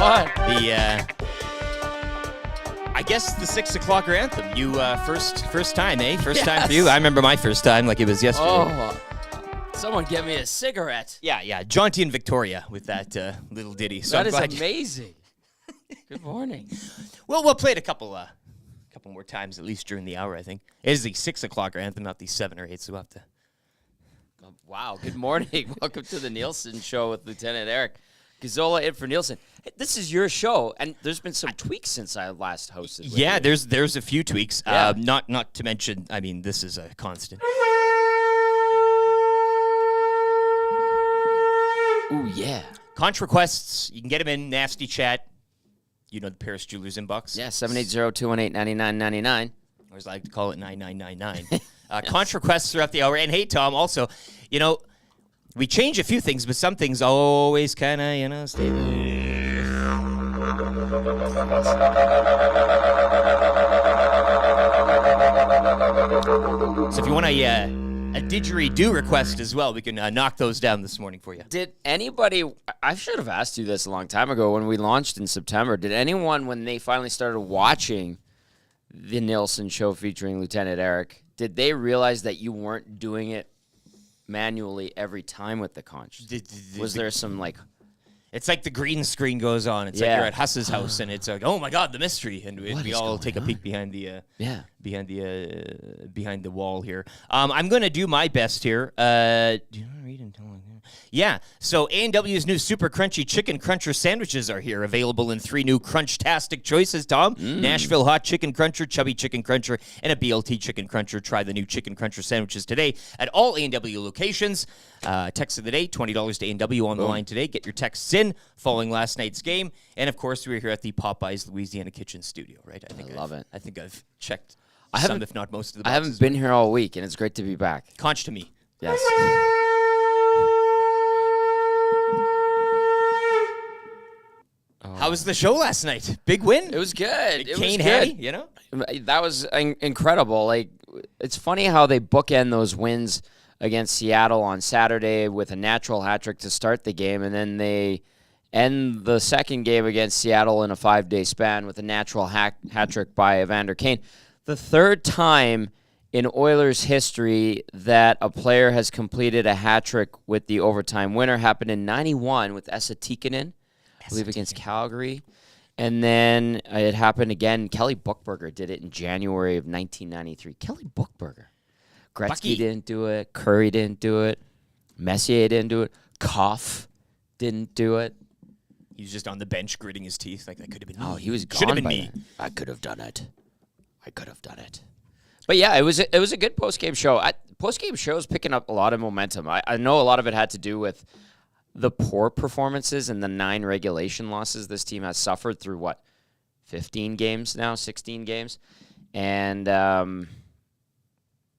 on? I guess the 6 o'clock anthem. You first time, eh? First time for you. I remember my first time like it was yesterday. Oh, someone get me a cigarette. Yeah. Jaunty and Victoria with that little ditty. So That is amazing. Good morning. Well, we'll play it a couple more times at least during the hour. I think it is the 6 o'clock anthem, not the 7 or 8. So we'll have to. Oh, wow. Good morning. Welcome to the Nielson Show with Lieutenant Erik. Gazzola in for Nielson. Hey, this is your show, and there's been some tweaks since I last hosted. Yeah, you. there's a few tweaks. Yeah. Not to mention, I mean, this is a constant. Ooh, yeah. Conch requests, you can get them in Nasty Chat. You know the Paris Jewelers inbox. Yeah, 780-218-9999. Or as I like to call it, 9999. Conch requests throughout the hour. And hey, Tom, also, you know, we change a few things, but some things always kind of, stay there. So if you want a didgeridoo request as well, we can knock those down this morning for you. Did anybody, I should have asked you this a long time ago when we launched in September, did anyone, when they finally started watching the Nielson Show featuring Lieutenant Erik, did they realize that you weren't doing it manually every time with the conch? Was there some It's like the green screen goes on. It's like you're at Huss's house, and it's like, oh my God, the mystery, and we all take a peek behind the behind the wall here. I'm going to do my best here. Do you want to read and tell me? Yeah. So A&W's new super crunchy chicken cruncher sandwiches are here, available in 3 new crunch-tastic choices. Tom, Nashville hot chicken cruncher, chubby chicken cruncher, and a BLT chicken cruncher. Try the new chicken cruncher sandwiches today at all A&W locations. Text of the day, $20 to A&W on the line today. Get your texts in following last night's game. And, of course, we're here at the Popeyes Louisiana Kitchen Studio, right? I love it. I think I've checked some, if not most of the boxes. I haven't been here all week, and it's great to be back. Conch to me. Yes. How was the show last night? Big win? It was good. It Kane was Hattie, good. you know? That was incredible. It's funny how they bookend those wins against Seattle on Saturday with a natural hat trick to start the game, and then they end the second game against Seattle in a 5-day span with a natural hat trick by Evander Kane. The third time in Oilers history that a player has completed a hat trick with the overtime winner happened in 91 with Esa Tikkanen, I believe against Calgary. And then it happened again. Kelly Buchberger did it in January of 1993. Kelly Buchberger. Gretzky didn't do it. Curry didn't do it. Messier didn't do it. Koff didn't do it. He was just on the bench gritting his teeth like that could have been me. Oh, he was gone. Should have been by me. then. I could have done it. But yeah, it was a good post-game show. Post-game show is picking up a lot of momentum. I know a lot of it had to do with the poor performances and the 9 regulation losses this team has suffered through, 15 games now, 16 games? And,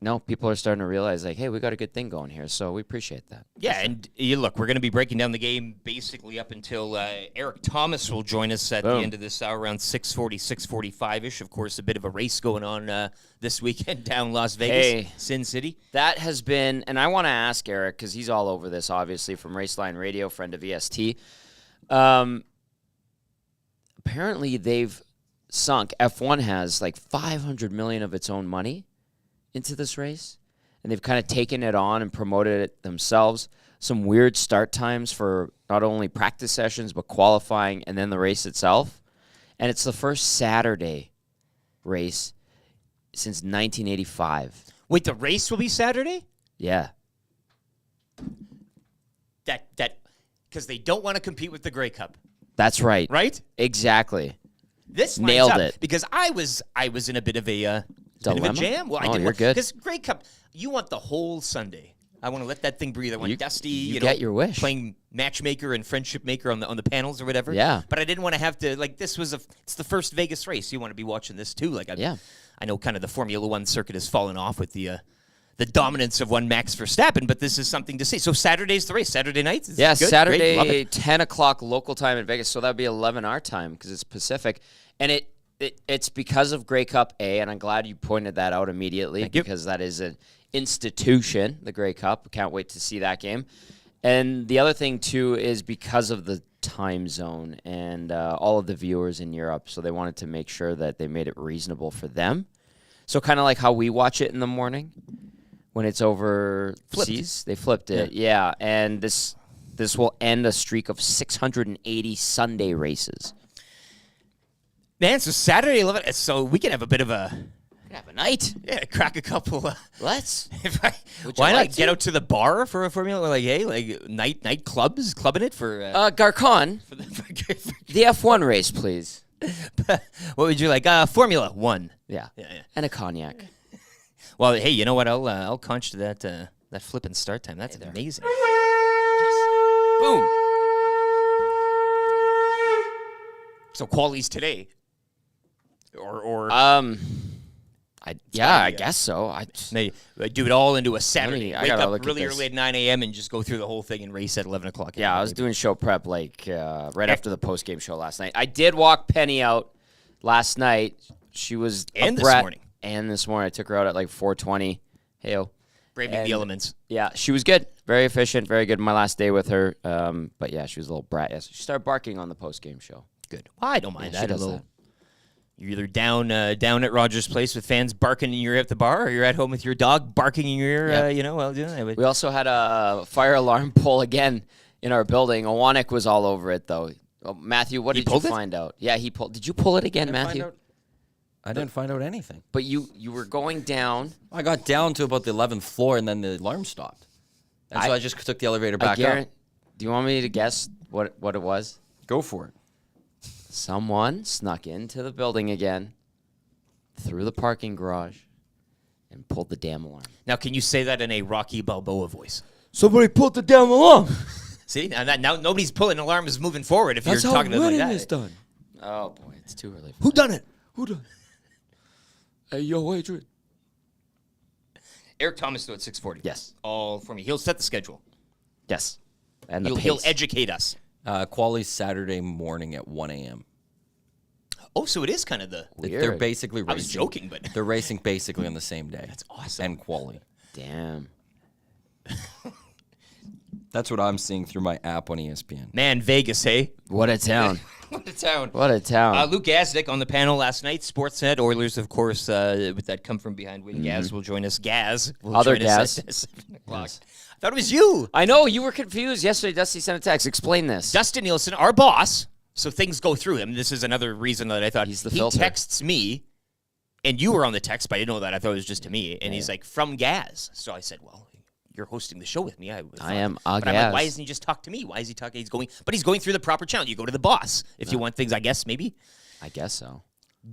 no, people are starting to realize, hey, we got a good thing going here, so we appreciate that. Yeah, and look, we're going to be breaking down the game basically up until Erik Tomas will join us at the end of this hour around 6:40, 6:45-ish. Of course, a bit of a race going on this weekend down Las Vegas, Sin City. That has been, and I want to ask Erik, because he's all over this, obviously, from Raceline Radio, friend of EST. Apparently, they've sunk, F1 has $500 million of its own money into this race, and they've kind of taken it on and promoted it themselves. Some weird start times for not only practice sessions, but qualifying and then the race itself. And it's the first Saturday race since 1985. Wait, the race will be Saturday? Yeah. That because they don't want to compete with the Grey Cup. That's right. Right? Exactly. This nailed up it. Because I was in a bit of a dilemma? jam. Well, I didn't you're good. Because Grey Cup, you want the whole Sunday. I want to let that thing breathe. I want Dusty, you get your wish, playing matchmaker and friendship maker on the panels or whatever. Yeah. But I didn't want to have to it's the first Vegas race. You want to be watching this too. I know kind of the Formula One circuit has fallen off with the dominance of one Max Verstappen, but this is something to see. So Saturday's the race. Saturday nights. Yeah, good, Saturday 10 o'clock local time in Vegas. So that would be 11 our time because it's Pacific, and it's because of Grey Cup A, and I'm glad you pointed that out immediately because that is an institution, the Grey Cup. Can't wait to see that game. And the other thing, too, is because of the time zone and all of the viewers in Europe. So they wanted to make sure that they made it reasonable for them. So kind of like how we watch it in the morning when it's overseas. They flipped it, yeah. And this will end a streak of 680 Sunday races. Man, so Saturday 11. So we can have a bit of a. Have a night. Yeah, crack a couple. Let's. Why not get out to the bar for a Formula? Like, hey, like night clubbing it for. Garcon, for the F1 race, please. What would you like? Formula 1. Yeah. And a cognac. Well, hey, you know what? I'll conch to that flipping start time. That's amazing. Yes. Boom. So qualies today. Or I guess so. They do it all into a Saturday. I Wake gotta up look really at this. early at 9 a.m. and just go through the whole thing and race at 11 o'clock. Yeah, I was doing show prep right after the post-game show last night. I did walk Penny out last night. She was and a this brat. morning. And this morning. I took her out at like 4:20. Hey-o. Braving the elements. Yeah, she was good. Very efficient. Very good. My last day with her. But yeah, she was a little brat. Yes, she started barking on the post-game show. Good. Well, I don't mind Yeah, that. she does that. You're either down at Rogers Place with fans barking in your ear at the bar, or you're at home with your dog barking in your ear. We also had a fire alarm pole again in our building. Owanek was all over it, though. Oh, Matthew, what did you find out? Yeah, he pulled. Did you pull it again, Matthew? I didn't find out anything. But you were going down. I got down to about the 11th floor, and then the alarm stopped. And so I just took the elevator back up. Do you want me to guess what it was? Go for it. Someone snuck into the building again, through the parking garage, and pulled the damn alarm. Now, can you say that in a Rocky Balboa voice? Somebody pulled the damn alarm. See, now nobody's pulling alarms moving forward if you're talking to them like that. Is done. Oh boy, it's too early. Who done it? Who done it? Hey, yo, Adrian. Erik Tomas, though, at 6:40. Yes. All for me. He'll set the schedule. Yes. And He'll educate us. Quali's Saturday morning at 1 a.m. Oh, so it is kind of the... Weird. They're basically racing. I was joking, but... They're racing basically on the same day. That's awesome. And quali. Damn. That's what I'm seeing through my app on ESPN. Man, Vegas, hey? What a town. What a town. What a town. Luke Gazdic on the panel last night. Sportsnet. Oilers, of course, with that come from behind wing. Gaz will join us. Gaz will Other join us Gaz. at 7 o'clock. I thought it was you. I know, you were confused yesterday. Dusty sent a text. Explain this. Dustin Nielson, our boss, so things go through him. This is another reason that I thought He's the he filter. texts me, and you were on the text, but I didn't know that. I thought it was just to me. And he's like, from Gaz. So I said, well, you're hosting the show with me. I am a But I'm like, Gaz. why doesn't he just talk to me? Why is he talking? He's going through the proper channel. You go to the boss if you want things, I guess, maybe. I guess so.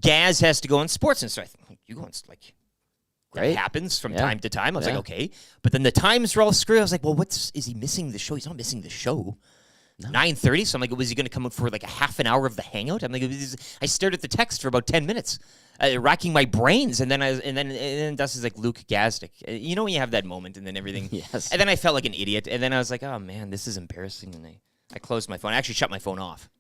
Gaz has to go on sports, and so I think you go on, like, that Great. happens from Yeah. time to time. I was Yeah. like, okay. But then the times were all screwed. I was like, well, is he missing the show? He's not missing the show. 9:30. So I'm like, was he going to come out for like a half an hour of the hangout? I'm like, I stared at the text for about 10 minutes, racking my brains. And then Dustin's like, Luke Gazdic. You know when you have that moment and then everything. Yes. And then I felt like an idiot. And then I was like, oh man, this is embarrassing. And I closed my phone. I actually shut my phone off.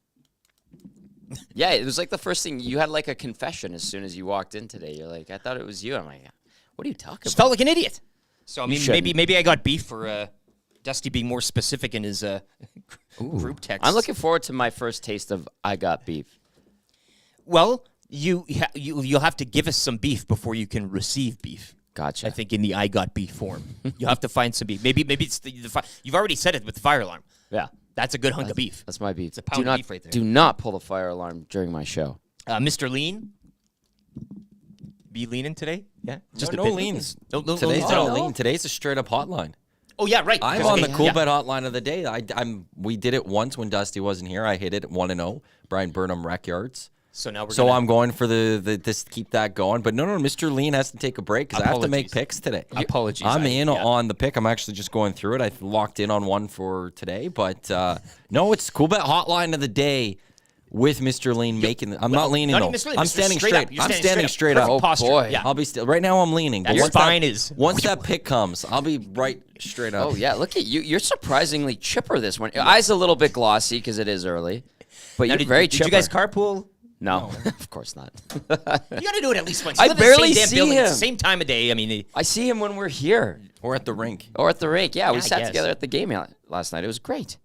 Yeah, it was like the first thing. You had like a confession as soon as you walked in today. You're like, I thought it was you. I'm like, what are you talking Just about? felt like an idiot. So I mean, shouldn't. maybe I got beef for Dusty being more specific in his group text. I'm looking forward to my first taste of I got beef. Well, you'll have to give us some beef before you can receive beef. Gotcha. I think in the I got beef form, you have to find some beef. Maybe it's you've already said it with the fire alarm. Yeah. That's a good hunk of beef. That's my beef. It's a pound of beef right there. Do not pull the fire alarm during my show. Mr. Lean, be leaning today? Yeah, just no a bit. leans. No Today's leans at not all. lean. Today's a straight up hotline. Oh yeah, right. I'm Because- on the okay, cool yeah. bet hotline of the day. We did it once when Dusty wasn't here. I hit it at 1-0. Brian Burnham Rec Yards. So now we're So gonna, I'm going for this keep that going. But no, Mr. Lean has to take a break because I have to make Apologies. picks today. Apologies. I'm in yeah. on the pick. I'm actually just going through it. I locked in on one for today. But no, it's cool bet hotline of the day with Mr. Lean making the, I'm not leaning not though. even Mr. Lean, I'm Mr. standing straight straight. up. You're I'm standing standing straight straight up. up. Oh, Posture. boy. Yeah. I'll be still right now. I'm leaning. That But once spine is. once that pick comes, I'll be right straight up. Oh, yeah. Look at you. You're surprisingly chipper this one. Your eyes a little bit glossy because it is early. But Now, you're did, very did chipper. you guys carpool? No, of course not. You got to do it at least once. I You live in the barely same damn see building, him. Same time of day. I mean, I see him when we're here Or at the rink. or at the rink. Yeah, we I sat guess. together at the game last night. It was great.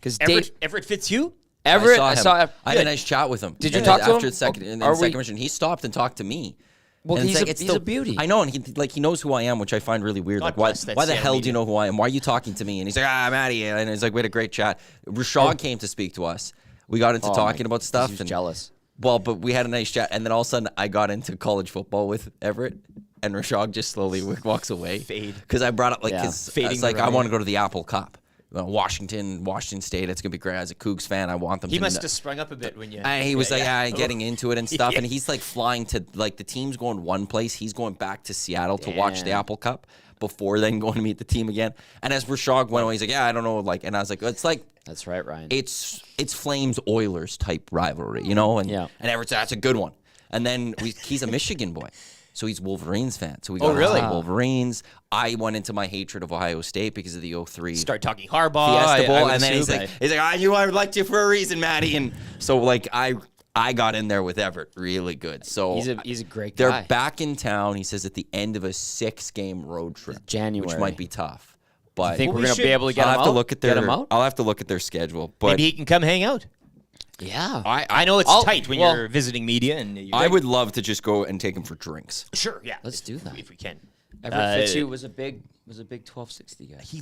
Because Everett fits you? Everett, I saw him. I had a good. nice chat with him. Did you talk to him? After the second, in the Are second we- mission, he stopped and talked to me. Well, And he's it's a beauty. I know, and he knows who I am, which I find really weird. God Like, why bless that the Seattle hell do media. you know who I am? Why are you talking to me? And he's like, Maddie. And he's like, we had a great chat. Rashad came to speak to us. We got into talking about stuff. He was and jealous. Well, but we had a nice chat. And then all of a sudden, I got into college football with Everett. And Rashad just slowly walks away. Fade. Because I brought up, like, Yeah. his, Fading it's like, the I right. want to go to the Apple Cup. Washington State. It's going to be great. As a Cougs fan, I want them He to must have sprung up a bit when you... and he was getting into it and stuff. Yeah. And he's like flying to, like, the team's going one place. He's going back to Seattle to watch the Damn. Apple Cup before then going to meet the team again. And as Rashad went away, he's like, I don't know. Like, and I was like, it's like, That's right, Ryan. it's Flames Oilers type rivalry, you know? And, Yeah. and Everett's, that's a good one. And then he's a Michigan boy. So he's Wolverines fan. So we Oh, got really? Wolverines. I went into my hatred of Ohio State because of the 03 Start talking Harbaugh. Fiesta Bowl, I would and then he's assume. like, I knew I liked you for a reason, Maddie. And so, like, I got in there with Everett really good. So He's a great they're guy. back in town. He says at the end of a 6-game road trip, January. which might be tough. But I think Well, we're we going to should- be able to get I'll him have to out? look at Get their. him out? I'll have to look at their schedule. But Maybe he can come hang out. Yeah. I know it's I'll- tight when well- you're visiting media. And I would love to just go and take him for drinks. Sure, yeah. Let's do that. If we can. Everett Fitzhugh was a big 1260 guy. He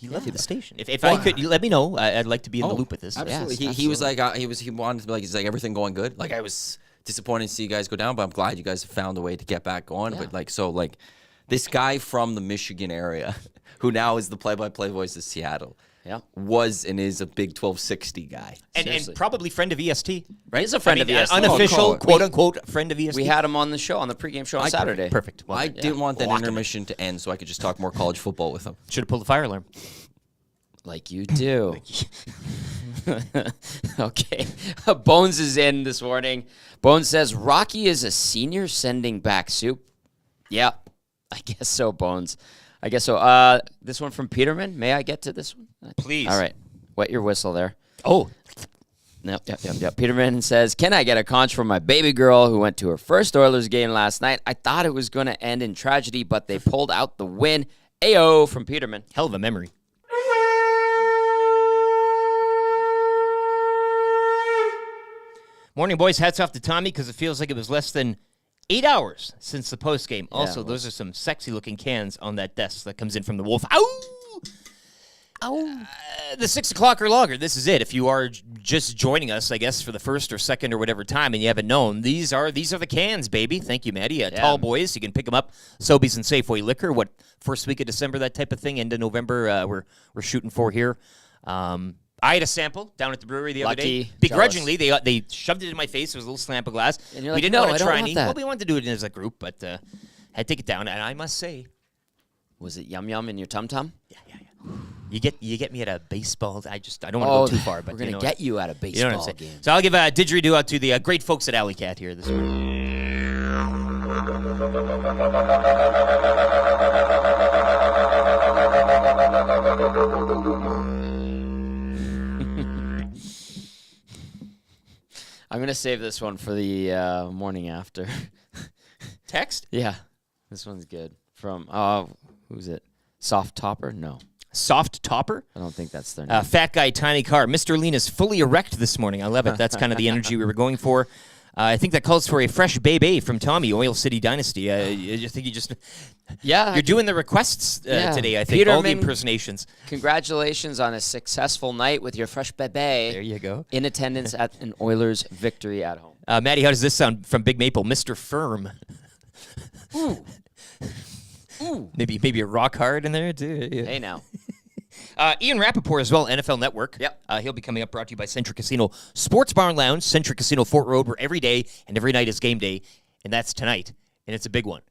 loved the station. If I could, you let me know. I'd like to be in the loop with this. Absolutely. Yes, he was like he wanted to be like, he's like, everything going good. Like, I was disappointed to see you guys go down, but I'm glad you guys found a way to get back going. Yeah. But like this guy from the Michigan area, who now is the play-by-play voice of Seattle, Yeah. was and is a big 1260 guy. And Seriously. probably friend of EST. Right? He's a friend of EST. Unofficial, Oh, quote-unquote, friend of EST. We had him on the show, on the pregame show on Saturday. Perfect. Well, I didn't want that Lock him in. intermission to end so I could just talk more college football with him. Should have pulled the fire alarm. Like you do. Okay. Bones is in this morning. Bones says, Rocky is a senior sending back soup. Yeah, I guess so, Bones. I guess so. This one from Peterman. May I get to this one? Please. All right. Wet your whistle there. Oh, Yep. Peterman says, can I get a conch from my baby girl who went to her first Oilers game last night? I thought it was going to end in tragedy, but they pulled out the win. Ayo from Peterman. hell of a memory. Morning, boys. Hats off to Tommy because it feels like it was less than 8 hours since the post game. Also, it those are some sexy looking cans on that desk that comes in from the Wolf. Ow! Ow! The 6 o'clock or longer. This is it. If you are just joining us, I guess for the first or second or whatever time, and you haven't known, these are the cans, baby. Thank you, Maddie. Tall boys, you can pick them up. Sobeys and Safeway Liquor. What, first week of December, that type of thing. End of November, we're shooting for here. I had a sample down at the brewery the other day. Lucky, Begrudgingly, they shoved it in my face. It was a little slamp of glass. And you're We like, didn't "No, want I to don't try want any. that." Well, we wanted to do it as a group, but had to take it down. And I must say, Was it yum yum in your tum tum? yeah. You get me at a baseball. I don't want to go too far, but we're gonna you know, get you at a you know baseball what I'm saying. game. So I'll give a didgeridoo out to the great folks at Alley Cat here this morning. I'm gonna save this one for the morning after. Text? Yeah, this one's good. From who's it? Soft Topper? No, Soft Topper? I don't think that's their name. Fat Guy, Tiny Car. Mr. Lean is fully erect this morning. I love it. That's kind of the energy we were going for. I think that calls for a fresh baby from Tommy, Oil City Dynasty. I think you just... Yeah, You're doing the requests today, I think. Peterman, all the impersonations. Congratulations on a successful night with your fresh bebe. There you go. In attendance at an Oilers victory at home. Maddie, how does this sound from Big Maple? Mr. Firm. Ooh. Maybe a rock hard in there, too. Yeah. Hey now. Ian Rapoport as well, NFL Network. Yep. He'll be coming up, brought to you by Centric Casino Sports Bar and Lounge, Centric Casino Fort Road, where every day and every night is game day, and that's tonight, and it's a big one.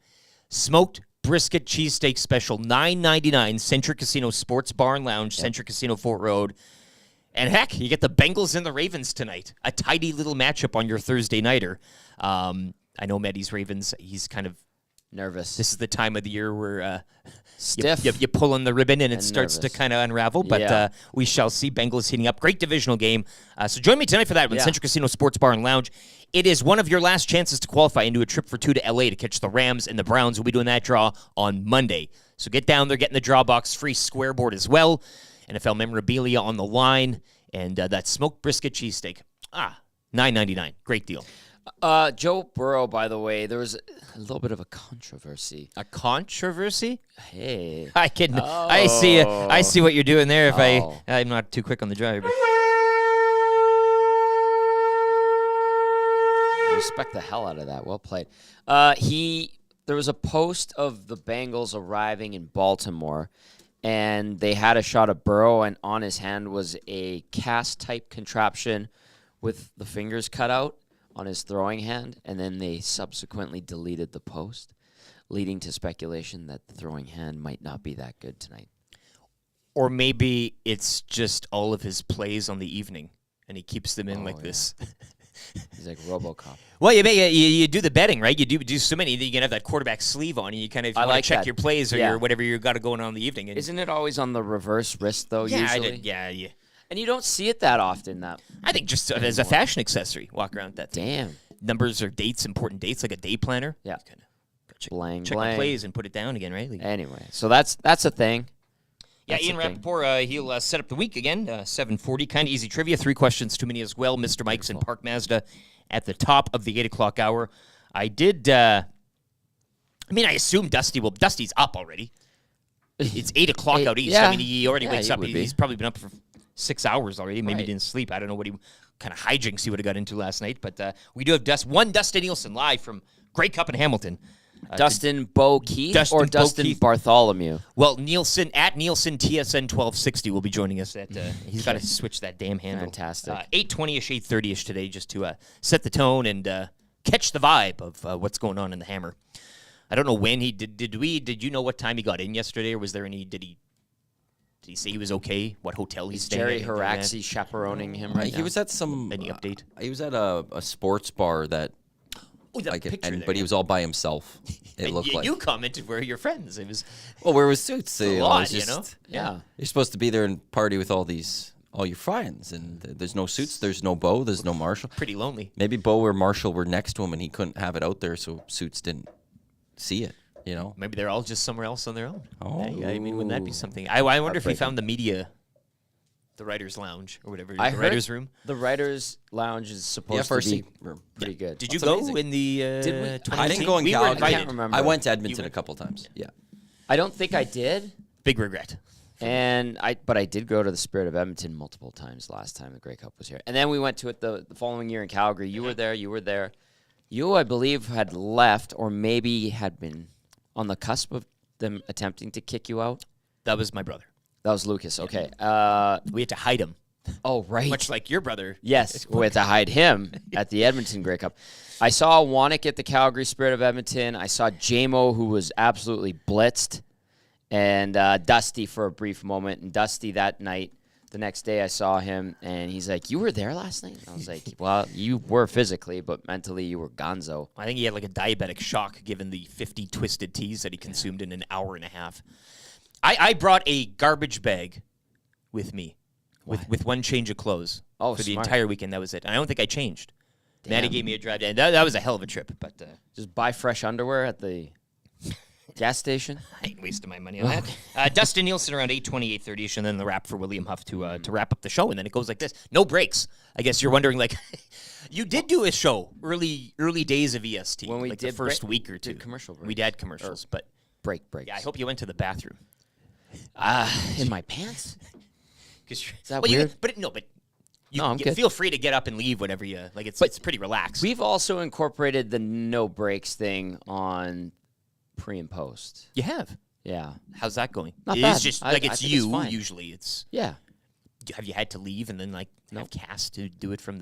Smoked brisket cheesesteak special, $9.99, Centric Casino Sports Bar and Lounge, Centric Casino Fort Road. And heck, you get the Bengals and the Ravens tonight. A tidy little matchup on your Thursday nighter. I know Maddie's Ravens, he's kind of Nervous. this is the time of the year where Stiff. you pull on the ribbon and it And starts to nervous. kind of unravel. But Yeah. we shall see. Bengals heating up. Great divisional game. So join me tonight for that one. Yeah. Central Casino Sports Bar and Lounge. It is one of your last chances to qualify into a trip for two to L.A. to catch the Rams and the Browns. We'll be doing that draw on Monday. So get down there, get in the draw box. Free square board as well. NFL memorabilia on the line. And that smoked brisket cheesesteak. $9.99. Great deal. Joe Burrow, by the way, there was a little bit of a controversy. A controversy? Hey. I see what you're doing there. If I'm not too quick on the drive. But. Respect the hell out of that. Well played. There was a post of the Bengals arriving in Baltimore, and they had a shot of Burrow, and on his hand was a cast-type contraption with the fingers cut out on his throwing hand, and then they subsequently deleted the post, leading to speculation that the throwing hand might not be that good tonight. Or maybe it's just all of his plays on the evening, and he keeps them in this. He's like RoboCop. Well, you do the betting, right? You do so many that you can have that quarterback sleeve on, and you kind of check your plays or your whatever you got going on in the evening. And isn't it always on the reverse wrist though? Usually, yeah. And you don't see it that often. I think just as a fashion accessory, walk around with that thing. Damn. Numbers or dates, important dates, like a day planner. Yeah. Kind of check blang. the plays and put it down again, right? Anyway, so that's a thing. Yeah, Ian Rapoport, he'll set up the week again, 7:40. Kind of easy trivia. 3 questions, too many as well. Mr. Mike's in Park Mazda at the top of the 8 o'clock hour. I did, I assume Dusty's up already. It's 8 o'clock out east. Yeah. He already wakes up. Be. He's probably been up for 6 hours already. Maybe Right. he didn't sleep. I don't know what kind of hijinks he would have got into last night. But we do have Dustin Nielson live from Grey Cup in Hamilton. Dustin Bo Keith Dustin or Bo Dustin Keith. Bartholomew? Well, Nielson TSN 1260 will be joining us. He's got to switch that damn handle. Fantastic. 8:20ish, 8:30ish today, just to set the tone and catch the vibe of what's going on in the Hammer. I don't know when he did. Did you know what time he got in yesterday, or was there any? Did he say he was okay? What hotel he's staying Jerry at? Haraxi chaperoning him right now. He was at some. Any update? He was at a sports bar that. Oh, that picture there. But he was all by himself. It looked like. You commented where your friends. It was. Well, where was suits? A lot, you know. Yeah. You're supposed to be there and party with all your friends, and there's no suits, there's no Bo, there's no Marshall. Pretty lonely. Maybe Bo or Marshall were next to him, and he couldn't have it out there, so suits didn't see it. You know. Maybe they're all just somewhere else on their own. Oh. Wouldn't that be something? I wonder if he found the media. The writers' lounge or whatever. I the heard writers' room. The writers' lounge is supposed to be room. pretty good. Did you That's go amazing. in the? Did we? 2018? I didn't go in We were Calgary. invited. I can't remember. I went to Edmonton a couple times. Yeah. I don't think I did. Big regret. But I did go to the Spirit of Edmonton multiple times last time the Grey Cup was here. And then we went to it the following year in Calgary. You were there. You, I believe, had left or maybe had been on the cusp of them attempting to kick you out. That was my brother. That was Lucas. Okay. We had to hide him. Oh, right. Much like your brother. Yes, we had to hide him at the Edmonton Grey Cup. I saw Wannick at the Calgary Spirit of Edmonton. I saw JMO, who was absolutely blitzed, and Dusty for a brief moment. And Dusty that night, the next day I saw him, and he's like, "You were there last night?" And I was like, "Well, you were physically, but mentally you were gonzo." I think he had like a diabetic shock given the 50 twisted teas that he consumed in an hour and a half. I brought a garbage bag with me. With one change of clothes for the smart. entire weekend. That was it. I don't think I changed. Damn. Maddie gave me a drive down. That was a hell of a trip. But Just buy fresh underwear at the gas station. I ain't wasting my money on that. Dustin Nielson around 8:20, 8:30ish, and then the wrap for William Huff to wrap up the show. And then it goes like this. No breaks. I guess you're wondering, like, you did do a show early days of EST. When we like did the first week or two. commercial breaks. We had commercials, but Breaks. yeah, I hope you went to the bathroom. In my pants? Is that weird? You I'm good. feel free to get up and leave whenever you like. It's pretty relaxed. We've also incorporated the no breaks thing on pre and post. You have. Yeah. How's that going? Not It's bad. just I like it's think you. it's fine. Usually, it's. Yeah. Have you had to leave and then have Cass to do it from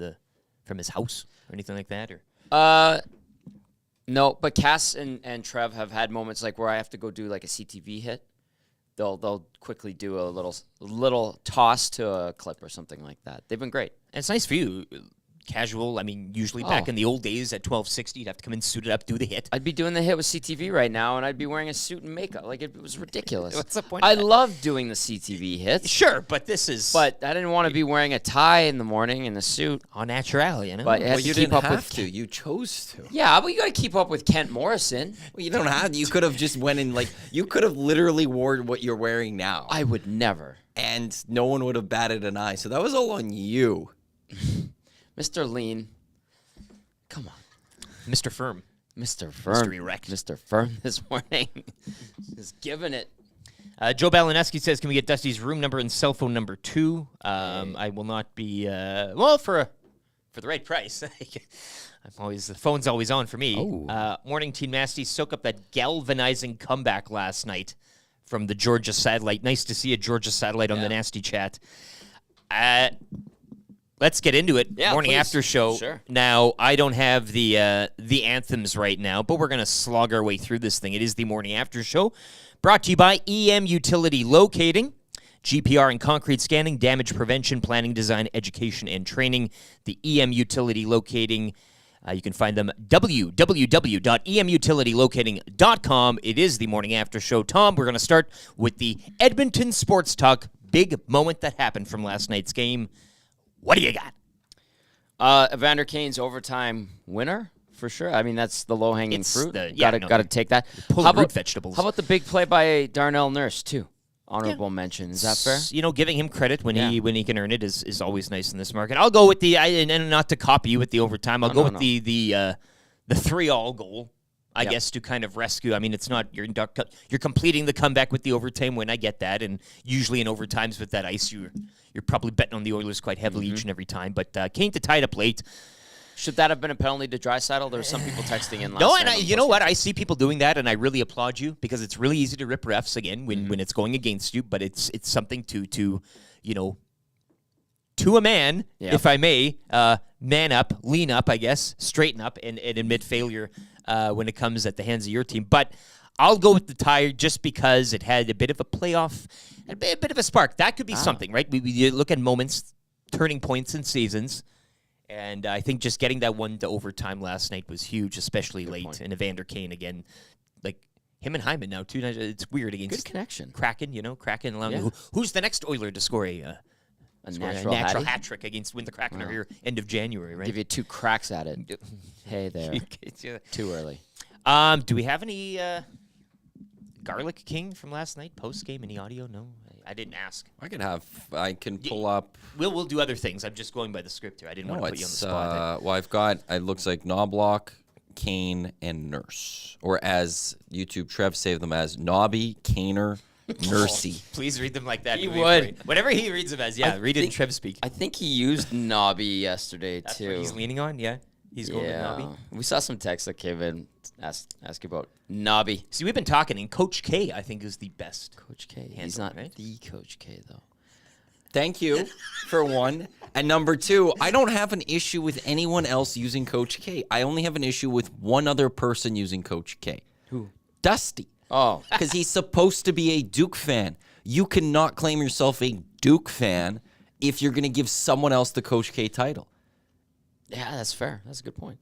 his house or anything like that? Or No, but Cass and Trev have had moments like where I have to go do like a CTV hit. They'll quickly do a little toss to a clip or something like that. They've been great. and it's nice for you. Casual. I mean, usually back in the old days at 12:60, you'd have to come in suited up, do the hit. I'd be doing the hit with CTV right now, and I'd be wearing a suit and makeup. Like, it was ridiculous. What's the point I of that? love doing the CTV hits, Sure, but this is but I didn't want to be wearing a tie in the morning and a suit. au natural, you know. But it has Well, to you keep didn't up have with to. You chose to. Yeah, but you got to keep up with Kent Morrison. Well, you don't have. You could have just went in you could have literally worn what you're wearing now. I would never. and no one would have batted an eye. So that was all on you. Mr. Lean. Come on. Mr. Firm. Mr. Firm. Mr. Erect. Mr. Firm this morning. Just giving it. Joe Balaneski says, can we get Dusty's room number and cell phone number 2? I will not be, for the right price. The phone's always on for me. Morning, Team Nasty. Soak up that galvanizing comeback last night from the Georgia Satellite. Nice to see a Georgia Satellite on the Nasty chat. Let's get into it. Yeah, Morning please. after show. Sure. Now, I don't have the anthems right now, but we're going to slog our way through this thing. It is the morning after show, brought to you by EM Utility Locating, GPR and concrete scanning, damage prevention, planning, design, education, and training. The EM Utility Locating. You can find them www.emutilitylocating.com. It is the morning after show. Tom, we're going to start with the Edmonton Sports Talk big moment that happened from last night's game. What do you got? Evander Kane's overtime winner, for sure. I mean, that's the low-hanging fruit. Got to take that. Pull root vegetables. How about the big play by Darnell Nurse, too? Honorable mention. Is that fair? Giving him credit when he can earn it is always nice in this market. I'll go with and not to copy you with the overtime. I'll go with the 3-all goal. I guess to kind of rescue. I mean, it's not you're completing the comeback with the overtime win. I get that, and usually in overtimes with that ice, you're probably betting on the Oilers quite heavily each and every time. But Kane to tie it up late. Should that have been a penalty to Draisaitl? There were some people texting in last No, night. and you know what? I see people doing that, and I really applaud you because it's really easy to rip refs again when it's going against you. But it's something to a man, if I may, man up, lean up, I guess, straighten up, and admit failure when it comes at the hands of your team. But I'll go with the tie just because it had a bit of a playoff, a bit of a spark. That could be something, right? We look at moments, turning points in seasons. And I think just getting that one to overtime last night was huge, especially late. Point. And Evander Kane, again, like him and Hyman now, too. It's weird against good connection. Kraken, Kraken. Who's the next Oiler to score a natural hat trick against when the Kraken are here end of January, right? Give you 2 cracks at it. Hey there. Too early. Do we have any Garlic King from last night, post-game, any audio? No, I didn't ask. I can pull up. We'll do other things. I'm just going by the script here. I didn't want to put you on the spot. I've got, it looks like Knobloch, Kane, and Nurse. Or as YouTube Trev saved them as Nobby, Kaner, Nursey. Please read them like that. He would. Whatever he reads them as, read it in Trev speak. I think he used Nobby yesterday, That's too. What he's leaning on, He's going with Nobby. We saw some texts that came in, ask about Nobby. See, we've been talking, and Coach K, I think, is the best. Coach K. He's not the Coach K, though. Thank you, for one. And number 2, I don't have an issue with anyone else using Coach K. I only have an issue with one other person using Coach K. Who? Dusty. Oh. Because he's supposed to be a Duke fan. You cannot claim yourself a Duke fan if you're going to give someone else the Coach K title. Yeah, that's fair. That's a good point.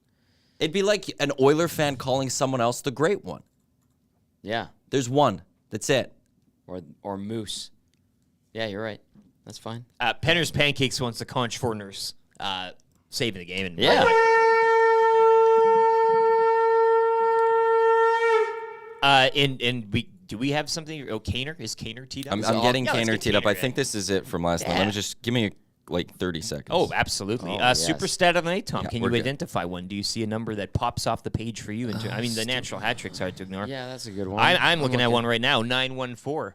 It'd be like an Oiler fan calling someone else the Great One. Yeah. There's one. That's it. Or Moose. Yeah, you're right. That's fine. Penner's Pancakes wants to conch for Nurse saving the game. And yeah. Do we have something? Oh, Kaner? Is Kaner teed up? I'm getting Kaner teed up. Kaner, I think this is it from last night. Let me just give me 30 seconds. Oh, absolutely. Yes. Super stat of the night, Tom. Yeah, Can you identify one? Do you see a number that pops off the page for you? I mean, the natural hat trick's hard to ignore. Yeah, that's a good one. I'm looking at one right now. 914.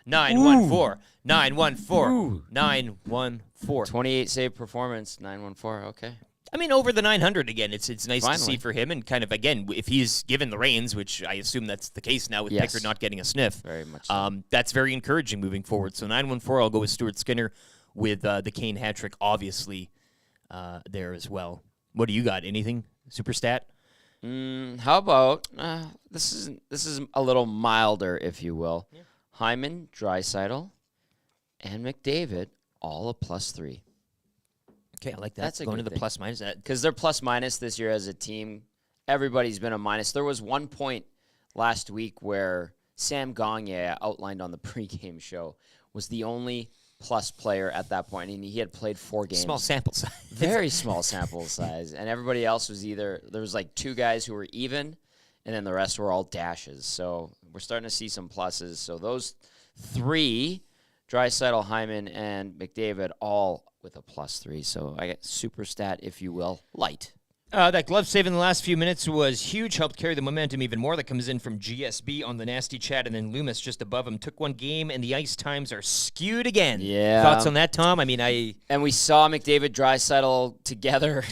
914. 914. 914. 28 save performance. 914. Okay. I mean, over the 900 again. It's nice Finally. to see for him, and kind of again, if he's given the reins, which I assume that's the case now with Pickard not getting a sniff. Very much so. That's very encouraging moving forward. So 914, I'll go with Stuart Skinner with the Kane hat trick, obviously there as well. What do you got? Anything super stat? How about this is a little milder, if you will. Yeah. Hyman, Draisaitl, and McDavid all a +3. Okay, I like that. That's going to the thing. plus minus. Because they're plus minus this year as a team. Everybody's been a minus. There was one point last week where Sam Gagne outlined on the pregame show was the only plus player at that point, and he had played 4 games. Small sample size. Very small sample size. And everybody else was there was like 2 guys who were even, and then the rest were all dashes. So we're starting to see some pluses. So those 3, Draisaitl, Hyman, and McDavid all with a +3. So I get super stat, if you will, light. That glove save in the last few minutes was huge, helped carry the momentum even more. That comes in from GSB on the nasty chat, and then Loomis just above him. Took one game, and the ice times are skewed again. Yeah. Thoughts on that, Tom? And we saw McDavid, Draisaitl together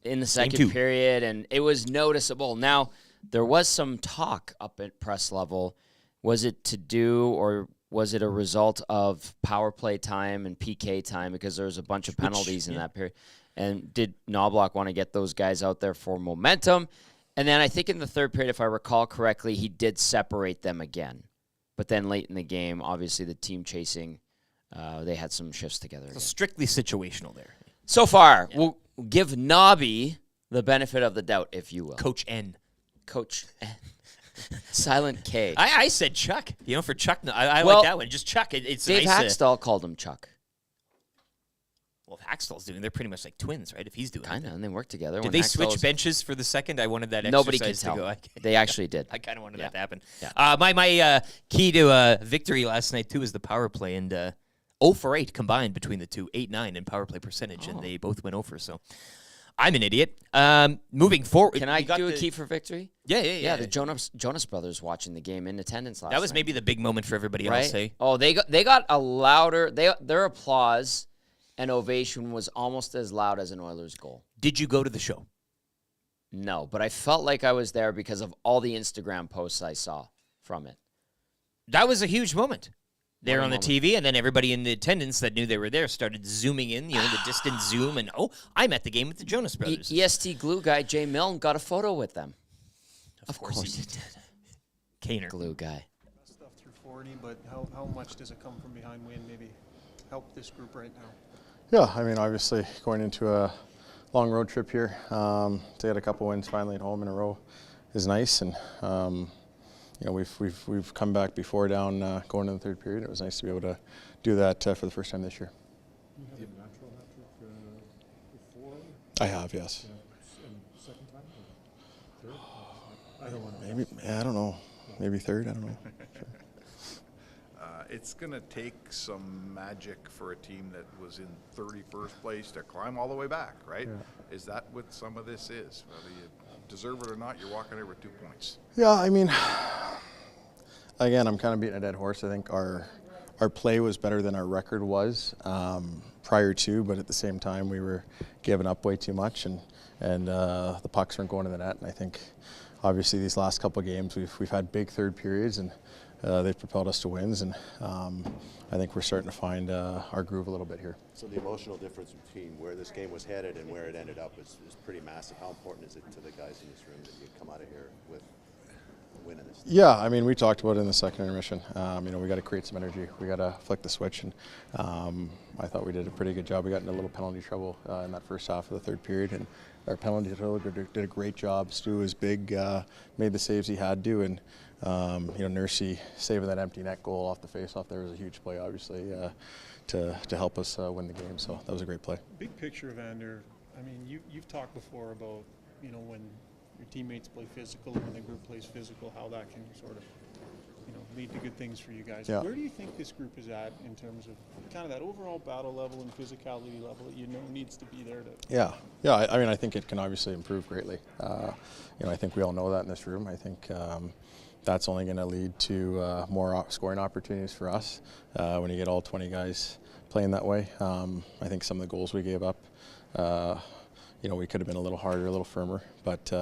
in the second period, and it was noticeable. Now, there was some talk up at press level. Was it to do, or was it a result of power play time and PK time, because there was a bunch of penalties in that period? And did Knobloch want to get those guys out there for momentum? And then I think in the third period, if I recall correctly, he did separate them again. But then late in the game, obviously the team chasing, they had some shifts together. So strictly situational there. So far, we'll give Nobby the benefit of the doubt, if you will. Coach N. Coach N. Silent K. I said Chuck. For Chuck, I like that one. Just Chuck. It's Dave nice, Hackstall called him Chuck. Well, if Hackstall's doing, they're pretty much like twins, right? If he's doing kind of, and they work together. Did they switch benches for the second? I wanted that Nobody could exercise tell. to go. They actually did. I kind of wanted that to happen. Yeah. My key to victory last night, too, is the power play. And 0 for 8 combined between the two. 8-9 in power play percentage. And they both went 0 for. So I'm an idiot. Moving forward. Can I do a key for victory? Yeah. The Jonas Brothers watching the game in attendance last night. That was maybe the big moment for everybody else, eh? Oh, they got a louder, their applause and ovation was almost as loud as an Oilers goal. Did you go to the show? No, but I felt like I was there because of all the Instagram posts I saw from it. That was a huge moment. There on the TV, and then everybody in the attendance that knew they were there started zooming in, the distant zoom, and I'm at the game with the Jonas Brothers. EST glue guy Jay Milne got a photo with them. Of course he did. Kaner. Glue guy. Stuff through 40, but how much does it come from behind win maybe help this group right now? Yeah, I mean, obviously going into a long road trip here, to get a couple wins finally at home in a row is nice, and we've come back before down going into the third period. It was nice to be able to do that for the first time this year. You have a natural hat trick before? I have, yes. And second time or third? I don't want to. Maybe, I don't know. Maybe third. I don't know. Sure. It's going to take some magic for a team that was in 31st place to climb all the way back, right? Yeah. Is that what some of this is? Whether you deserve it or not, you're walking there with 2 points. Yeah, I mean, again, I'm kind of beating a dead horse. I think our play was better than our record was prior to, but at the same time, we were giving up way too much, and the pucks weren't going to the net. And I think, obviously, these last couple of games, we've had big third periods, and they've propelled us to wins, and I think we're starting to find our groove a little bit here. So the emotional difference between where this game was headed and where it ended up is pretty massive. How important is it to the guys in this room that you come out of here with a win in this? Yeah, I mean, we talked about it in the second intermission. We got to create some energy. We got to flick the switch, and I thought we did a pretty good job. We got in a little penalty trouble in that first half of the third period, and our penalty trouble did a great job. Stu was big, made the saves he had to, and Nursey saving that empty net goal off the faceoff there was a huge play, obviously, to help us win the game. So that was a great play. Big picture, Evander. I mean, you've talked before about when your teammates play physical, when the group plays physical, how that can sort of lead to good things for you guys. Yeah. Where do you think this group is at in terms of kind of that overall battle level and physicality level that needs to be there to? Yeah. I mean, I think it can obviously improve greatly. I think we all know that in this room. I think that's only going to lead to more scoring opportunities for us when you get all 20 guys playing that way. I think some of the goals we gave up, we could have been a little harder, a little firmer. But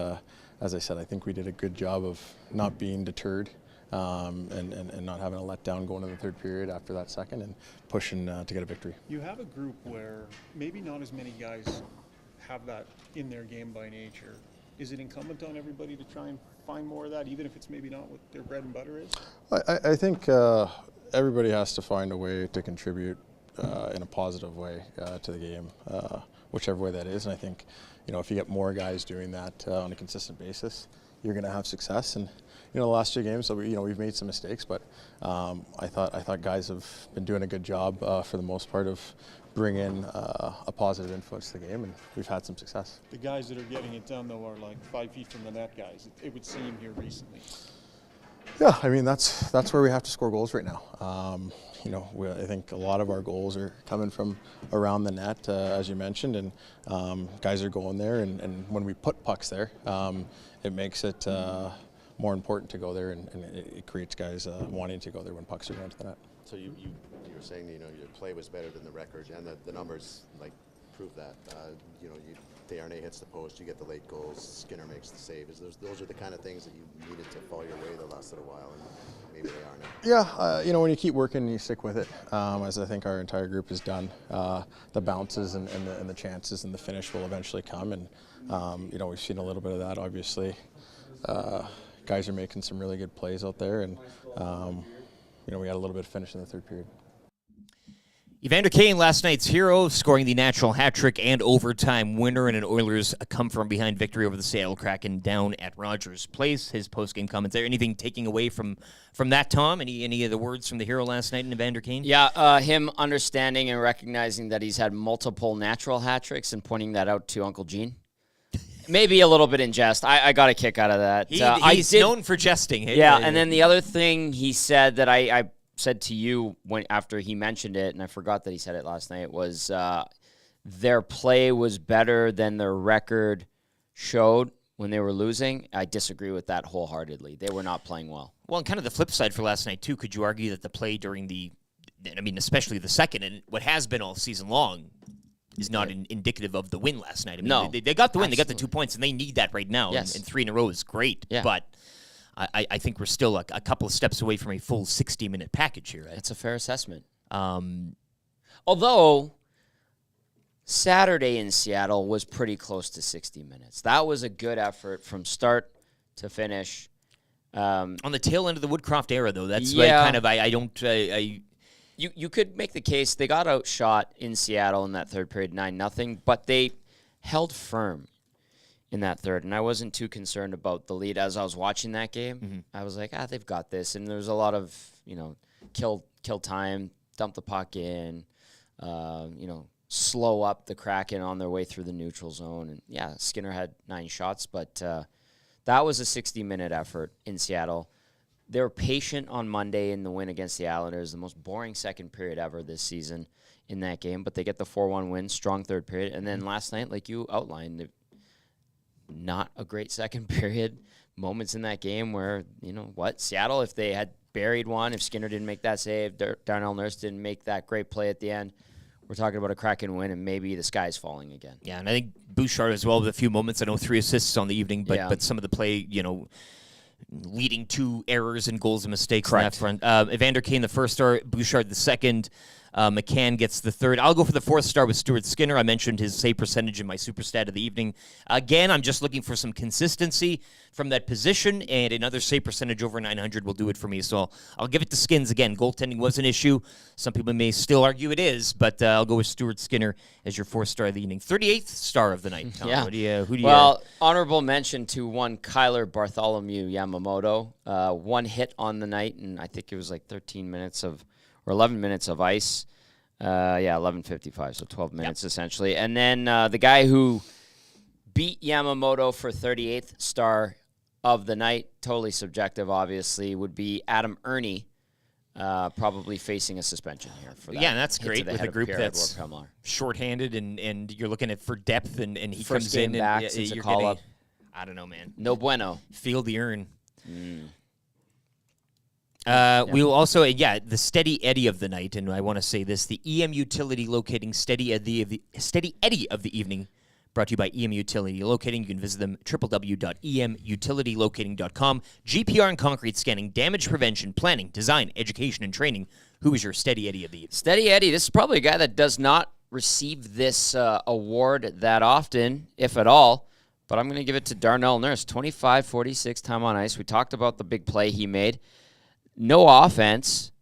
as I said, I think we did a good job of not being deterred and not having a letdown going into the third period after that second and pushing to get a victory. You have a group where maybe not as many guys have that in their game by nature. Is it incumbent on everybody to try and find more of that, even if it's maybe not what their bread and butter is? I think everybody has to find a way to contribute in a positive way to the game, whichever way that is. And I think, if you get more guys doing that on a consistent basis, you're going to have success. And the last 2 games, so we've made some mistakes, but I thought guys have been doing a good job for the most part of bringing a positive influence to the game, and we've had some success. The guys that are getting it done, though, are like 5 feet from the net guys. It would seem here recently. Yeah, I mean that's where we have to score goals right now. I think a lot of our goals are coming from around the net, as you mentioned, and guys are going there. And when we put pucks there, it makes it more important to go there, and it creates guys wanting to go there when pucks are going to the net. So you were saying your play was better than the record, and the numbers prove that. Desharnais hits the post, you get the late goals, Skinner makes the save. Those are the kind of things that you needed to fall your way the last little while, and maybe they are now. Yeah, when you keep working, you stick with it, as I think our entire group has done. The bounces and the chances and the finish will eventually come, and we've seen a little bit of that, obviously. Guys are making some really good plays out there, and we had a little bit of finish in the third period. Evander Kane, last night's hero, scoring the natural hat trick and overtime winner in an Oilers come-from-behind victory over the Seattle Kraken down at Rogers Place. His post-game comments there. Anything taking away from that, Tom? Any of the words from the hero last night in Evander Kane? Yeah, him understanding and recognizing that he's had multiple natural hat tricks and pointing that out to Uncle Gene. Maybe a little bit in jest. I got a kick out of that. He's known for jesting. Hey? Yeah, and then the other thing he said that I said to you after he mentioned it, and I forgot that he said it last night, was their play was better than their record showed when they were losing. I disagree with that wholeheartedly. They were not playing well. Well, and kind of the flip side for last night, too, could you argue that the play during especially the second, and what has been all season long, is not indicative of the win last night? No. They got the win. Absolutely. They got the 2 points, and they need that right now. Yes. And 3 in a row is great. Yeah. But I think we're still a couple of steps away from a full 60-minute package here. Right? That's a fair assessment. Although Saturday in Seattle was pretty close to 60 minutes. That was a good effort from start to finish. On the tail end of the Woodcroft era, though, that's You could make the case they got outshot in Seattle in that third period 9-0, but they held firm in that third, and I wasn't too concerned about the lead as I was watching that game. Mm-hmm. I was like, they've got this, and there was a lot of kill time, dump the puck in, slow up the Kraken on their way through the neutral zone, and yeah, Skinner had 9 shots, but that was a 60-minute effort in Seattle. They were patient on Monday in the win against the Islanders, the most boring second period ever this season in that game, but they get the 4-1 win, strong third period, and then last night, like you outlined, not a great second period. Moments in that game where, Seattle, if they had buried one, if Skinner didn't make that save, Darnell Nurse didn't make that great play at the end, we're talking about a Kraken win, and maybe the sky's falling again. Yeah, and I think Bouchard as well with a few moments. I know 3 assists on the evening, but some of the play, leading to errors and goals and mistakes on that front. Evander Kane, the first star, Bouchard, the second. McCann gets the third. I'll go for the 4th star with Stuart Skinner. I mentioned his save percentage in my super stat of the evening. Again, I'm just looking for some consistency from that position, and another save percentage over 900 will do it for me. So I'll give it to Skins again. Goaltending was an issue. Some people may still argue it is, but I'll go with Stuart Skinner as your 4th star of the evening. 38th star of the night, Tom. Yeah. Who do you honorable mention to one Kyler Bartholomew Yamamoto. 1 hit on the night, and I think it was like 11 minutes of ice. 11:55, so 12 minutes essentially. And then the guy who beat Yamamoto for 38th star of the night, totally subjective obviously, would be Adam Ernie, probably facing a suspension here for that. Yeah, and that's great with a group that's Pemlar. Shorthanded and you're looking at for depth and he First comes game in back and since a you're call-up. I don't know, man. No bueno. Feel the urn. We will also, the Steady Eddie of the night, and I want to say this, the EM Utility locating Steady Eddie of the evening, brought to you by EM Utility Locating. You can visit them at www.emutilitylocating.com. GPR and concrete scanning, damage prevention, planning, design, education, and training. Who is your Steady Eddie of the evening? Steady Eddie, this is probably a guy that does not receive this award that often, if at all, but I'm going to give it to Darnell Nurse. 25-46 time on ice. We talked about the big play he made. No offense,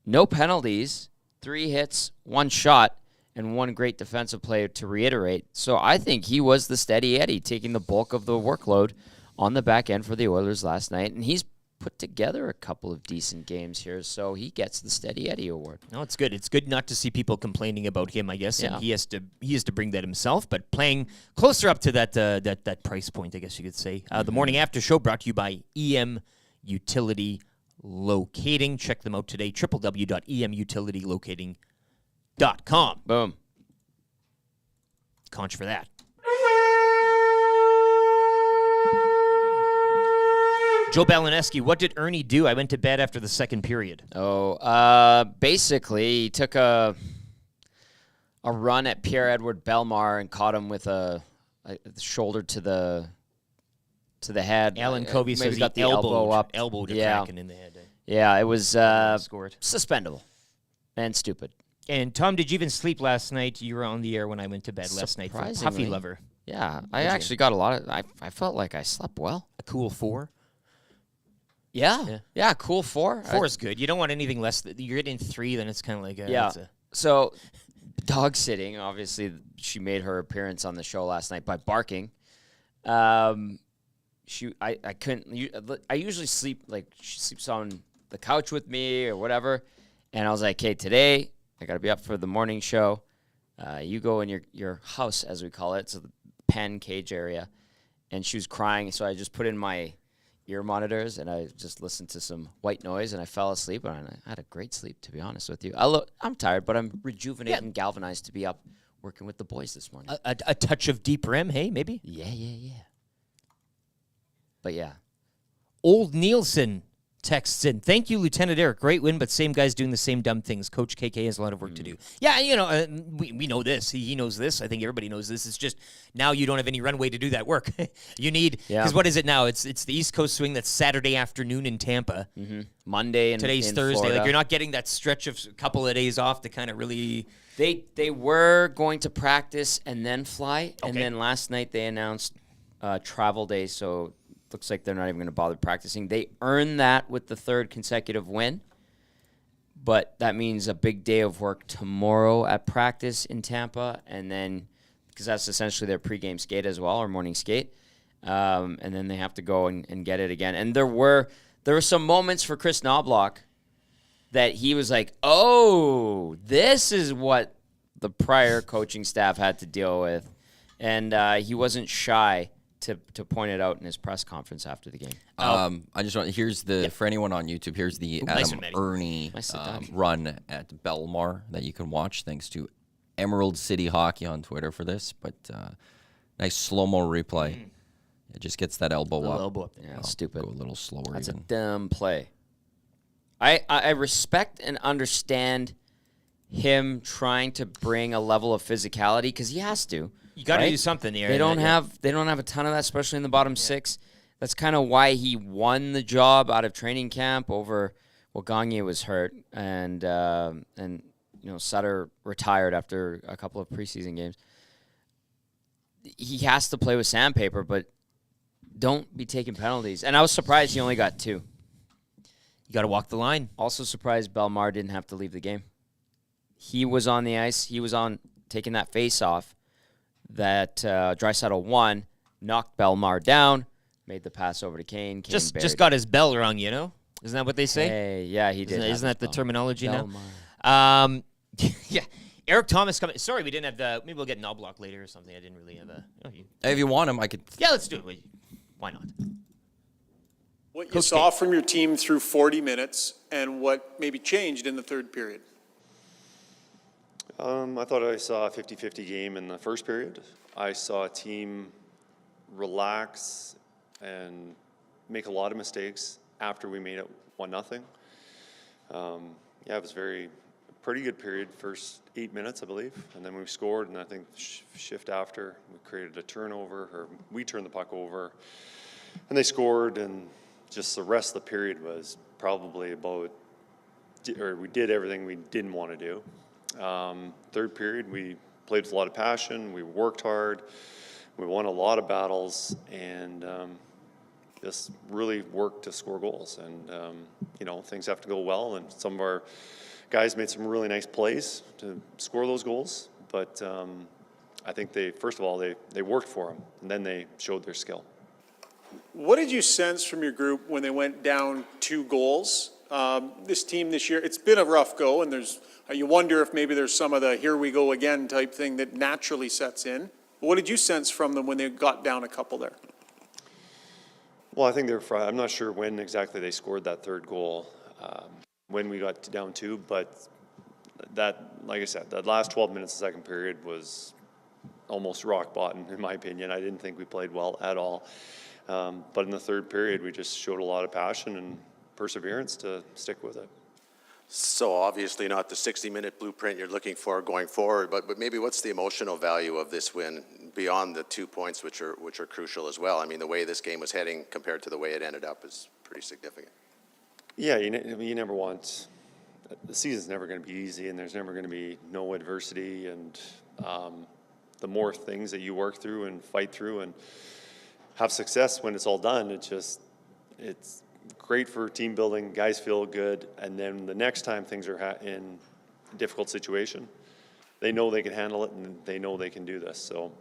no penalties, 3 hits, 1 shot, and 1 great defensive play to reiterate. So I think he was the Steady Eddie, taking the bulk of the workload on the back end for the Oilers last night, and he's put together a couple of decent games here, so he gets the Steady Eddie award. No, it's good. It's good not to see people complaining about him, I guess, and he has to bring that himself, but playing closer up to that price point, I guess you could say. The Morning After Show brought to you by EM Utility Locating. Check them out today, www.emutilitylocating.com. Boom. Conch for that. Joe Balaneski, what did Ernie do? I went to bed after the second period. Basically, he took a run at Pierre-Edouard Bellemare and caught him with a shoulder to the head. Alan Covey says he got the elbow up. Elbowed a Yeah. Kraken in the head. Yeah, it was Scored. suspendable and stupid. And Tom, did you even sleep last night? You were on the air when I went to bed last night. From Puffy Surprisingly. Lover. Yeah, I actually got a lot of. I felt like I slept well. A cool 4. Yeah, cool 4. 4 is good. You don't want anything less. You're getting 3, then it's kind of like Yeah. So, dog sitting. Obviously, she made her appearance on the show last night by barking. I couldn't. I usually sleep she sleeps on the couch with me or whatever, and I was like, "Hey, today I got to be up for the morning show. You go in your house, as we call it, so the pen cage area." And she was crying, so I just put in my ear monitors and I just listened to some white noise and I fell asleep, and I had a great sleep, to be honest with you. I'm tired, but I'm rejuvenated and galvanized to be up working with the boys this morning. A touch of deep REM, hey, maybe? Yeah. But yeah. Old Nielson texts in, thank you, Lieutenant Erik. Great win, but same guys doing the same dumb things. Coach KK has a lot of work to do. Yeah, we know this. He knows this. I think everybody knows this. It's just now you don't have any runway to do that work. You need, because what is it now? It's the East Coast swing that's Saturday afternoon in Tampa. Mm-hmm. Monday and today's in Thursday. Florida. Like you're not getting that stretch of a couple of days off to kind of really. They were going to practice and then fly, and then last night they announced travel day, so looks like they're not even going to bother practicing. They earned that with the 3rd consecutive win, but that means a big day of work tomorrow at practice in Tampa, and then because that's essentially their pregame skate as well, or morning skate, and then they have to go and get it again. And there were some moments for Chris Knobloch that he was like, oh, this is what the prior coaching staff had to deal with, and he wasn't shy to point it out in his press conference after the game. I just want for anyone on YouTube, here's the Adam Ernie run at Bellemare that you can watch, thanks to Emerald City Hockey on Twitter for this. But nice slow-mo replay. It just gets that elbow up. Yeah, stupid. Go a little slower. That's even. a dumb play. I respect and understand him trying to bring a level of physicality because he has to. You got to do something there. They don't have a ton of that, especially in the bottom 6. That's kind of why he won the job out of training camp over. Well, Gagne was hurt, and Sutter retired after a couple of preseason games. He has to play with sandpaper, but don't be taking penalties. And I was surprised he only got 2. You got to walk the line. Also surprised Bellemare didn't have to leave the game. He was on the ice. He was on taking that face off. That Draisaitl won, knocked Bellemare down, made the pass over to Kane. Just got his bell rung, Isn't that what they say? Hey, yeah, he did. Isn't that the terminology Bellemare. now? Yeah. Eric Thomas coming. Sorry, we didn't have maybe we'll get Knobloch later or something. I didn't really have If you want him, I could. Yeah, let's do it. Why not? What you saw from your team through 40 minutes and what maybe changed in the 3rd period? I thought I saw a 50-50 game in the first period. I saw a team relax and make a lot of mistakes after we made it 1-0. It was pretty good period, first 8 minutes, I believe. And then we scored, and I think shift after, we created a turnover, or we turned the puck over, and they scored, and just the rest of the period was probably we did everything we didn't want to do. 3rd period, we played with a lot of passion. We worked hard. We won a lot of battles, and just really worked to score goals. And things have to go well. And some of our guys made some really nice plays to score those goals. But I think first of all they worked for them, and then they showed their skill. What did you sense from your group when they went down 2 goals? This team this year, it's been a rough go, and you wonder if maybe there's some of the here we go again type thing that naturally sets in. What did you sense from them when they got down a couple there? Well, I think I'm not sure when exactly they scored that third goal, when we got down 2, but that, like I said, that last 12 minutes of the second period was almost rock bottom, in my opinion. I didn't think we played well at all. But in the third period, we just showed a lot of passion and perseverance to stick with it. So obviously not the 60-minute blueprint you're looking for going forward, but maybe what's the emotional value of this win beyond the 2 points, which are crucial as well? I mean, the way this game was heading compared to the way it ended up is pretty significant. Yeah, you never want. The season's never going to be easy, and there's never going to be no adversity. And the more things that you work through and fight through and have success when it's all done, it's great for team building. Guys feel good, and then the next time things are in a difficult situation, they know they can handle it, and they know they can do this. So,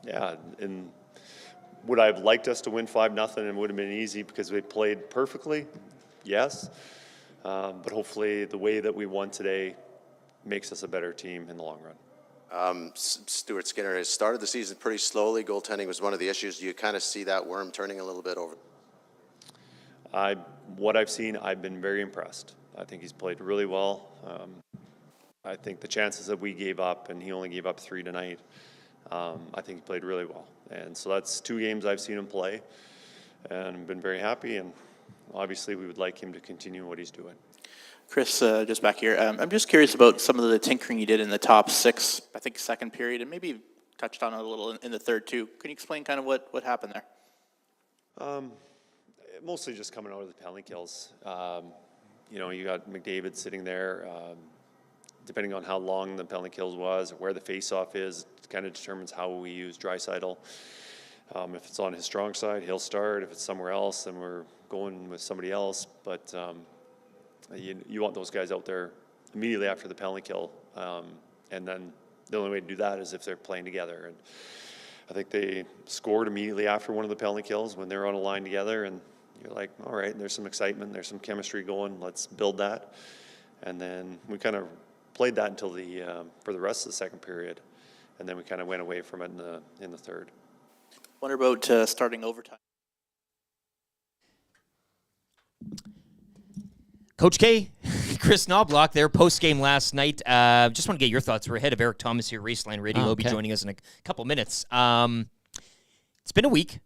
yeah. And would I have liked us to win 5-0 and it would have been easy because we played perfectly? Yes. But hopefully the way that we won today makes us a better team in the long run. Stuart Skinner has started the season pretty slowly. Goaltending was one of the issues. Do you kind of see that worm turning a little bit over? What I've seen, I've been very impressed. I think he's played really well. I think the chances that we gave up, and he only gave up 3 tonight, I think he played really well. And so that's 2 games I've seen him play, and I've been very happy, and obviously we would like him to continue what he's doing. Chris, just back here. I'm just curious about some of the tinkering you did in the top 6, I think, second period, and maybe touched on it a little in the third too. Can you explain kind of what happened there? Mostly just coming out of the penalty kills. You got McDavid sitting there. Depending on how long the penalty kills was, or where the face-off is, it kind of determines how we use Draisaitl. If it's on his strong side, he'll start. If it's somewhere else, then we're going with somebody else. But you want those guys out there immediately after the penalty kill. And then the only way to do that is if they're playing together. And I think they scored immediately after one of the penalty kills when they're on a line together. And you're like, all right, there's some excitement, there's some chemistry going. Let's build that. And then we kind of played that until for the rest of the second period. And then we kind of went away from it in the third. Wonder about starting overtime. Coach K, Chris Knobloch, their post-game last night. Just want to get your thoughts. We're ahead of Erik Tomas here, Raceline Radio. He'll be joining us in a couple minutes. It's been a week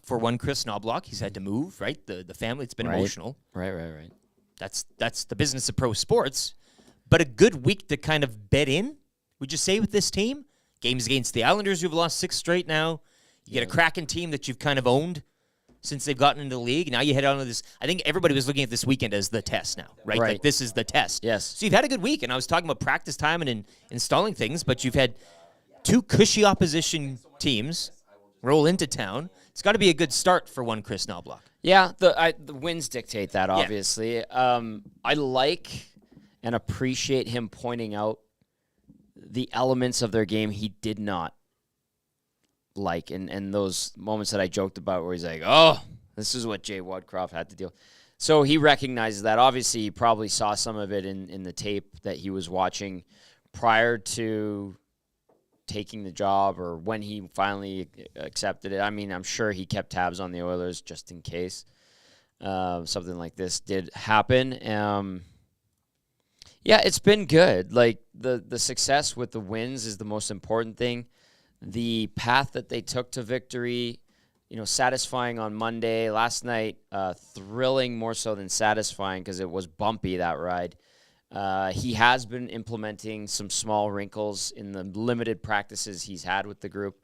for one Chris Knobloch. He's had to move, right? The family, it's been emotional. Right. That's the business of pro sports. But a good week to kind of bet in, would you say, with this team? Games against the Islanders, who've lost 6 straight now. You get a Kraken team that you've kind of owned since they've gotten into the league. Now you head on to this. I think everybody was looking at this weekend as the test now, right? Like this is the test. Yes. So you've had a good week, and I was talking about practice time and installing things, but you've had 2 cushy opposition teams roll into town. It's got to be a good start for one Chris Knobloch. Yeah, the wins dictate that, obviously. Yeah. I like and appreciate him pointing out the elements of their game he did not like, and those moments that I joked about where he's like, oh, this is what Jay Woodcroft had to deal. So he recognizes that. Obviously, he probably saw some of it in the tape that he was watching prior to taking the job or when he finally accepted it. I mean, I'm sure he kept tabs on the Oilers just in case something like this did happen. Yeah, it's been good. Like, the success with the wins is the most important thing. The path that they took to victory, satisfying on Monday. Last night, thrilling more so than satisfying because it was bumpy, that ride. He has been implementing some small wrinkles in the limited practices he's had with the group.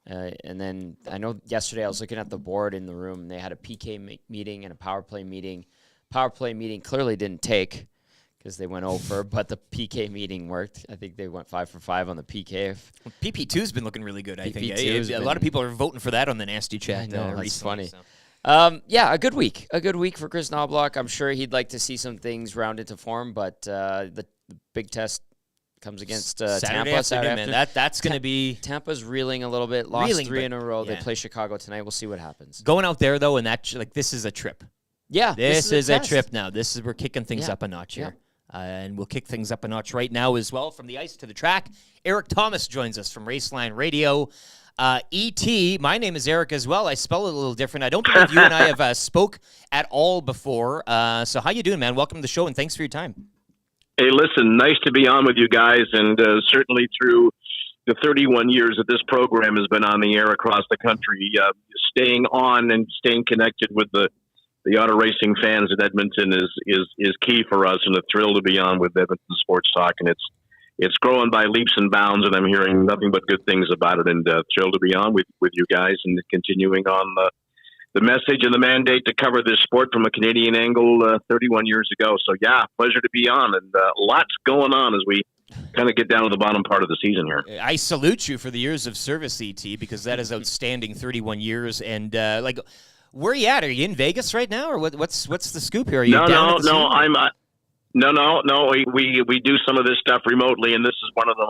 And then I know yesterday I was looking at the board in the room. They had a PK meeting and a power play meeting. Power play meeting clearly didn't take because they went over, but the PK meeting worked. I think they went 5 for 5 on the PK. PP2's been looking really good, I think. A lot of people are voting for that on the Nasty Chat. I know, that's funny. So. A good week. A good week for Chris Knobloch. I'm sure he'd like to see some things round into form, but the big test comes against Tampa Saturday afternoon. Man. That's going to be... Tampa's reeling a little bit. Lost 3 in a row. Yeah. They play Chicago tonight. We'll see what happens. Going out there, though, and this is a trip. Yeah. This is a trip now. We're kicking things up a notch here. And we'll kick things up a notch right now as well. From the ice to the track, Erik Tomas joins us from Raceline Radio. E.T., my name is Erik as well. I spell it a little different. I don't believe you and I have spoke at all before. So how you doing, man? Welcome to the show, and thanks for your time. Hey, listen, nice to be on with you guys, and certainly through the 31 years that this program has been on the air across the country, staying on and staying connected with the auto racing fans in Edmonton is key for us, and a thrill to be on with Edmonton Sports Talk, and it's growing by leaps and bounds, and I'm hearing nothing but good things about it, and thrilled to be on with you guys and continuing on the message and the mandate to cover this sport from a Canadian angle 31 years ago. So, yeah, pleasure to be on, and lots going on as we kind of get down to the bottom part of the season here. I salute you for the years of service, E.T., because that is outstanding, 31 years, and, where are you at? Are you in Vegas right now, or what's the scoop here? Are you No. We do some of this stuff remotely, and this is one of them.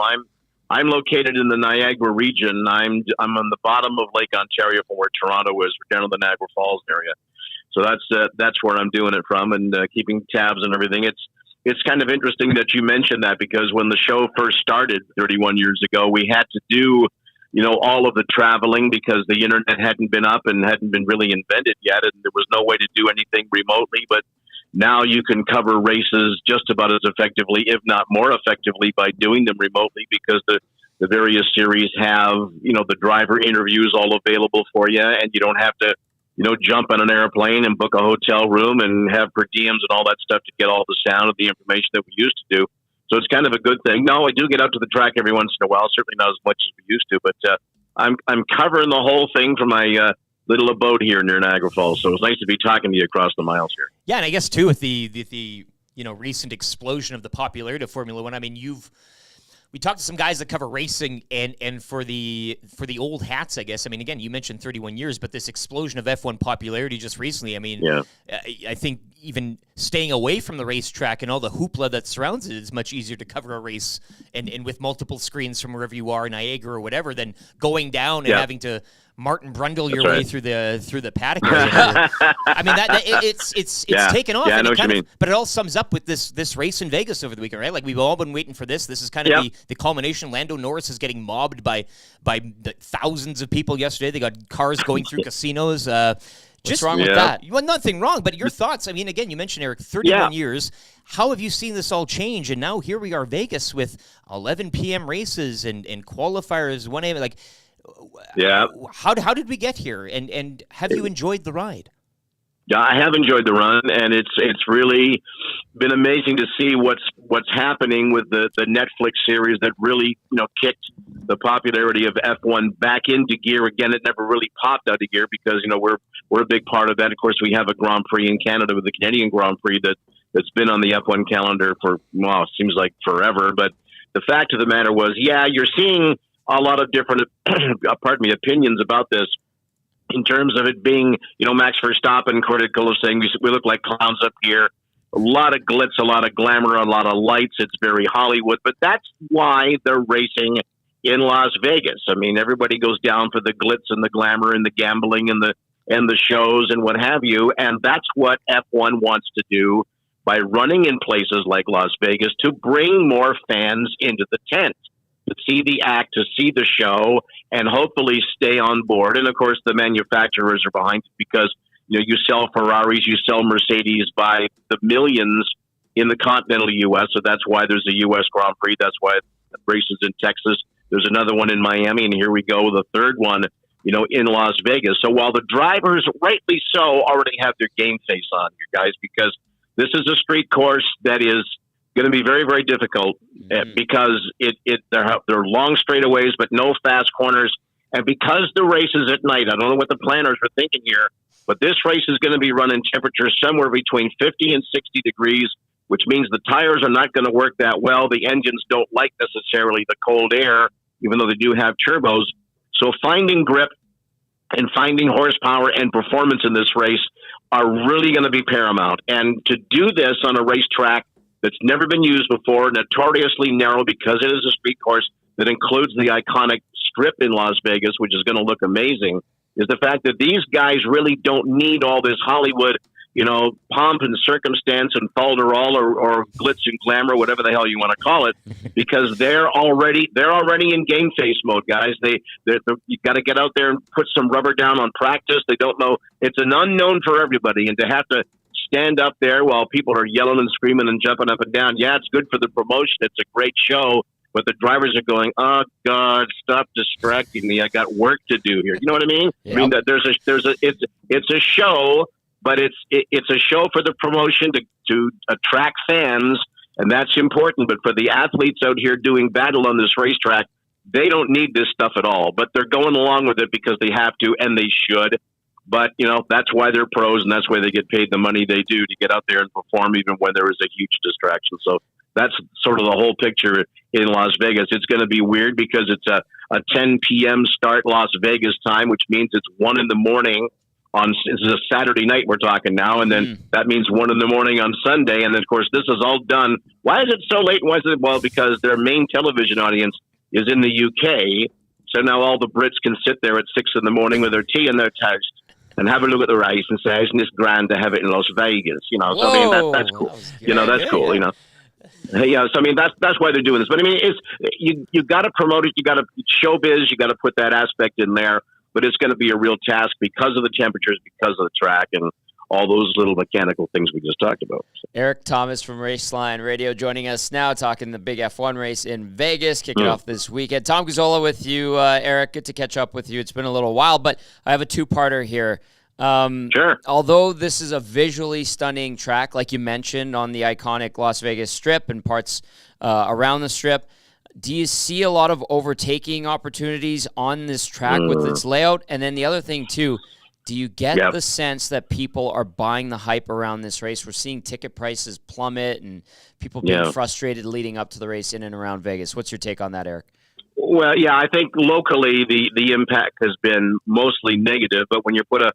I'm located in the Niagara region. I'm on the bottom of Lake Ontario from where Toronto is. We're down in the Niagara Falls area, so that's where I'm doing it from, and keeping tabs and everything. It's kind of interesting that you mentioned that, because when the show first started 31 years ago, we had to do all of the traveling because the internet hadn't been up and hadn't been really invented yet, and there was no way to do anything remotely. But now you can cover races just about as effectively, if not more effectively, by doing them remotely, because the various series have, the driver interviews all available for you, and you don't have to, jump on an airplane and book a hotel room and have per diems and all that stuff to get all the sound of the information that we used to do. So it's kind of a good thing. No, I do get out to the track every once in a while, certainly not as much as we used to, but I'm covering the whole thing from my little abode here near Niagara Falls. So it's nice to be talking to you across the miles here. Yeah, and I guess too with the recent explosion of the popularity of Formula One. I mean, we talked to some guys that cover racing, and for the old hats, I guess. I mean, again, you mentioned 31 years, but this explosion of F1 popularity just recently. I mean, yeah. I think even staying away from the racetrack and all the hoopla that surrounds it is much easier to cover a race and with multiple screens from wherever you are, Niagara or whatever, than going down and having to Martin Brundle your way through the paddock. I mean, it's taken off. Yeah, I know what you mean. But it all sums up with this race in Vegas over the weekend, right? Like, we've all been waiting for this. This is kind of the culmination. Lando Norris is getting mobbed by the thousands of people yesterday. They got cars going through casinos. What's wrong with that? Well, nothing wrong, but your thoughts. I mean, again, you mentioned, Erik, 31 years. How have you seen this all change? And now here we are, Vegas, with 11 p.m. races and qualifiers, 1 a.m. Like, how did we get here? And have you enjoyed the ride? Yeah, I have enjoyed the run, and it's really been amazing to see what's happening with the Netflix series that really kicked the popularity of F1 back into gear again. It never really popped out of gear because we're a big part of that. Of course, we have a Grand Prix in Canada with the Canadian Grand Prix that's been on the F1 calendar for it seems like forever. But the fact of the matter was, you're seeing a lot of different opinions about this. In terms of it being, Max Verstappen critical of saying we look like clowns up here. A lot of glitz, a lot of glamour, a lot of lights. It's very Hollywood, but that's why they're racing in Las Vegas. I mean, everybody goes down for the glitz and the glamour and the gambling and the shows and what have you. And that's what F1 wants to do by running in places like Las Vegas, to bring more fans into the tent, to see the act, to see the show, and hopefully stay on board. And of course, the manufacturers are behind it because you sell Ferraris, you sell Mercedes by the millions in the continental U.S. So that's why there's a U.S. Grand Prix. That's why races in Texas. There's another one in Miami, and here we go with a third one, in Las Vegas. So while the drivers, rightly so, already have their game face on, you guys, because this is a street course that is going to be very, very difficult because they're long straightaways, but no fast corners. And because the race is at night, I don't know what the planners were thinking here, but this race is going to be run in temperatures somewhere between 50 and 60 degrees, which means the tires are not going to work that well. The engines don't like necessarily the cold air, even though they do have turbos. So finding grip and finding horsepower and performance in this race are really going to be paramount. And to do this on a racetrack that's never been used before, notoriously narrow because it is a street course that includes the iconic strip in Las Vegas, which is going to look amazing, is the fact that these guys really don't need all this Hollywood pomp and circumstance and falderall or glitz and glamour, whatever the hell you want to call it, because they're already in game face mode, guys. You got to get out there and put some rubber down on practice. They don't know. It's an unknown for everybody, and to have to stand up there while people are yelling and screaming and jumping up and down. Yeah, it's good for the promotion. It's a great show. But the drivers are going, oh God, stop distracting me. I got work to do here. You know what I mean? Yep. I mean that it's a show, but it's a show for the promotion to attract fans, and that's important. But for the athletes out here doing battle on this racetrack, they don't need this stuff at all. But they're going along with it because they have to, and they should. But that's why they're pros, and that's why they get paid the money they do to get out there and perform, even when there is a huge distraction. So that's sort of the whole picture in Las Vegas. It's going to be weird because it's a 10 p.m. start Las Vegas time, which means it's 1 in the morning this is a Saturday night we're talking now, and then that means 1 in the morning on Sunday. And then, of course, this is all done. Why is it so late? Why is it? Well, because their main television audience is in the UK. So now all the Brits can sit there at 6 in the morning with their tea and their toast and have a look at the race and say, isn't this grand to have it in Las Vegas? So I mean, that's cool. That's cool. Yeah, so I mean that's why they're doing this. But I mean, you got to promote it. You got to showbiz. You got to put that aspect in there. But it's going to be a real task because of the temperatures, because of the track, and all those little mechanical things we just talked about. Erik, Tomas from Raceline Radio joining us now, talking the big F1 race in Vegas, kicking off this weekend. Tom Gazzola with you, Erik. Good to catch up with you. It's been a little while, but I have a two-parter here. Sure. Although this is a visually stunning track, like you mentioned, on the iconic Las Vegas Strip and parts around the Strip, do you see a lot of overtaking opportunities on this track with its layout? And then the other thing, too, do you get the sense that people are buying the hype around this race? We're seeing ticket prices plummet and people being frustrated leading up to the race in and around Vegas. What's your take on that, Erik? Well, yeah, I think locally the impact has been mostly negative, but when you put a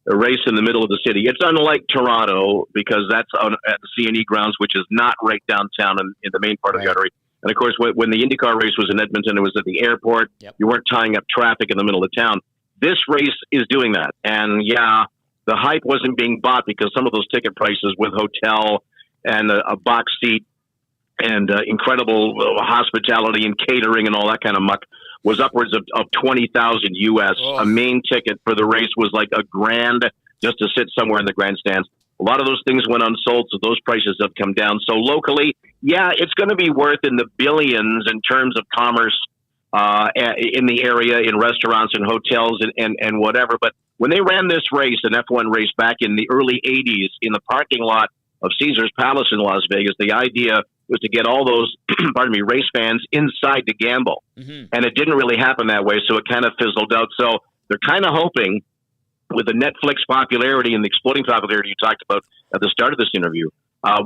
race in the middle of the city, it's unlike Toronto because that's at the C&E grounds, which is not right downtown in the main part of the artery. And, of course, when the IndyCar race was in Edmonton, it was at the airport. Yep. You weren't tying up traffic in the middle of town. This race is doing that. And, yeah, the hype wasn't being bought because some of those ticket prices with hotel and a box seat and incredible hospitality and catering and all that kind of muck was upwards of $20,000 US. A main ticket for the race was like $1,000 just to sit somewhere in the grandstands. A lot of those things went unsold, so those prices have come down. So locally, yeah, it's going to be worth in the billions in terms of commerce in the area, in restaurants and hotels and whatever. But when they ran this race, an F1 race back in the early 80s in the parking lot of Caesars Palace in Las Vegas, the idea was to get all those, race fans inside to gamble. And it didn't really happen that way, so it kind of fizzled out. So they're kind of hoping with the Netflix popularity and the exploding popularity you talked about at the start of this interview,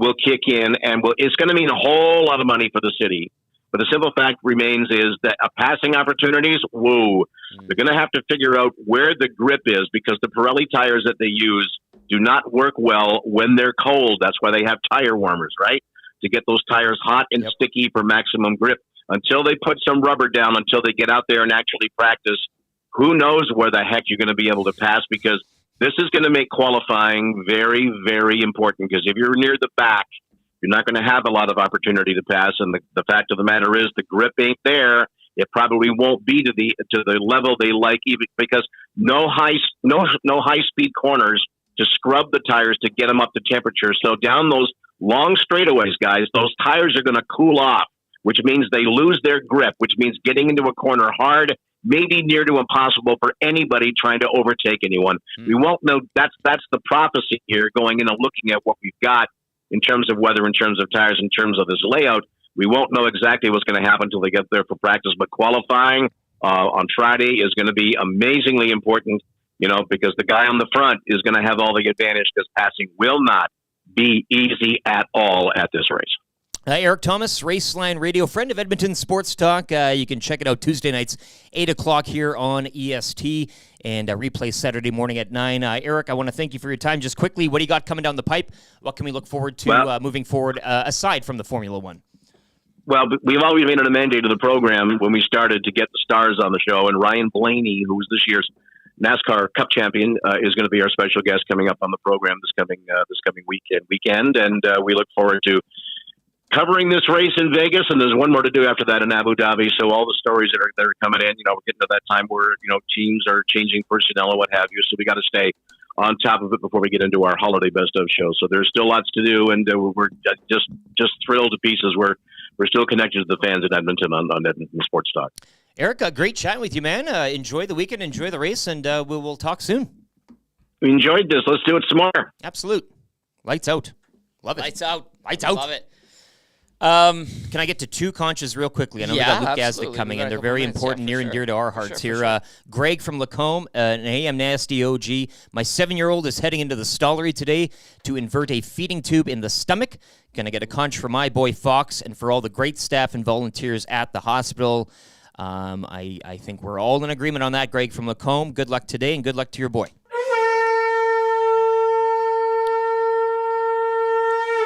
will kick in and it's going to mean a whole lot of money for the city. But the simple fact remains is that passing opportunities, they're going to have to figure out where the grip is because the Pirelli tires that they use do not work well when they're cold. That's why they have tire warmers, right? To get those tires hot and sticky for maximum grip. Until they put some rubber down, until they get out there and actually practice, who knows where the heck you're going to be able to pass, because this is going to make qualifying very, very important, because if you're near the back, you're not going to have a lot of opportunity to pass. And the fact of the matter is the grip ain't there. It probably won't be to the level they like, even because no high speed corners to scrub the tires to get them up to temperature. So down those long straightaways, guys, those tires are going to cool off, which means they lose their grip, which means getting into a corner hard, maybe near to impossible for anybody trying to overtake anyone. We won't know. That's the prophecy here, going in and looking at what we've got in terms of weather, in terms of tires, in terms of this layout. We won't know exactly what's going to happen until they get there for practice. But qualifying on Friday is going to be amazingly important, because the guy on the front is going to have all the advantage, because passing will not be easy at all at this race. Erik, Tomas, Raceline Radio, friend of Edmonton Sports Talk. You can check it out Tuesday nights, 8 o'clock here on EST, and replay Saturday morning at 9. Erik, I want to thank you for your time. Just quickly, what do you got coming down the pipe? What can we look forward to moving forward, aside from the Formula One? Well, we've always made it a mandate of the program when we started to get the stars on the show, and Ryan Blaney, who was this year's NASCAR Cup champion, is going to be our special guest coming up on the program this coming weekend, and we look forward to covering this race in Vegas, and there's one more to do after that in Abu Dhabi. So all the stories that are coming in, we're getting to that time where teams are changing personnel and what have you. So we got to stay on top of it before we get into our holiday best of show. So there's still lots to do, and we're just thrilled to pieces. We're still connected to the fans in Edmonton on Edmonton Sports Talk. Eric, great chatting with you, man. Enjoy the weekend, enjoy the race, and we'll talk soon. We enjoyed this. Let's do it some more. Absolute. Lights out. Love it. Lights out. Lights out. Love it. Can I get to two conches real quickly? I know we got Luke Gazdic coming in. They're very important, near and dear to our hearts here. Sure. Greg from Lacombe, an AM Nasty OG. My 7-year-old is heading into the stollery today to invert a feeding tube in the stomach. Gonna get a conch for my boy Fox and for all the great staff and volunteers at the hospital. I think we're all in agreement on that, Greg from Lacombe. Good luck today and good luck to your boy.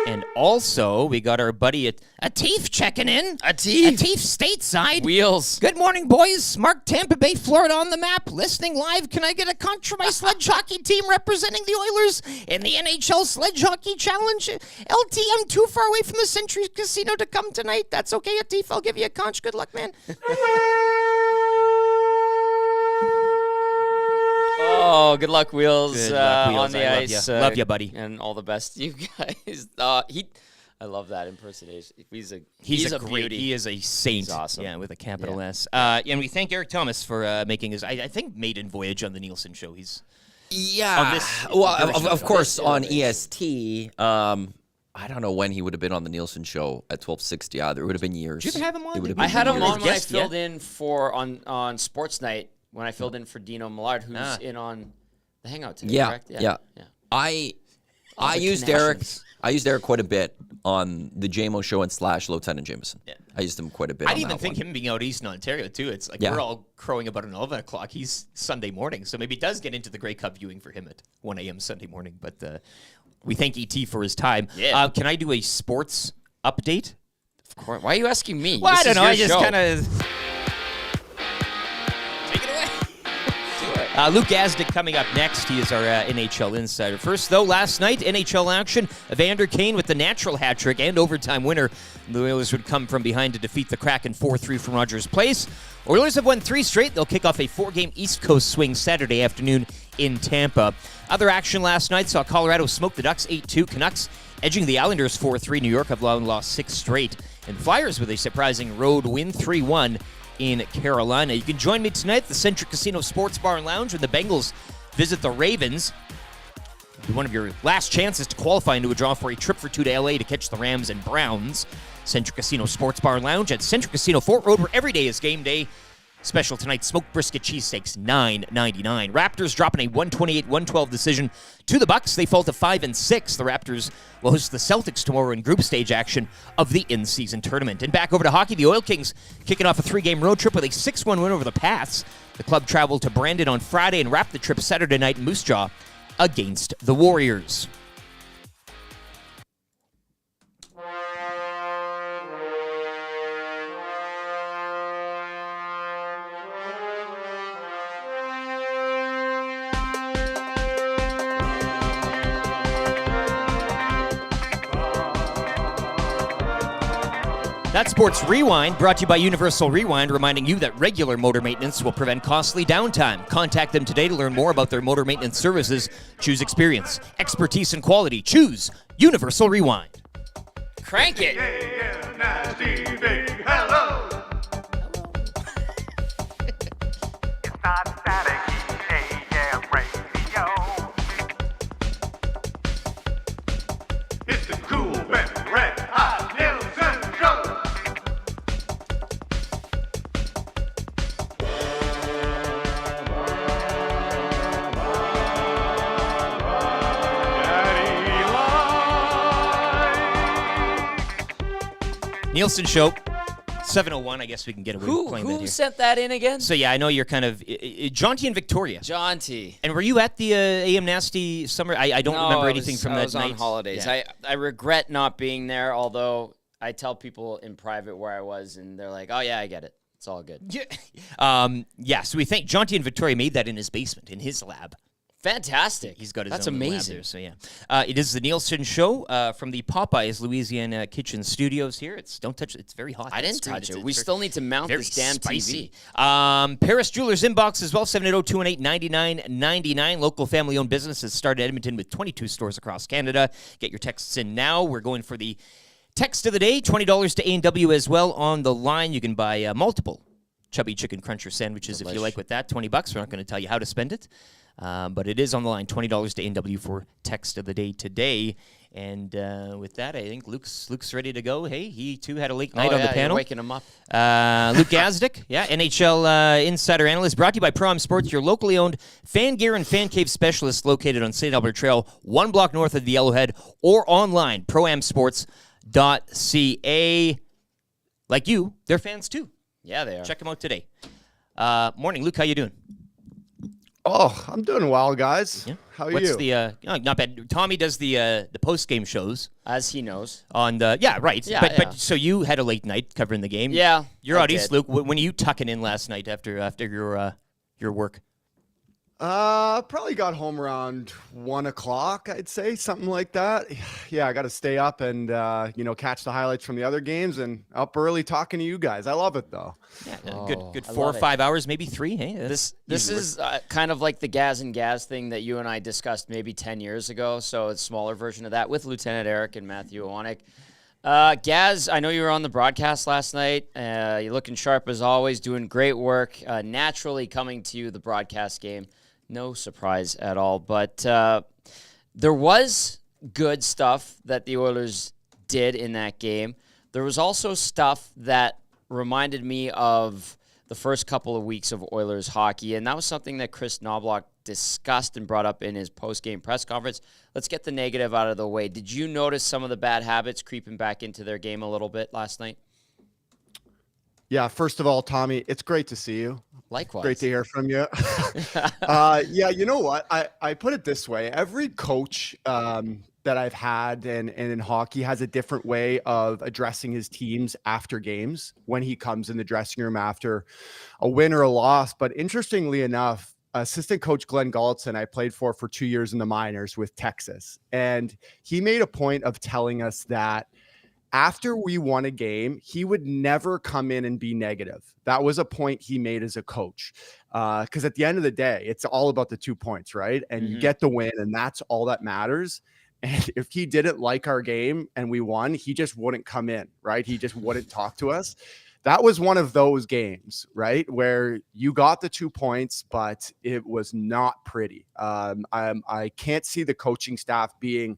And also, we got our buddy Atif checking in. Atif stateside. Wheels. Good morning, boys. Mark, Tampa Bay, Florida on the map. Listening live. Can I get a conch for my sledge hockey team representing the Oilers in the NHL Sledge Hockey Challenge? LT, I'm too far away from the Century Casino to come tonight. That's okay, Atif. I'll give you a conch. Good luck, man. Oh, good luck, Wheels, Good luck, Wheels. on the ice. Love you, buddy. And all the best to you guys. I love that impersonation. He's a great beauty. He is a saint. He's awesome. Yeah, with a capital S. And we thank Eric Thomas for making his, I think, maiden voyage on the Nielson show. He's on this. Well, of course, on EST. I don't know when he would have been on the Nielson show at 1260 either. It would have been years. Did you ever have him on? I had him on when I filled in on Sports Night. When I filled in for Dino Millard, who's in on the Hangout today, correct? Yeah. I used Eric. I used Eric quite a bit on the JMO show and / Lieutenant Jameson. Yeah. I used him quite a bit. I didn't even think him being out east in Ontario too. It's like we're all crowing about 11 o'clock. He's Sunday morning, so maybe it does get into the Grey Cup viewing for him at 1 a.m. Sunday morning. But we thank ET for his time. Yeah. Can I do a sports update? Of course. Why are you asking me? Well, I don't know. I just kind of. Luke Gazdic coming up next. He is our NHL insider. First, though, last night, NHL action. Evander Kane with the natural hat trick and overtime winner. The Oilers would come from behind to defeat the Kraken 4-3 from Rogers Place. Oilers have won 3 straight. They'll kick off a 4-game East Coast swing Saturday afternoon in Tampa. Other action last night saw Colorado smoke the Ducks 8-2. Canucks edging the Islanders 4-3. New York have lost 6 straight. And Flyers with a surprising road win 3-1. In Carolina. You can join me tonight at the Centric Casino Sports Bar and Lounge when the Bengals visit the Ravens. It'll be one of your last chances to qualify into a draw for a trip for 2 to LA to catch the Rams and Browns. Centric Casino Sports Bar and Lounge at Centric Casino Fort Road, where every day is game day. Special tonight, smoked brisket cheesesteaks, $9.99. Raptors dropping a 128-112 decision to the Bucks. They fall to 5-6. The Raptors will host the Celtics tomorrow in group stage action of the in-season tournament. And back over to hockey, the Oil Kings kicking off a 3-game road trip with a 6-1 win over the Pats. The club traveled to Brandon on Friday and wrapped the trip Saturday night in Moose Jaw against the Warriors. That's Sports Rewind, brought to you by Universal Rewind, reminding you that regular motor maintenance will prevent costly downtime. Contact them today to learn more about their motor maintenance services. Choose experience, expertise, and quality. Choose Universal Rewind. Crank it. Hello. It's not static AM radio. It's the cool and red hot Nielson show. Nielson Show, 7:01. I guess we can get away with playing that here. Who sent that in again? So, yeah, I know you're kind of Jaunty and Victoria. Jaunty. And were you at the AM Nasty Summer? I don't remember anything from that night. I was on holidays. Yeah. I regret not being there, although I tell people in private where I was, and they're like, oh, yeah, I get it. It's all good. Yeah. So we think Jonty and Victoria made that in his basement, in his lab. Fantastic. He's got his That's own lab amazing. there, so yeah. It is the Nielson Show from the Popeyes Louisiana Kitchen Studios here. Don't touch it. It's very hot. I didn't touch it. We still need to mount very this damn spicy. TV. Paris Jewelers inbox as well, 780-218-9999. Local family-owned businesses start at Edmonton with 22 stores across Canada. Get your texts in now. We're going for the text of the day, $20 to A&W as well on the line. You can buy multiple Chubby Chicken Cruncher sandwiches if you like with that. $20. We're not going to tell you how to spend it. But it is on the line, $20 to A&W for text of the day today. And with that, I think Luke's ready to go. Hey, he too had a late night on the panel. You're waking him up. Luke Gazdic, NHL Insider Analyst, brought to you by Pro-Am Sports, your locally owned fan gear and fan cave specialist located on St. Albert Trail, 1 block north of the Yellowhead, or online, proamsports.ca. Like you, they're fans too. Yeah, they are. Check them out today. Morning, Luke. How you doing? Oh, I'm doing well, guys. Yeah. How are What's you? the not bad. Tommy does the post game shows as he knows on the right. Yeah, but so you had a late night covering the game. Yeah, you're I out east, did. Luke. When are you tucking in last night after your work? Probably got home around 1 o'clock, I'd say, something like that. Yeah, I got to stay up and catch the highlights from the other games and up early talking to you guys. I love it though. Yeah, good 4 or 5 hours, maybe 3. Hey, This is kind of like the Gaz and Gaz thing that you and I discussed maybe 10 years ago. So it's a smaller version of that with Lieutenant Erik and Matthew Owanek. Gaz, I know you were on the broadcast last night. You're looking sharp as always, doing great work. Naturally coming to you, the broadcast game. No surprise at all. But there was good stuff that the Oilers did in that game. There was also stuff that reminded me of the first couple of weeks of Oilers hockey, and that was something that Chris Knobloch discussed and brought up in his post-game press conference. Let's get the negative out of the way. Did you notice some of the bad habits creeping back into their game a little bit last night? Yeah, first of all, Tommy, it's great to see you. Likewise. Great to hear from you. Yeah, you know what? I put it this way. Every coach that I've had and in hockey has a different way of addressing his teams after games when he comes in the dressing room after a win or a loss. But interestingly enough, assistant coach Glenn Gulletson, I played for 2 years in the minors with Texas. And he made a point of telling us that after we won a game, he would never come in and be negative. That was a point he made as a coach. Because at the end of the day, it's all about the 2 points, right? And you get the win, and that's all that matters. And if he didn't like our game and we won, he just wouldn't come in, right? He just wouldn't talk to us. That was one of those games, right? Where you got the 2 points, but it was not pretty. I can't see the coaching staff being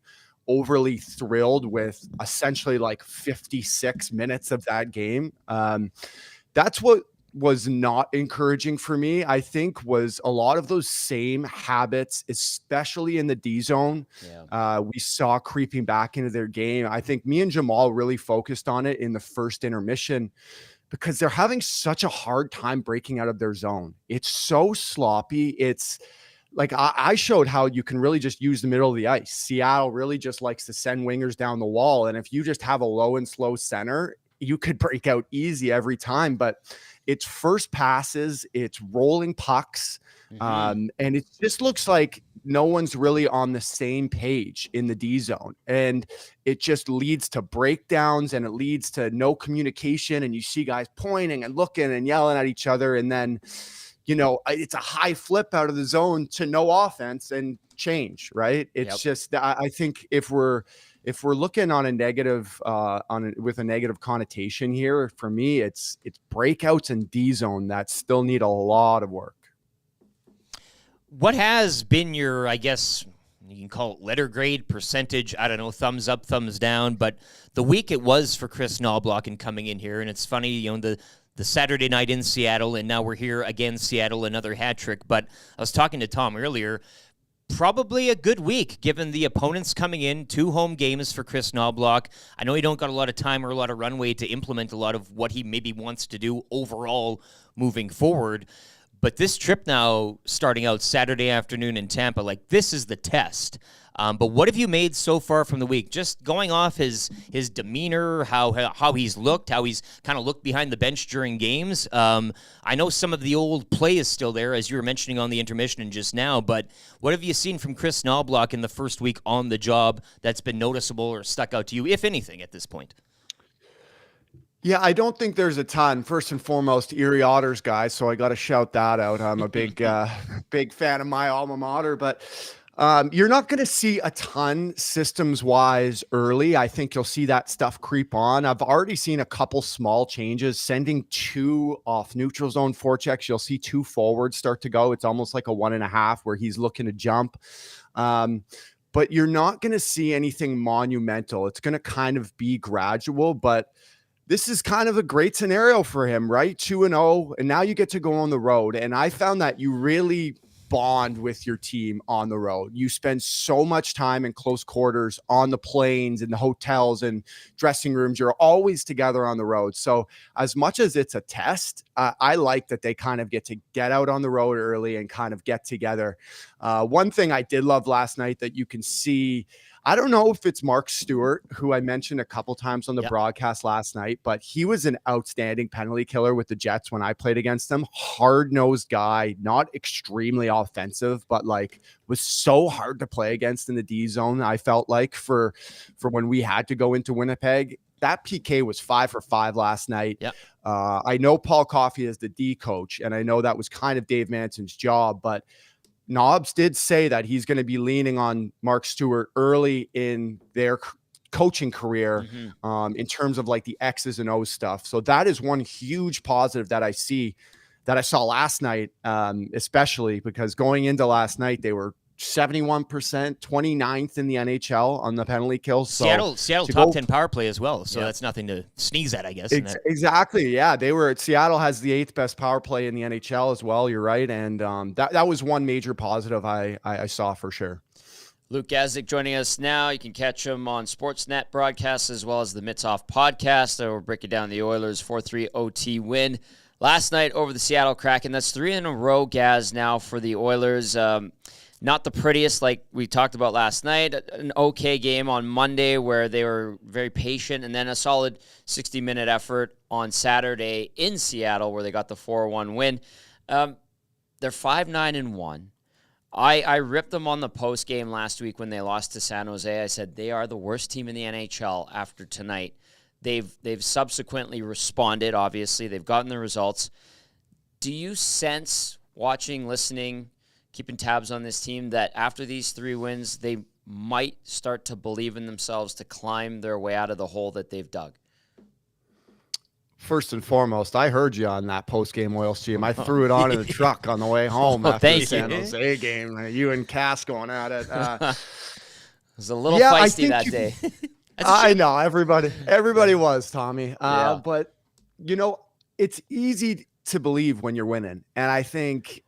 overly thrilled with essentially like 56 minutes of that game. That's what was not encouraging for me, I think, was a lot of those same habits, especially in the D zone. We saw creeping back into their game. I think me and Jamal really focused on it in the first intermission because they're having such a hard time breaking out of their zone. It's so sloppy. It's like I showed how you can really just use the middle of the ice. Seattle really just likes to send wingers down the wall. And if you just have a low and slow center, you could break out easy every time. But it's first passes, it's rolling pucks. And it just looks like no one's really on the same page in the D zone. And it just leads to breakdowns and it leads to no communication. And you see guys pointing and looking and yelling at each other. And then, it's a high flip out of the zone to no offense and change, right? It's just, I think if we're looking on a negative, with a negative connotation here, for me, it's breakouts and D zone that still need a lot of work. What has been your, I guess, you can call it letter grade, percentage, I don't know, thumbs up, thumbs down, but the week it was for Chris Knobloch and coming in here, and it's funny, the Saturday night in Seattle, and now we're here again, Seattle, another hat trick. But I was talking to Tom earlier, probably a good week given the opponents coming in, 2 home games for Chris Knobloch. I know he don't got a lot of time or a lot of runway to implement a lot of what he maybe wants to do overall moving forward. But this trip now, starting out Saturday afternoon in Tampa, like this is the test. But what have you made so far from the week? Just going off his demeanor, how he's looked, how he's kind of looked behind the bench during games. I know some of the old play is still there, as you were mentioning on the intermission just now, but what have you seen from Chris Knobloch in the first week on the job that's been noticeable or stuck out to you, if anything, at this point? Yeah, I don't think there's a ton. First and foremost, Erie Otters guy, so I got to shout that out. I'm a big fan of my alma mater, but you're not going to see a ton systems-wise early. I think you'll see that stuff creep on. I've already seen a couple small changes, sending 2 off neutral zone forechecks. You'll see 2 forwards start to go. It's almost like a 1.5 where he's looking to jump. But you're not going to see anything monumental. It's going to kind of be gradual, but this is kind of a great scenario for him, right? 2-0, and now you get to go on the road. And I found that you really bond with your team on the road. You spend so much time in close quarters on the planes, in the hotels and dressing rooms. You're always together on the road. So as much as it's a test, I like that they kind of get to get out on the road early and kind of get together. One thing I did love last night that you can see, I don't know if it's Mark Stewart, who I mentioned a couple times on the broadcast last night, but he was an outstanding penalty killer with the Jets when I played against them. Hard-nosed guy, not extremely offensive, but like was so hard to play against in the D zone. I felt like for when we had to go into Winnipeg. That PK was 5 for 5 last night. Yep. I know Paul Coffey is the D coach, and I know that was kind of Dave Manson's job, but Knobs did say that he's going to be leaning on Mark Stewart early in their coaching career in terms of like the X's and O's stuff. So that is one huge positive that I saw last night, especially because going into last night, they were 71%, 29th in the NHL on the penalty kills. So Seattle top 10 power play as well. So that's nothing to sneeze at, I guess. Exactly. Yeah. Seattle has the 8th best power play in the NHL as well. You're right. And that was one major positive I saw for sure. Luke Gazdic joining us now. You can catch him on Sportsnet broadcasts as well as the Mitts Off podcast. We're breaking down the Oilers 4-3 OT win last night over the Seattle Kraken. That's 3 in a row, Gaz, now for the Oilers. Not the prettiest, like we talked about last night. An okay game on Monday where they were very patient, and then a solid 60-minute effort on Saturday in Seattle where they got the 4-1 win. They're 5-9-1. I ripped them on the post game last week when they lost to San Jose. I said they are the worst team in the NHL after tonight. They've subsequently responded, obviously. They've gotten the results. Do you sense, watching, listening, keeping tabs on this team, that after these 3 wins, they might start to believe in themselves to climb their way out of the hole that they've dug? First and foremost, I heard you on that post-game oil stream. I threw it on in the truck on the way home after the San Jose game. You and Cass going at it. It was a little feisty that day. I know. Everybody was, Tommy. But, it's easy to believe when you're winning. And I think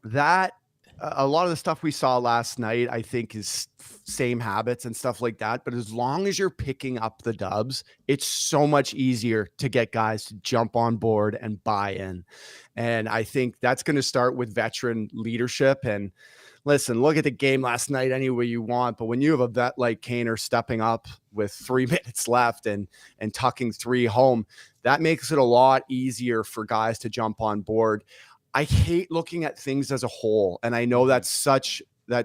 that a lot of the stuff we saw last night, I think, is same habits and stuff like that. But as long as you're picking up the dubs, it's so much easier to get guys to jump on board and buy in. And I think that's going to start with veteran leadership. And listen, look at the game last night any way you want. But when you have a vet like Kaner stepping up with 3 minutes left and tucking 3 home, that makes it a lot easier for guys to jump on board. I hate looking at things as a whole, and I know that's such a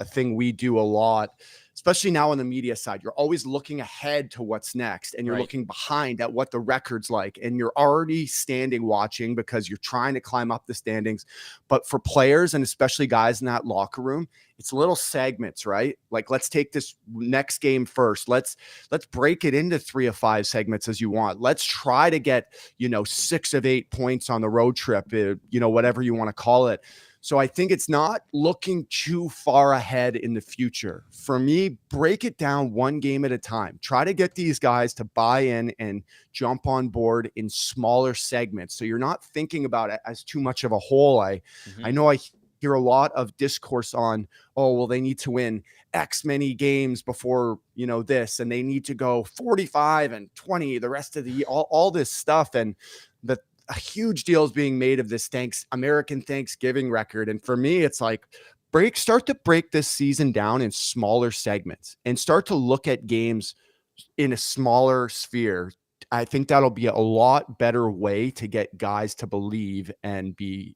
thing we do a lot, especially now on the media side. You're always looking ahead to what's next, and you're looking behind at what the record's like, and you're already standing watching because you're trying to climb up the standings. But for players, and especially guys in that locker room, it's little segments, right? Like, let's take this next game first. Let's break it into 3 of 5 segments as you want. Let's try to get, 6 of 8 points on the road trip, whatever you want to call it. So I think it's not looking too far ahead in the future. For me, break it down 1 game at a time. Try to get these guys to buy in and jump on board in smaller segments. So you're not thinking about it as too much of a whole. I know I hear a lot of discourse on, they need to win X many games before, this, and they need to go 45 and 20 the rest of the year, all this stuff. And a huge deal is being made of this American Thanksgiving record. And for me, it's like, start to break this season down in smaller segments and start to look at games in a smaller sphere. I think that'll be a lot better way to get guys to believe and be,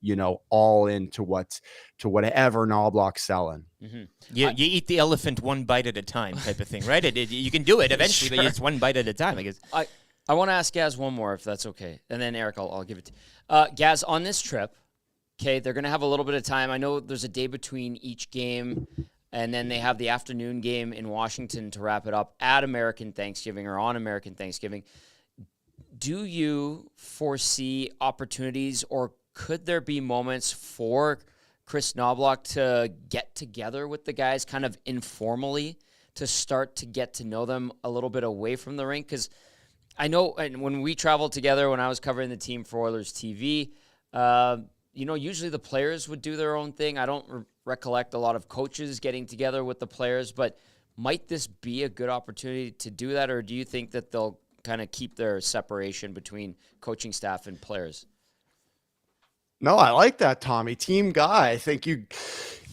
all into whatever Knobloch's selling. Mm-hmm. You eat the elephant one bite at a time type of thing, right? You can do it eventually, but it's one bite at a time, I guess. I want to ask Gaz one more, if that's okay. And then, Erik, I'll give it to you. Gaz, on this trip, okay, they're going to have a little bit of time. I know there's a day between each game, and then they have the afternoon game in Washington to wrap it up at American Thanksgiving or on American Thanksgiving. Do you foresee opportunities, or could there be moments for Chris Knobloch to get together with the guys kind of informally to start to get to know them a little bit away from the rink? Because I know when we traveled together, when I was covering the team for Oilers TV, usually the players would do their own thing. I don't recollect a lot of coaches getting together with the players, but might this be a good opportunity to do that, or do you think that they'll kind of keep their separation between coaching staff and players? No, I like that, Tommy. Team guy. I think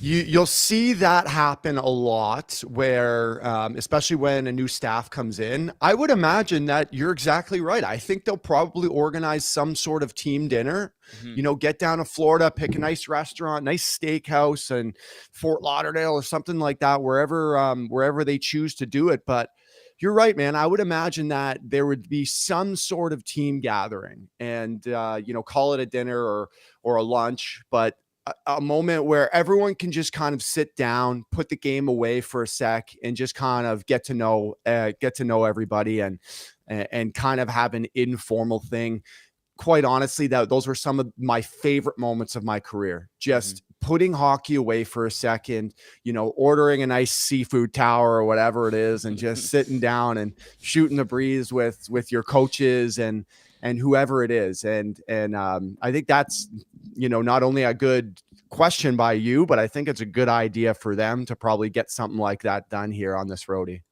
you'll see that happen a lot where, especially when a new staff comes in. I would imagine that you're exactly right. I think they'll probably organize some sort of team dinner, get down to Florida, pick a nice restaurant, nice steakhouse in Fort Lauderdale or something like that, wherever they choose to do it. But you're right, man. I would imagine that there would be some sort of team gathering and, call it a dinner or a lunch, but a moment where everyone can just kind of sit down, put the game away for a sec, and just kind of get to know everybody and kind of have an informal thing. Quite honestly, those were some of my favorite moments of my career. Just putting hockey away for a second, ordering a nice seafood tower or whatever it is, and just sitting down and shooting the breeze with your coaches and whoever it is. And I think that's, not only a good question by you, but I think it's a good idea for them to probably get something like that done here on this roadie.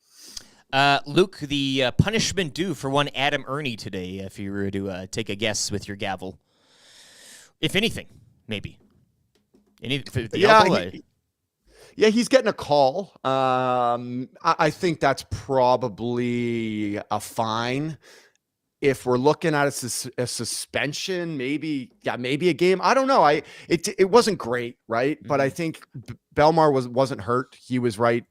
Luke, the punishment due for one Adam Ernie today, if you were to take a guess with your gavel. If anything, maybe. He's getting a call. I think that's probably a fine. If we're looking at a suspension, maybe a game. I don't know. It wasn't great, right? But I think Belmar wasn't hurt. He was right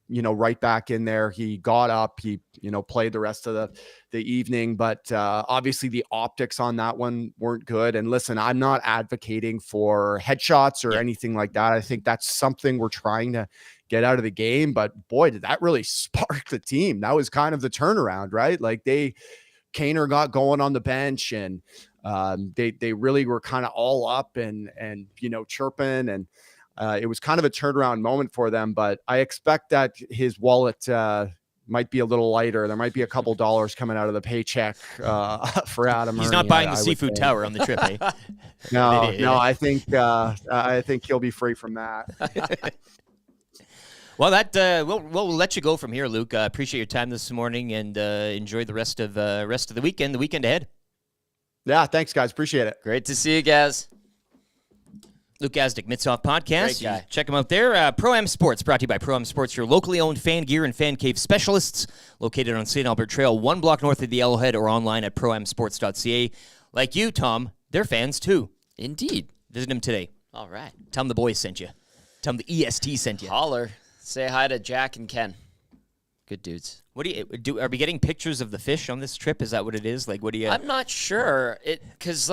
back in there. He got up. He played the rest of the evening. But obviously the optics on that one weren't good. And listen, I'm not advocating for headshots or anything like that. I think that's something we're trying to get out of the game. But boy, did that really spark the team. That was kind of the turnaround, right? Like Kaner got going on the bench, and they really were kind of all up and chirping, and it was kind of a turnaround moment for them. But I expect that his wallet might be a little lighter. There might be a couple dollars coming out of the paycheck for Adam. He's not buying the seafood tower on the trip, eh? No, I think he'll be free from that. Well, we'll let you go from here, Luke. Appreciate your time this morning, and enjoy the rest of the weekend ahead. Yeah, thanks, guys. Appreciate it. Great to see you, Gaz. Luke Gazdic, Mitsoff Podcast. Great guy. Check him out there. Pro-Am Sports, brought to you by Pro-Am Sports, your locally owned fan gear and fan cave specialists, located on St. Albert Trail, 1 block north of the Yellowhead, or online at proamsports.ca. Like you, Tom, they're fans too. Indeed. Visit them today. All right. Tell them the boys sent you. Tell them the EST sent you. Holler. Say hi to Jack and Ken. Good dudes. What do you do? Are we getting pictures of the fish on this trip? Is that what it is? Like, what do you? I'm not sure. Because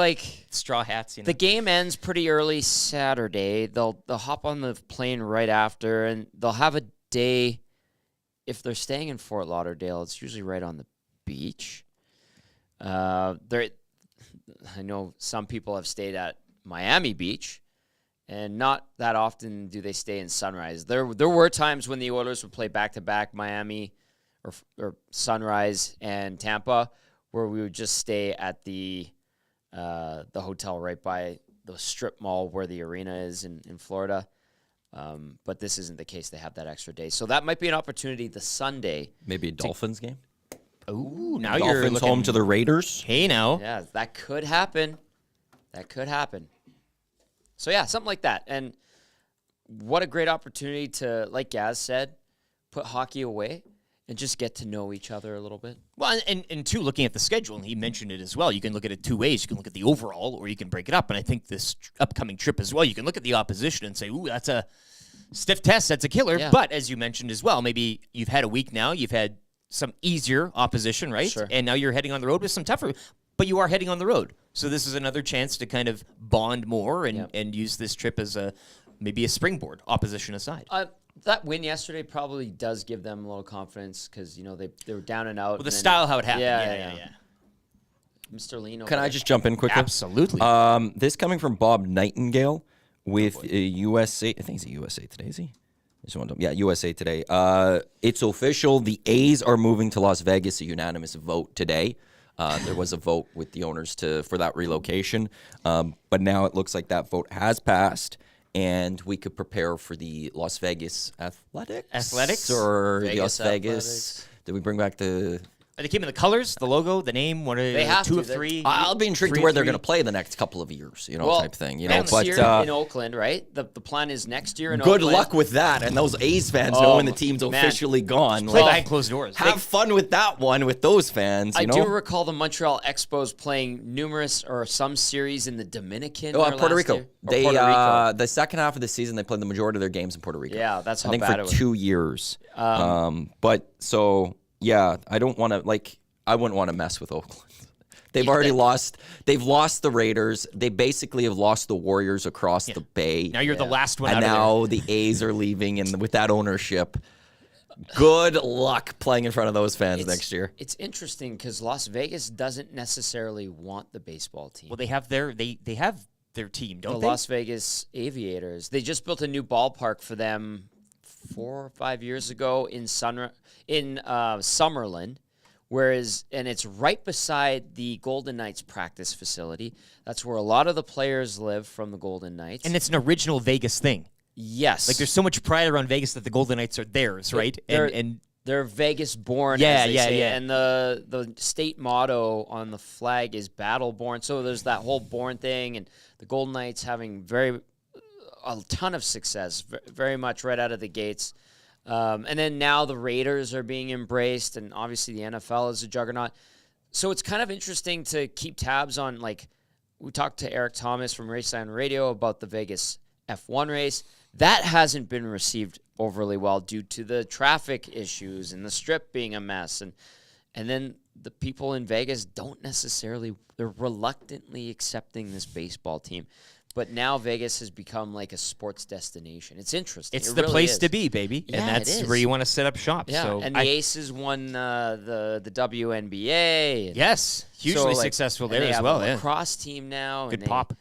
straw hats. The game ends pretty early Saturday. They'll hop on the plane right after, and they'll have a day. If they're staying in Fort Lauderdale, it's usually right on the beach. I know some people have stayed at Miami Beach. And not that often do they stay in Sunrise. There were times when the Oilers would play back-to-back Miami or Sunrise and Tampa, where we would just stay at the hotel right by the strip mall where the arena is in Florida. But this isn't the case. They have that extra day. So that might be an opportunity the Sunday. Maybe a Dolphins game? Ooh, now Dolphins you're looking home to the Raiders? Hey, now. Yeah, that could happen. So, yeah, something like that. And what a great opportunity to, like Gaz said, put hockey away and just get to know each other a little bit. Well, and two, looking at the schedule, and he mentioned it as well, you can look at it two ways. You can look at the overall, or you can break it up. And I think this upcoming trip as well, you can look at the opposition and say, ooh, that's a stiff test, that's a killer. Yeah. But as you mentioned as well, maybe you've had a week now, you've had some easier opposition, right? Sure. And now you're heading on the road with some tougher, but you are heading on the road. So this is another chance to kind of bond more and use this trip as maybe a springboard, opposition aside. That win yesterday probably does give them a little confidence because, they were down and out. Well, the style how it happened. Yeah. Mr. Lean. Can I just jump in quickly? Absolutely. This coming from Bob Nightingale with USA. I think it's a USA Today, is he? USA Today. It's official. The A's are moving to Las Vegas, a unanimous vote today. There was a vote with the owners for that relocation. But now it looks like that vote has passed. And we could prepare for the Las Vegas Athletics or the Las Vegas. Did we bring back the? They came in the colors, the logo, the name. What are they have two to. of three? I'll be intrigued to where they're going to play the next couple of years, type thing. Next but year in Oakland, right? The plan is next year in Oakland. Good luck with that, and those A's fans knowing the team's officially gone. Play behind closed doors. Have fun with that one with those fans. I do recall the Montreal Expos playing some series in the Dominican. Puerto Rico. Puerto Rico. The second half of the season, they played the majority of their games in Puerto Rico. Yeah, that's how I think bad for it was. 2 years. I don't want to I wouldn't want to mess with Oakland. They've already lost. They've lost the Raiders. They basically have lost the Warriors across the bay. Now you're the last one and out now of there. the A's are leaving, and with that ownership, good luck playing in front of those fans next year. It's interesting because Las Vegas doesn't necessarily want the baseball team. Well, they have their team, don't the they? Las Vegas Aviators. They just built a new ballpark for them 4 or 5 years ago in Summerlin. And it's right beside the Golden Knights practice facility. That's where a lot of the players live from the Golden Knights. And it's an original Vegas thing. Yes. There's so much pride around Vegas that the Golden Knights are theirs, right? They're Vegas born. Yeah. And the state motto on the flag is Battle Born. So there's that whole born thing, and the Golden Knights having a ton of success, very much right out of the gates. And then now the Raiders are being embraced, and obviously the NFL is a juggernaut. So it's kind of interesting to keep tabs on, we talked to Erik Tomas from Raceline Radio about the Vegas F1 race. That hasn't been received overly well due to the traffic issues and the strip being a mess. And then the people in Vegas they're reluctantly accepting this baseball team. But now Vegas has become like a sports destination. It's interesting. It's the place to be, baby. Yeah, and that's where you want to set up shop. Yeah, so and the Aces won the WNBA. Yes, hugely successful there as well. They have a lacrosse team now. Good pop.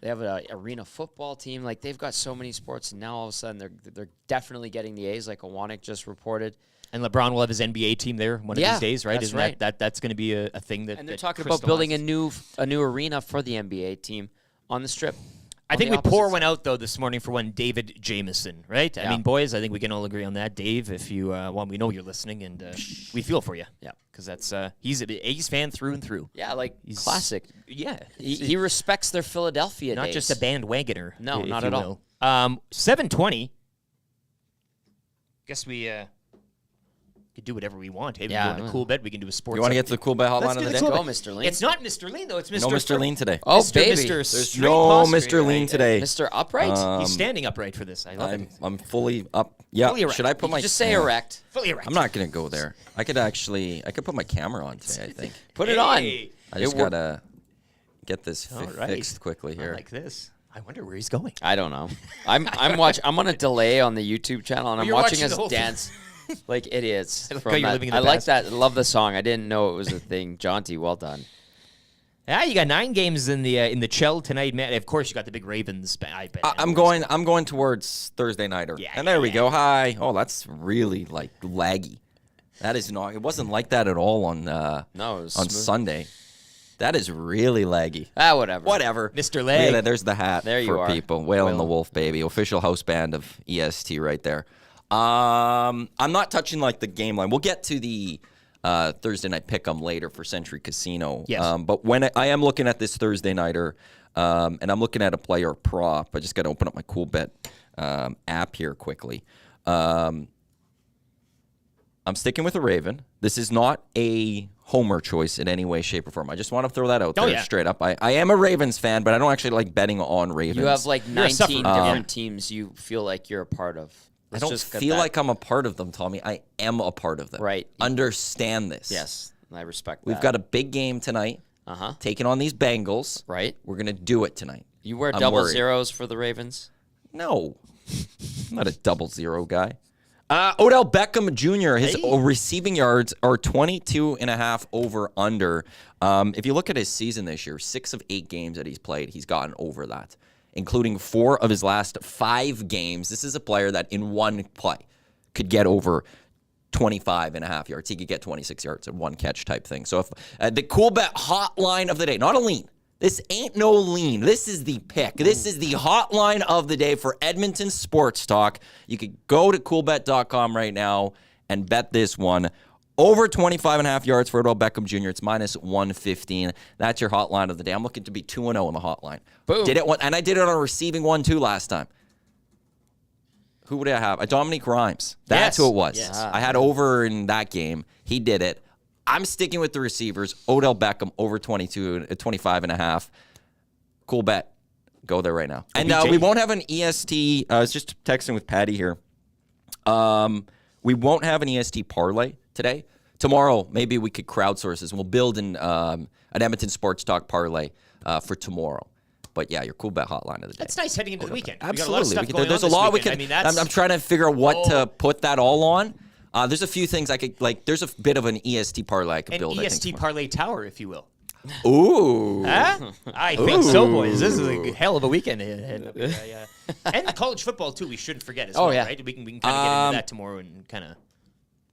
They have an arena football team. They've got so many sports, and now all of a sudden they're definitely getting the A's, like Awanik just reported. And LeBron will have his NBA team there one of these days, right? That's right. That's going to be a thing that. And they're talking about building a new arena for the NBA team on the Strip. I think we pour one out, though, this morning for one David Jamieson, right? Yeah. I mean, boys, I think we can all agree on that. Dave, if you we know you're listening, and we feel for you. Yeah. Because he's an A's fan through and through. Yeah, he's classic. Yeah. He respects their Philadelphia Not days. just a bandwagoner. No, if not you at will. all. 7:20. Guess we could do whatever we want. Hey, we can go on a cool bet. We can do a sports. You want to get to the cool bet hotline of the day? Go, Mr. Lean. It's not Mr. Lean, though. It's Mr. No Mr. Lean today. Oh, Mr. baby. Mr. There's Straight no Posture. Mr. Lean today. Mr. Upright? He's standing upright for this. I love it. I'm fully up. Yeah. Fully erect. Should I put my Just say erect. Fully erect. I'm not going to go there. I could put my camera on today, I think. Put it on. I just got to get this fixed quickly here. I like this. I wonder where he's going. I don't know. I'm on a delay on the YouTube channel, and I'm you're watching watching us the whole dance like idiots. I like from how you're that. living in the I like past. that. I love the song. I didn't know it was a thing. Jaunty, well done. Yeah, you got 9 games in the Chell tonight, man. Of course, you got the big Ravens. I bet. I'm going towards Thursday nighter. Yeah, and there we go. Hi. Oh, that's really laggy. That is not. It wasn't like that at all on No, it was on smooth. Sunday. That is really laggy. Whatever. Mr. Leg. Really, there's the hat There you for are. people. Whale and the Wolf, baby. Official house band of EST right there. I'm not touching the game line. We'll get to the Thursday night pick'em later for Century Casino. Yes. But when I am looking at this Thursday nighter, and I'm looking at a player prop, I just got to open up my cool bet app here quickly. I'm sticking with a Raven. This is not a homer choice in any way, shape, or form. I just want to throw that out there straight up. I am a Ravens fan, but I don't actually like betting on Ravens. You have like 19 different teams you feel like you're a part of. I don't feel like I'm a part of them, Tommy. I am a part of them. Right. Understand this. Yes, I respect that. We've got a big game tonight. Taking on these Bengals. Right. We're going to do it tonight. You wear double zeros for the Ravens? No. I'm not a double zero guy. Odell Beckham Jr., his receiving yards are 22.5 over under. If you look at his season this year, 6 of 8 games that he's played, he's gotten over that, including 4 of his last 5 games. This is a player that in one play could get over 25.5 yards. He could get 26 yards in one catch type thing. So if the cool bet hotline of the day, not a lean. This ain't no lean. This is the pick. This is the hotline of the day for Edmonton Sports Talk. You could go to coolbet.com right now and bet this one. Over 25.5 yards for Odell Beckham Jr. It's minus 115. That's your hotline of the day. I'm looking to be 2-0 in the hotline. Boom. Did it one, and I did it on a receiving one too last time. Who would I have? Dominique Rhymes. That's who it was. Yes. I had over in that game. He did it. I'm sticking with the receivers. Odell Beckham over 25.5. Cool bet. Go there right now. And we won't have an EST. I was just texting with Patty here. We won't have an EST parlay today. Tomorrow, maybe we could crowdsource this. We'll build an Edmonton Sports Talk parlay for tomorrow. But yeah, your cool bet hotline of the day. That's nice heading into the weekend. Absolutely. There's a lot we can. I'm trying to figure out what to put that all on. There's a few things I could, like, there's a bit of an EST parlay I could build. An EST parlay tower, if you will. Ooh. Huh? I think so, boys. This is a hell of a weekend ahead. And the college football, too, we shouldn't forget as well, right? We can kind of get into that tomorrow and kind of.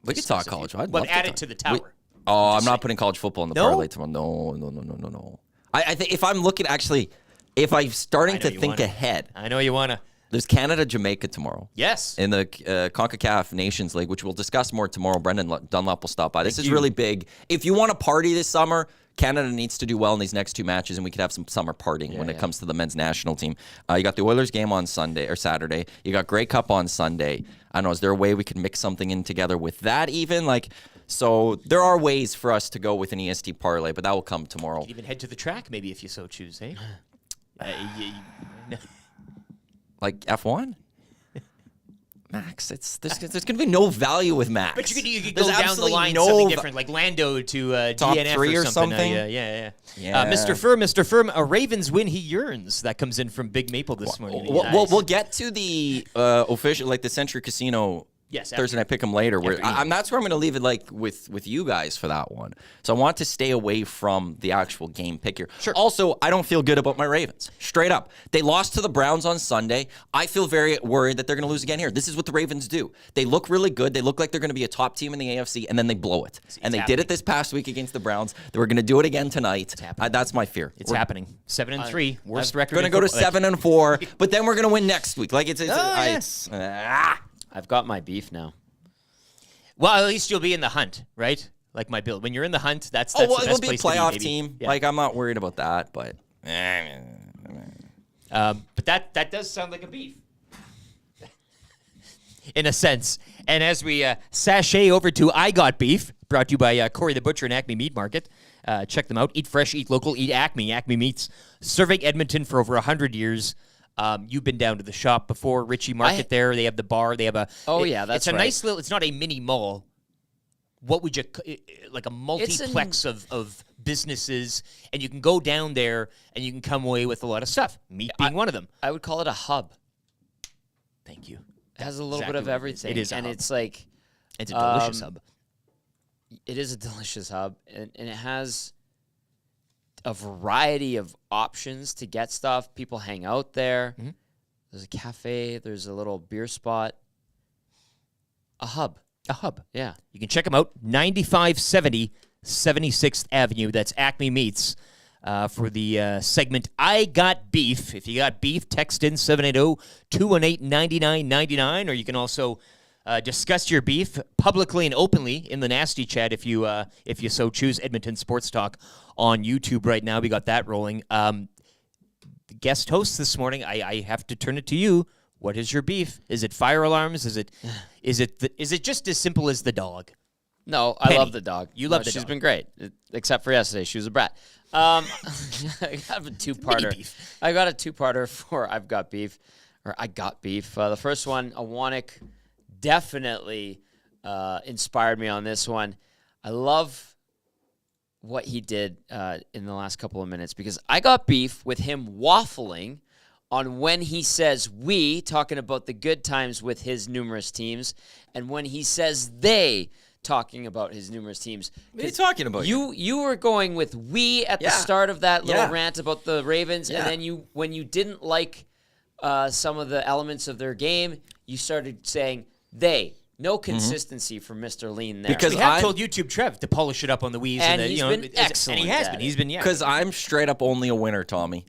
We could talk college. Well, add it to the tower. I'm not putting college football in the parlay tomorrow. No. I think if I'm looking, actually, if I'm starting to think ahead. I know you want to. There's Canada-Jamaica tomorrow. Yes. In the CONCACAF Nations League, which we'll discuss more tomorrow. Brendan Dunlop will stop by. This is really big. If you want to party this summer, Canada needs to do well in these next 2 matches, and we could have some summer partying when it comes to the men's national team. You got the Oilers game on Sunday or Saturday. You got Grey Cup on Sunday. I don't know, is there a way we could mix something in together with that even? So there are ways for us to go with an EST parlay, but that will come tomorrow. You could even head to the track, maybe, if you so choose, eh? Like F1? Max, there's going to be no value with Max. But you could go down the line something different, like Lando to top DNF 3 or something. Yeah. Mr. Firm, a Ravens win he yearns. That comes in from Big Maple this morning. We'll get to the official, like the Century Casino Thursday Night Pick'em later. Where that's where I'm going to leave it, with you guys for that one. So I want to stay away from the actual game pick here. Sure. Also, I don't feel good about my Ravens. Straight up, they lost to the Browns on Sunday. I feel very worried that they're going to lose again here. This is what the Ravens do. They look really good. They look like they're going to be a top team in the AFC, and then they blow it. And they did it this past week against the Browns. They were going to do it again tonight. That's my fear. It's happening. 7-3, worst record. Going to go to 7-4, but then we're going to win next week. I've got my beef now. Well, at least you'll be in the hunt, right? Like my build. When you're in the hunt, that's the best we'll be a place to be, playoff maybe. team. Yeah. I'm not worried about that, but. But that does sound like a beef. In a sense. And as we sashay over to I Got Beef, brought to you by Corey the Butcher and Acme Meat Market. Check them out. Eat fresh, eat local, eat Acme. Acme Meats, serving Edmonton for over 100 years. You've been down to the shop before, Ritchie Market there. They have the bar. They have a... that's It's a nice little... It's not a mini mall. What would you... Like a multiplex of businesses, and you can go down there, and you can come away with a lot of stuff. Meat being one of them. I would call it a hub. Thank you. It has a little bit of everything. It is and hub. It's like... It's a delicious hub. It is a delicious hub, and it has a variety of options to get stuff. People hang out there. Mm-hmm. There's a cafe. There's a little beer spot. A hub. A hub. Yeah. You can check them out. 9570 76th Avenue. That's Acme Meats. For the segment I Got Beef. If you got beef, text in 780-218-9999, or you can also discuss your beef publicly and openly in the nasty chat if you so choose. Edmonton Sports Talk on YouTube right now. We got that rolling. The guest host this morning, I have to turn it to you. What is your beef? Is it fire alarms? Is it just as simple as the dog? No, I love the dog. You love the She's dog. been great, except for yesterday. She was a brat. I got a two-parter. I got a two-parter for I've Got Beef, or I Got Beef. The first one, Awanik, definitely inspired me on this one. I love what he did in the last couple of minutes because I got beef with him waffling on when he says we, talking about the good times with his numerous teams, and when he says they, talking about his numerous teams. What are you talking about? You were going with we at the start of that little rant about the Ravens, and then when you didn't like some of the elements of their game, you started saying they. No consistency from Mr. Lean there. Because we have told YouTube Trev to polish it up on the Wheeze. And he's been excellent. And he has been. He's been, Because I'm straight up only a winner, Tommy.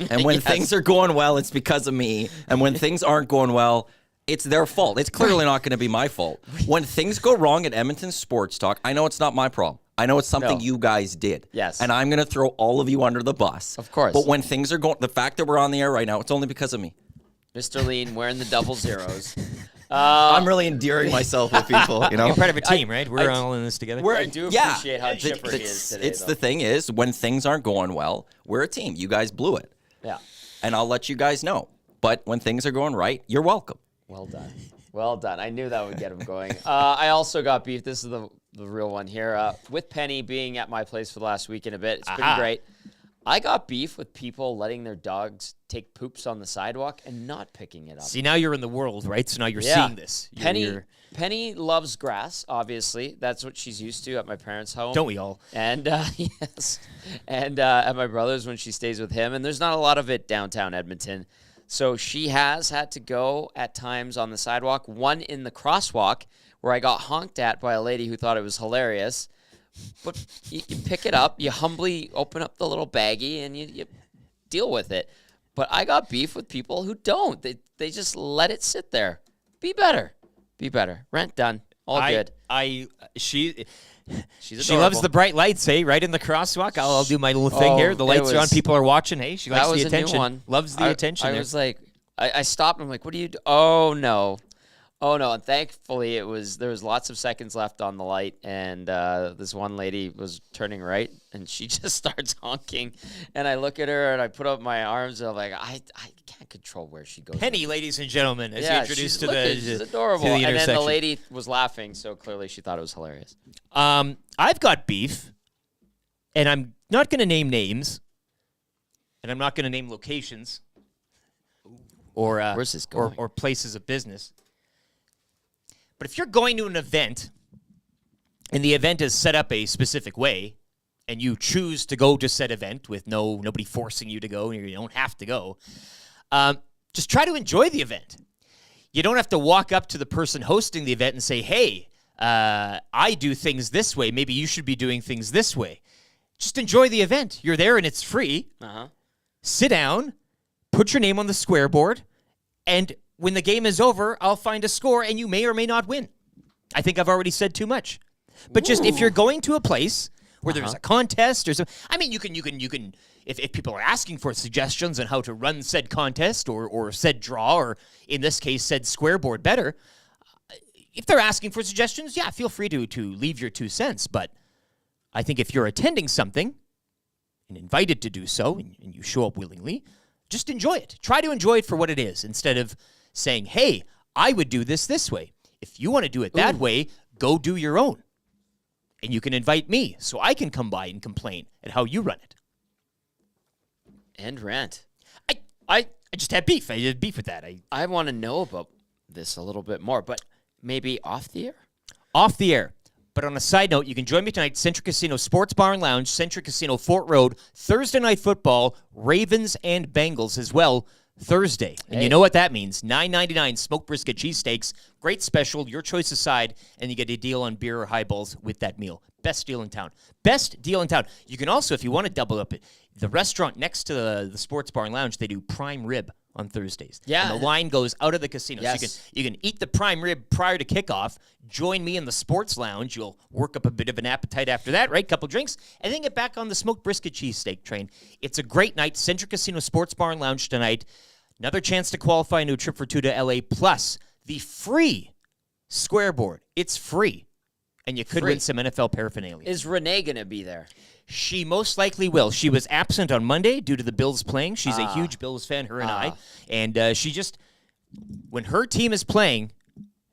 And when things are going well, it's because of me. And when things aren't going well, it's their fault. It's clearly not going to be my fault. When things go wrong at Edmonton Sports Talk, I know it's not my problem. I know it's something you guys did. Yes. And I'm going to throw all of you under the bus. Of course. But when things are going, the fact that we're on the air right now, it's only because of me. Mr. Lean wearing the double zeros. I'm really endearing myself with people, you know. You're part of a team, right? We're all in this together. I do appreciate how chipper he is today. The thing is, when things aren't going well, we're a team. You guys blew it. Yeah. And I'll let you guys know. But when things are going right, you're welcome. Well done. Well done. I knew that would get him going. I also got beef. This is the real one here. With Penny being at my place for the last week and a bit, it's been great. I got beef with people letting their dogs take poops on the sidewalk and not picking it up. See, now you're in the world, right? So now you're seeing this. Penny loves grass, obviously. That's what she's used to at my parents' home. Don't we all? And, yes. And at my brother's when she stays with him. And there's not a lot of it downtown Edmonton. So she has had to go at times on the sidewalk. One in the crosswalk where I got honked at by a lady who thought it was hilarious. But you pick it up, you humbly open up the little baggie, and you deal with it. But I got beef with people who don't. They just let it sit there. Be better. Be better. Rent done. All good. She adorable. loves the bright lights, hey, right in the crosswalk. I'll do my little thing here. The lights are on. People are watching. Hey, she likes the attention. A new one. Loves the attention. I was like, I stopped. I'm like, what do you do? Oh, no. And thankfully there was lots of seconds left on the light, and this one lady was turning right, and she just starts honking, and I look at her, and I put up my arms, and I'm like, I can't control where she goes. Penny, ladies and gentlemen, as you introduced she's adorable, to the and then the intersection. lady was laughing, so clearly she thought it was hilarious. I've got beef, and I'm not going to name names, and I'm not going to name locations, or where's this going? or places of business. But if you're going to an event, and the event is set up a specific way, and you choose to go to said event with nobody forcing you to go, and you don't have to go, just try to enjoy the event. You don't have to walk up to the person hosting the event and say, hey, I do things this way. Maybe you should be doing things this way. Just enjoy the event. You're there, and it's free. Sit down, put your name on the square board, and when the game is over, I'll find a score, and you may or may not win. I think I've already said too much. But just if you're going to a place where there's a contest or something, I mean, you can. If people are asking for suggestions on how to run said contest or said draw, or in this case, said square board better, if they're asking for suggestions, yeah, feel free to leave your 2 cents. But I think if you're attending something and invited to do so, and you show up willingly, just enjoy it. Try to enjoy it for what it is, instead of saying, hey, I would do this way. If you want to do it that way, go do your own. And you can invite me so I can come by and complain at how you run it. And rant. I just had beef. I had beef with that. I want to know about this a little bit more, but maybe off the air? Off the air. But on a side note, you can join me tonight, Centric Casino Sports Bar and Lounge, Centric Casino Fort Road, Thursday Night Football, Ravens and Bengals as well, Thursday. And you know what that means. $9.99 smoked brisket cheesesteaks. Great special, your choice aside, and you get a deal on beer or highballs with that meal. Best deal in town. Best deal in town. You can also, if you want to double up it, the restaurant next to the Sports Bar and Lounge, they do prime rib on Thursdays. Yeah. And the line goes out of the casino. Yes. So you can eat the prime rib prior to kickoff. Join me in the sports lounge. You'll work up a bit of an appetite after that, right? Couple drinks, and then get back on the smoked brisket cheesesteak train. It's a great night. Centric Casino Sports Bar and Lounge tonight. Another chance to qualify, new trip for two to LA, plus the free square-board. It's free. And you could win some NFL paraphernalia. Is Renee going to be there? She most likely will. She was absent on Monday due to the Bills playing. She's a huge Bills fan, her and I. And she just, when her team is playing,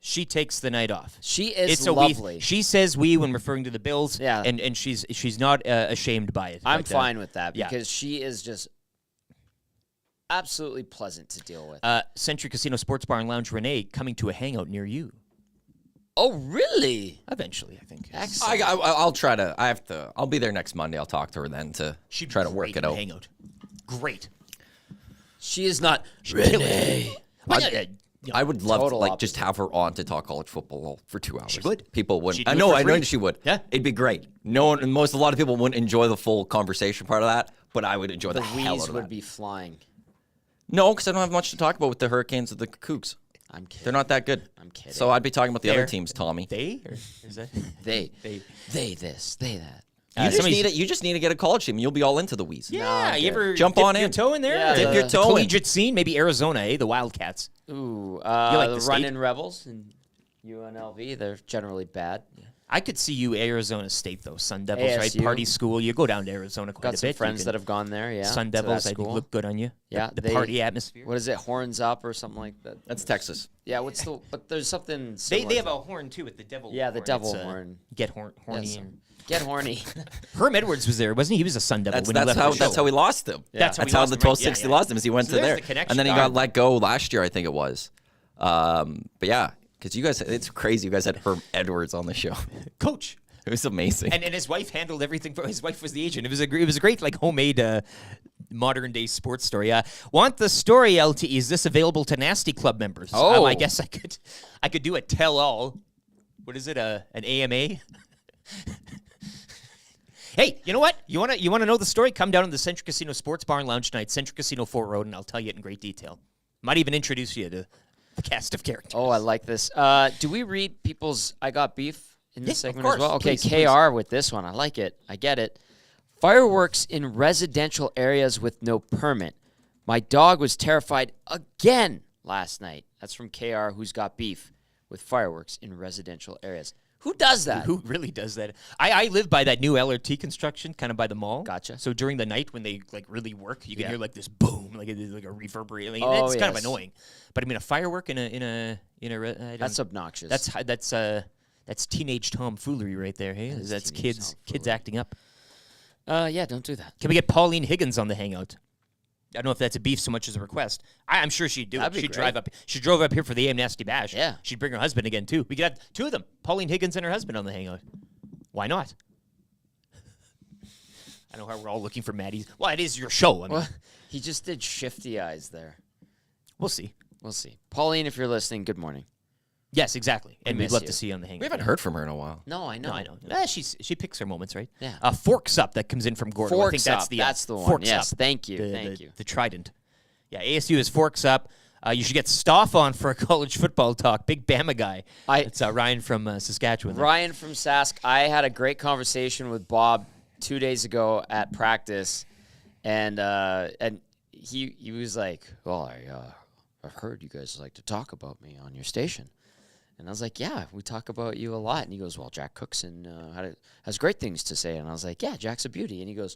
she takes the night off. She is lovely. She says we when referring to the Bills, yeah. and she's not ashamed by it. I'm fine with that because she is just absolutely pleasant to deal with. Century Casino Sports Bar and Lounge Renee coming to a hangout near you. Oh, really? Eventually, I think. Excellent. I'll try to. I'll be there next Monday. I'll talk to her then to try to work it out. Hangout. Great. She is not Renee. I would love to just have her on to talk college football for 2 hours. She would. People would. She'd I do know. it for I know free. she would. Yeah, it'd be great. No one, a lot of people wouldn't enjoy the full conversation part of that, but I would enjoy the hell out of would that. be flying. No, because I don't have much to talk about with the Hurricanes or the Cougs. I'm kidding. They're not that good. I'm kidding. So I'd be talking about the other teams, Tommy. They? Or is that? They this, they that. You just need to get a college team, and you'll be all into the Wheeze. Yeah, No, you ever jump dip on your in. toe in there? Yeah, dip your toe in. Collegiate scene, maybe Arizona, the Wildcats. Ooh, like the the state? Running Rebels and UNLV. They're generally bad. I could see you Arizona State though. Sun Devils, right? ASU. Party school. You go down to Arizona quite Got a some bit. friends that have gone there. Yeah, Sun to Devils, that I think, school. look good on you. Yeah, the party atmosphere. What is it? Horns up or something like that. That's Texas. Yeah, what's the? But there's something. They Similar have to- a horn too with the devil. Yeah, the horn. devil It's, horn. Get horny. Yes, get horny. Herm Edwards was there, wasn't he? He was a Sun Devil when he left the show. That's how we lost him. Yeah. That's That's how how we the lost him, right? 1260 lost him. Is he went So to there's there, the connection. and then he got let go last year. I think it was. But yeah, because you guys, it's crazy. You guys had Herm Edwards on the show. Coach. It was amazing. And his wife handled everything. His wife was the agent. It was a great like homemade modern day sports story. Want the story, LT? Is this available to Nasty Club members? Oh. I guess I could do a tell all. What is it? An AMA? Hey, you know what? You wanna know the story? Come down to the Century Casino Sports Bar and Lounge tonight, Century Casino Fort Road, and I'll tell you it in great detail. Might even introduce you to the cast of characters. Oh, I like this. Do we read people's I Got Beef in this Yeah, segment of as well? course. Okay, Please, KR with this one. I like it. I get it. Fireworks in residential areas with no permit. My dog was terrified again last night. That's from KR, who's got beef with fireworks in residential areas. Who does that? Who really does that? I live by that new LRT construction, kind of by the mall. Gotcha. So during the night when they like really work, you can Yeah. hear like this boom, like a reverberate. Oh, It's kind of yes. annoying. But I mean, a firework in a That's obnoxious. That's teenage tomfoolery right there. Hey, that's kids acting up. Yeah, don't do that. Can we get Pauline Higgins on the hangout? I don't know if that's a beef so much as a request. I'm sure she'd do That'd it. be She'd great. drive up. She drove up here for the AM Nasty Bash. Yeah. She'd bring her husband again too. We could have two of them, Pauline Higgins and her husband, on the hangout. Why not? I know how we're all looking for Maddie's. Well, it is your show. I mean, Well, he just did shifty eyes there. we'll see. We'll see. Pauline, if you're listening, good morning. Yes, exactly. And we'd miss love you. to see you on the hangout. We haven't heard from her in a while. No, I know. No, I know. She picks her moments, right? Yeah. Forks Up that comes in from Gordo. I think Forks that's Up, the that's the one. Forks Yes, Up. thank you, thank you. The Trident. Yeah, ASU is Forks Up. You should get Stoff on for a college football talk. Big Bama guy. It's Ryan from Saskatchewan. Ryan from Sask. I had a great conversation with Bob 2 days ago at practice, and he was like, "Well, I've heard you guys like to talk about me on your station," and I was like, "Yeah, we talk about you a lot." And he goes, "Well, Jack Cookson has great things to say," and I was like, "Yeah, Jack's a beauty," and he goes,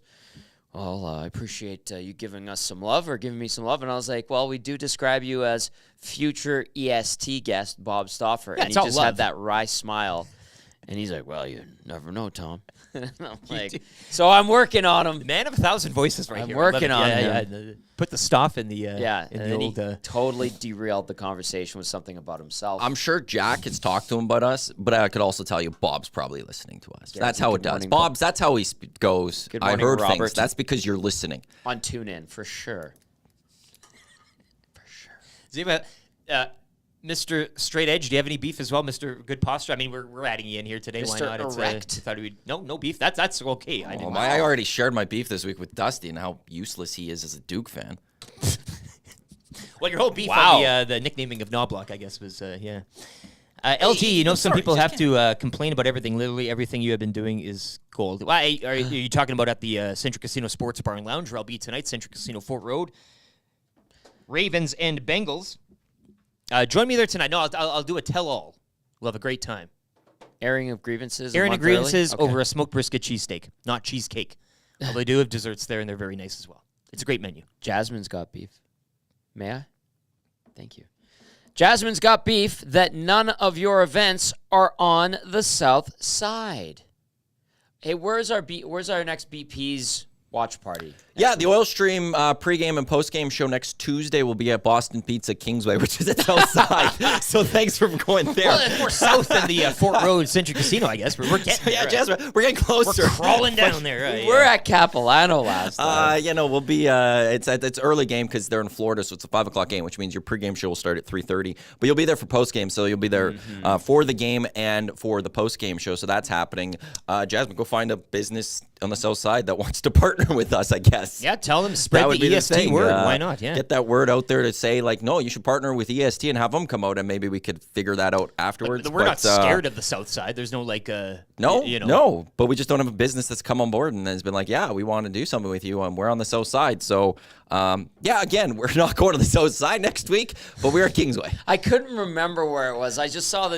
"Well, I appreciate you giving us some love or giving me some love." And I was like, "Well, we do describe you as future EST guest Bob Stauffer." Yeah, and it's he all just love. had that wry smile. And he's like, "Well, you never know, Tom." And I'm like, so I'm working on him. The man of 1,000 voices right I'm here. I love working it. on Yeah, him. yeah. Put the Stoff in the Yeah, in and the then old he totally derailed the conversation with something about himself. I'm sure Jack has talked to him about us, but I could also tell you Bob's probably listening to us. Yeah, That's how good it does. morning, Bob's, that's how he goes. Good I morning, heard Robert. things. That's because you're listening. On TuneIn, for sure. Mr. Straight Edge, do you have any beef as well, Mr. Good Posture? I mean, we're adding you in here today. Mr. Why not? Erect. Thought no beef. That's okay. I already shared my beef this week with Dusty and how useless he is as a Duke fan. Well, your whole beef Wow. on the nicknaming of Knobloch, I guess, was yeah. LG, you know, some people have to complain about everything. Literally everything you have been doing is gold. Why are you talking about at the Century Casino Sports Bar and Lounge, where I'll be tonight, Century Casino Fort Road? Ravens and Bengals. Join me there tonight. No, I'll do a tell-all. We'll have a great time. Airing of grievances. Airing of grievances over a smoked brisket cheesesteak, not cheesecake. Well, they do have desserts there, and they're very nice as well. It's a great menu. Jasmine's got beef. May I? Thank you. Jasmine's got beef that none of your events are on the south side. Hey, where's our next BP's watch party? Yeah, the Oil Stream pregame and postgame show next Tuesday will be at Boston Pizza Kingsway, which is at outside. So thanks for going there. Well, more south than the Fort Road Century Casino, I guess. We're getting there. Yeah, Jasmine, we're getting closer. We're crawling down there. We're at Capilano last time. We'll be. It's early game because they're in Florida, so it's a 5 o'clock game, which means your pregame show will start at 3:30. But you'll be there for postgame, so you'll be there for the game and for the postgame show. So that's happening. Jasmine, go find a business on the south side that wants to partner with us, I guess. Yeah, tell them, spread the EST word. Why not? Yeah. Get that word out there to say, like, no, you should partner with EST and have them come out, and maybe we could figure that out afterwards. But we're not scared of the south side. There's no, No, but we just don't have a business that's come on board and has been like, yeah, we want to do something with you, and we're on the south side. So, again, we're not going to the south side next week, but we're at Kingsway. I couldn't remember where it was. I just saw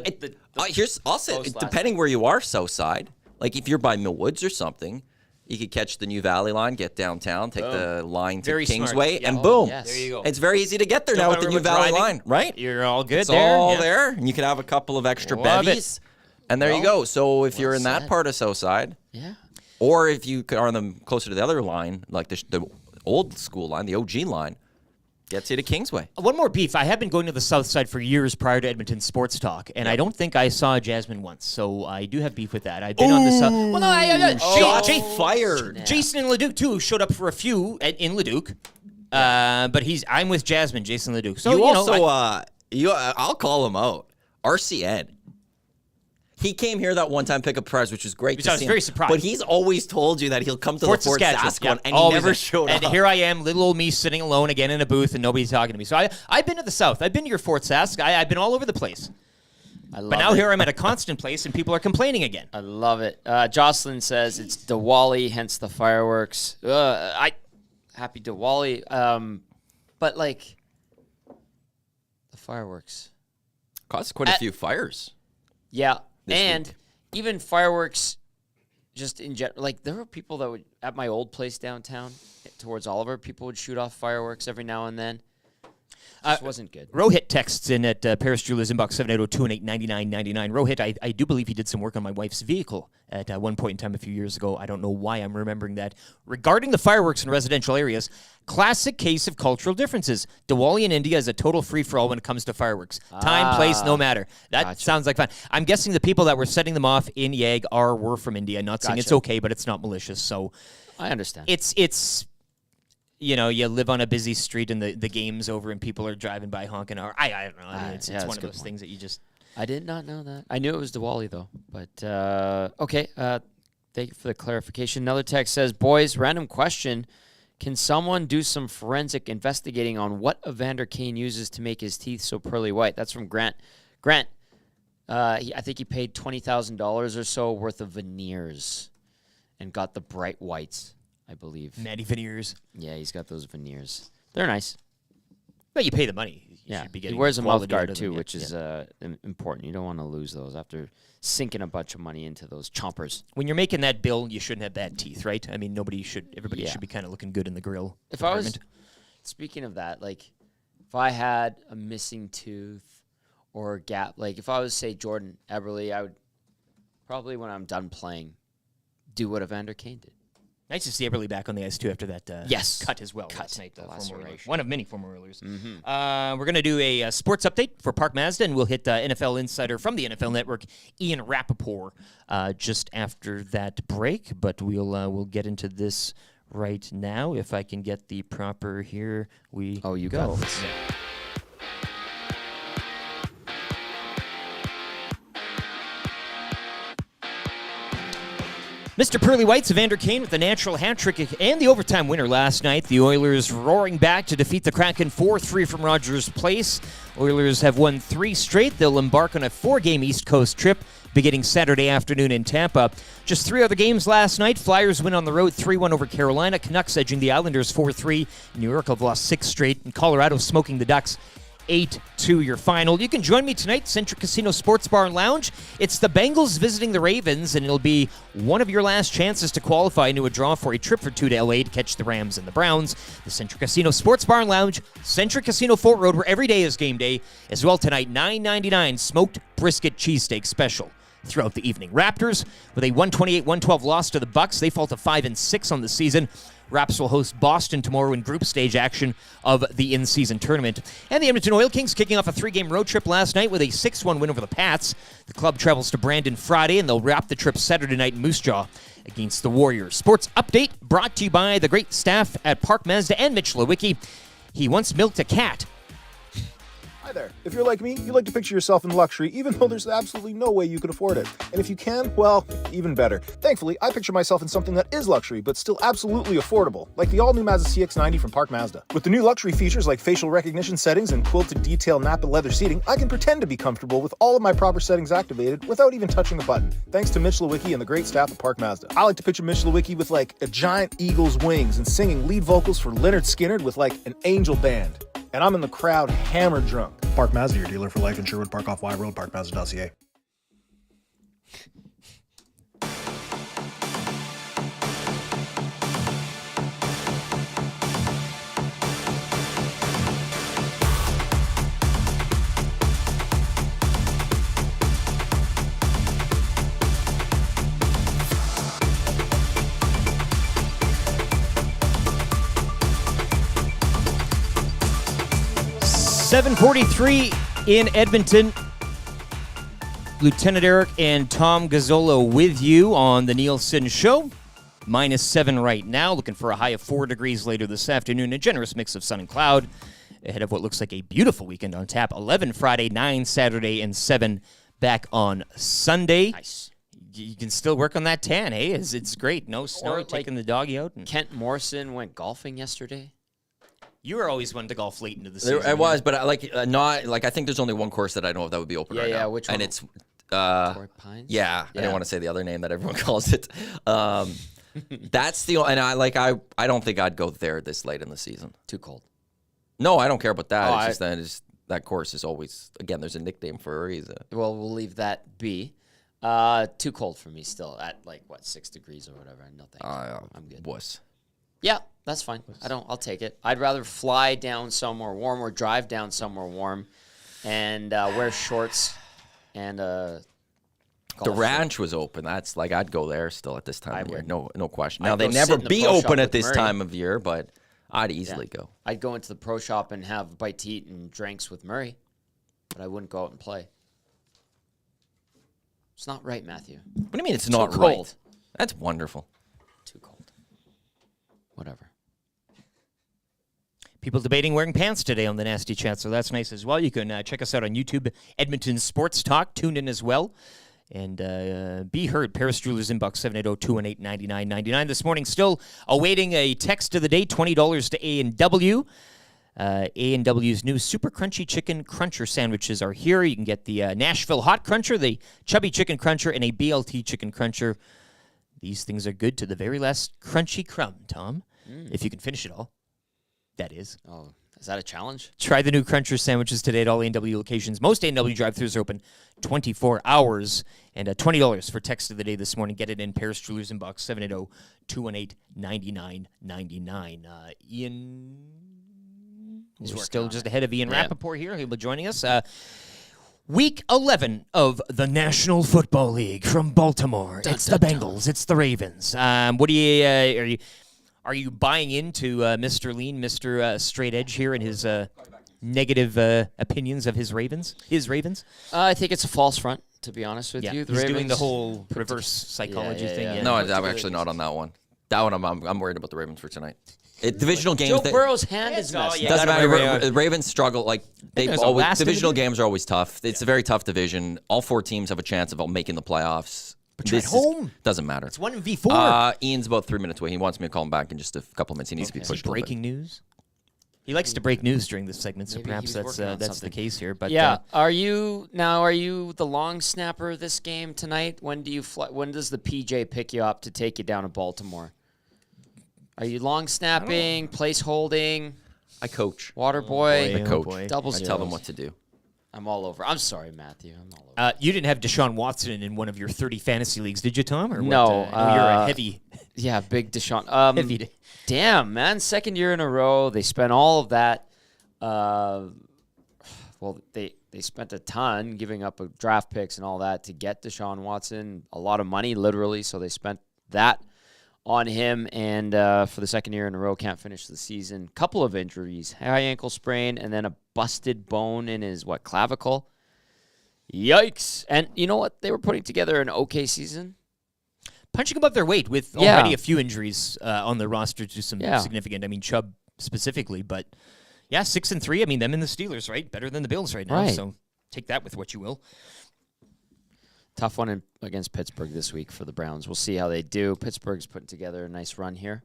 I'll say, depending where you are, south side, like if you're by Mill Woods or something, you could catch the New Valley line, get downtown, take the line to Kingsway, and boom. Yes. There you go. It's very easy to get there now with the New Valley line, right? You're all good it's there. All there, and you can have a couple of extra bevies, and there you go. So if you're in that part of Southside, or if you are on the closer to the other line, like the old school line, the OG line, gets you to Kingsway. One more beef. I have been going to the south side for years prior to Edmonton Sports Talk, and I don't think I saw Jasmine once, so I do have beef with that. I've been on the south. Well, no, shots fired. Jason and Leduc too showed up for a few in Leduc, but I'm with Jasmine, Jason Leduc. So I'll call him out. RCN. He came here that one time pick up prize, which was great. I was very surprised. But he's always told you that he'll come to the Fort Saskatchewan, and he never showed up. And here I am, little old me, sitting alone again in a booth, and nobody's talking to me. So I've been to the south. I've been to your Fort Sask. I've been all over the place. But now here I'm at a constant place, and people are complaining again. I love it. Jocelyn says it's Diwali, hence the fireworks. Happy Diwali. But like the fireworks caused quite a few fires. Yeah. And even fireworks, just in general, like there were people that would, at my old place downtown, towards Oliver, people would shoot off fireworks every now and then. This wasn't good. Rohit texts in at Paris Jewelers inbox 780-218-9999. Rohit, I do believe he did some work on my wife's vehicle at one point in time a few years ago. I don't know why I'm remembering that. Regarding the fireworks in residential areas, classic case of cultural differences. Diwali in India is a total free-for-all when it comes to fireworks. Time, place, no matter. That sounds like fun. I'm guessing the people that were setting them off in Yag were from India. Not saying it's okay, but it's not malicious. So I understand. It's you live on a busy street and the game's over and people are driving by honking. Or I don't know. I mean, it's one of those things that you just. I did not know that. I knew it was Diwali though. But okay. Thank you for the clarification. Another text says, "Boys, random question: can someone do some forensic investigating on what Evander Kane uses to make his teeth so pearly white?" That's from Grant. Grant, I think he paid $20,000 or so worth of veneers and got the bright whites. I believe. Matty veneers. Yeah, he's got those veneers. They're nice. But you pay the money. You should be he wears a mouth guard too, which is important. You don't want to lose those after sinking a bunch of money into those chompers. When you're making that bill, you shouldn't have bad teeth, right? I mean, everybody should be kind of looking good in the grill. Speaking of that, like if I had a missing tooth or a gap, like if I was, say, Jordan Eberle, I would probably, when I'm done playing, do what Evander Kane did. Nice to see Eberle back on the ice, too, after that cut as well last night. One of many former Oilers. Mm-hmm. We're going to do a sports update for Park Mazda, and we'll hit NFL insider from the NFL Network, Ian Rapoport, just after that break. But we'll get into this right now. If I can get the proper here, you go. Got this. Yeah. Mr. Pearly White's Evander Kane with the natural hat trick and the overtime winner last night. The Oilers roaring back to defeat the Kraken 4-3 from Rogers Place. Oilers have won 3 straight. They'll embark on a 4-game East Coast trip beginning Saturday afternoon in Tampa. Just 3 other games last night. Flyers win on the road 3-1 over Carolina. Canucks edging the Islanders 4-3. New York have lost 6 straight. And Colorado smoking the Ducks 8-2 your final. You can join me tonight, Centric Casino Sports Bar and Lounge. It's the Bengals visiting the Ravens, and it'll be one of your last chances to qualify into a draw for a trip for 2 to LA to catch the Rams and the Browns. The Centric Casino Sports Bar and Lounge, Centric Casino Fort Road, where every day is game day. As well tonight, $9.99 smoked brisket cheesesteak special throughout the evening. Raptors with a 128-112 loss to the Bucks. They fall to 5-6 on the season. Raps will host Boston tomorrow in group stage action of the in-season tournament. And the Edmonton Oil Kings kicking off a 3-game road trip last night with a 6-1 win over the Pats. The club travels to Brandon Friday, and they'll wrap the trip Saturday night in Moose Jaw against the Warriors. Sports Update brought to you by the great staff at Park Mazda and Mitch Lewicki. He once milked a cat. Hi there. If you're like me, you like to picture yourself in luxury, even though there's absolutely no way you could afford it. And if you can, well, even better. Thankfully, I picture myself in something that is luxury, but still absolutely affordable, like the all-new Mazda CX-90 from Park Mazda. With the new luxury features like facial recognition settings and quilted detail Napa leather seating, I can pretend to be comfortable with all of my proper settings activated without even touching the button, thanks to Mitch Lewicki and the great staff at Park Mazda. I like to picture Mitch Lewicki with like a giant eagle's wings and singing lead vocals for Leonard Skinner with like an angel band. And I'm in the crowd hammered drunk. Park Mazda, your dealer for life in Sherwood Park off Y Road, parkmazda.ca. .43 in Edmonton. Lieutenant Erik and Tom Gazzola with you on the Nielson Show. -7 right now, looking for a high of 4 degrees later this afternoon. A generous mix of sun and cloud ahead of what looks like a beautiful weekend on tap. 11 Friday, 9 Saturday, and 7 back on Sunday. Nice. You can still work on that tan, hey? It's great. No snow, Or taking the doggy out. And Kent Morrison went golfing yesterday. you were always one to golf late into the season. I was, but I think there's only one course that I know of that would be open right now. Yeah, which one? And it's Torrey Pines? Yeah, I didn't want to say the other name that everyone calls it. That's the and I don't think I'd go there this late in the season. Too cold. No, I don't care about that. It's just that course is always, again, there's a nickname for a reason. Well, we'll leave that be. Too cold for me still at 6 degrees or whatever. No thanks. I'm good. Wuss. Yeah, that's fine. I'll take it. I'd rather fly down somewhere warm or drive down somewhere warm and wear shorts and the ranch was open. That's I'd go there still at this time of year. No question. Now, they never be open at this time of year, but I'd easily go. I'd go into the pro shop and have a bite to eat and drinks with Murray, but I wouldn't go out and play. It's not right, Matthew. What do you mean it's not right? That's wonderful. Too cold. Whatever. People debating wearing pants today on the Nasty Chat, so that's nice as well. You can check us out on YouTube, Edmonton Sports Talk. Tune in as well. And be heard, Paris Jewelers Inbox 780-218-9999. This morning, still awaiting a text of the day, $20 to A&W. A&W's new Super Crunchy Chicken Cruncher sandwiches are here. You can get the Nashville Hot Cruncher, the Chubby Chicken Cruncher, and a BLT Chicken Cruncher. These things are good to the very last crunchy crumb, Tom. If you can finish it all, that is. Oh, is that a challenge? Try the new Cruncher sandwiches today at all A&W locations. Most A&W drive-thrus are open 24 hours. And $20 for text of the day this morning. Get it in Paris Jewelers Inbox 780-218-9999. Ian, we're still just ahead of Ian Rapoport here. He'll be joining us. Week 11 of the National Football League from Baltimore. It's the Bengals. It's the Ravens. What do you are you buying into Mr. Lean, Mr. Straight Edge here and his negative opinions of his Ravens? I think it's a false front, to be honest with you. The Ravens doing the whole reverse psychology thing. Yeah. No, I'm actually not on that one. That one, I'm worried about the Ravens for tonight. Divisional games. Joe Burrow's hand is messed. Doesn't matter. Ravens struggle. Divisional games are always tough. It's a very tough division. All 4 teams have a chance of making the playoffs. But you're at home. Doesn't matter. It's 1v4. Ian's about 3 minutes away. He wants me to call him back in just a couple minutes. He needs to be pushed. Breaking news. He likes to break news during this segment, so Maybe perhaps that's the case here. But yeah, are you the long snapper this game tonight? When do you when does the PJ pick you up to take you down to Baltimore? Are you long snapping, place holding? I coach. Water boy. I coach. Double I tell them what to do. I'm all over. I'm sorry, Matthew. I'm all over. You didn't have Deshaun Watson in one of your 30 fantasy leagues, did you, Tom? Or no. What? You're a heavy. Yeah, big Deshaun. Heavy. Damn, man. Second year in a row. They spent all of that. Well, they spent a ton giving up draft picks and all that to get Deshaun Watson. A lot of money, literally. So they spent that on him. And for the second year in a row, can't finish the season. Couple of injuries. High ankle sprain and then a busted bone in his, clavicle. Yikes. And you know what? They were putting together an okay season. Punching above their weight with already a few injuries on the roster to some significant. I mean, Chubb specifically, but yeah, 6-3. I mean, them and the Steelers, right? Better than the Bills right now. Right. So take that with what you will. Tough one against Pittsburgh this week for the Browns. We'll see how they do. Pittsburgh's putting together a nice run here.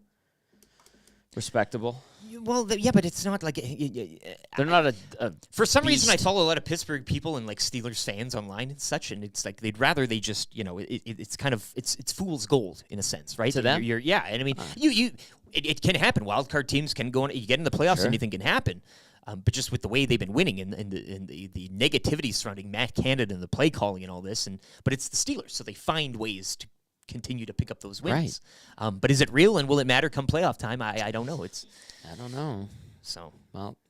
Respectable. Well, yeah, but it's not like they're not a for some beast. reason, I follow a lot of Pittsburgh people and Steelers fans online and such, and it's like they'd rather they just it's kind of it's fool's gold in a sense, right? To them, and I mean it can happen. Wild card teams can go on. You get in the playoffs, anything can happen. But just with the way they've been winning and the negativity surrounding Matt Canada and the play calling and all this, but it's the Steelers, so they find ways to continue to pick up those wins. Right. But is it real and will it matter come playoff time? I don't know. I don't know. So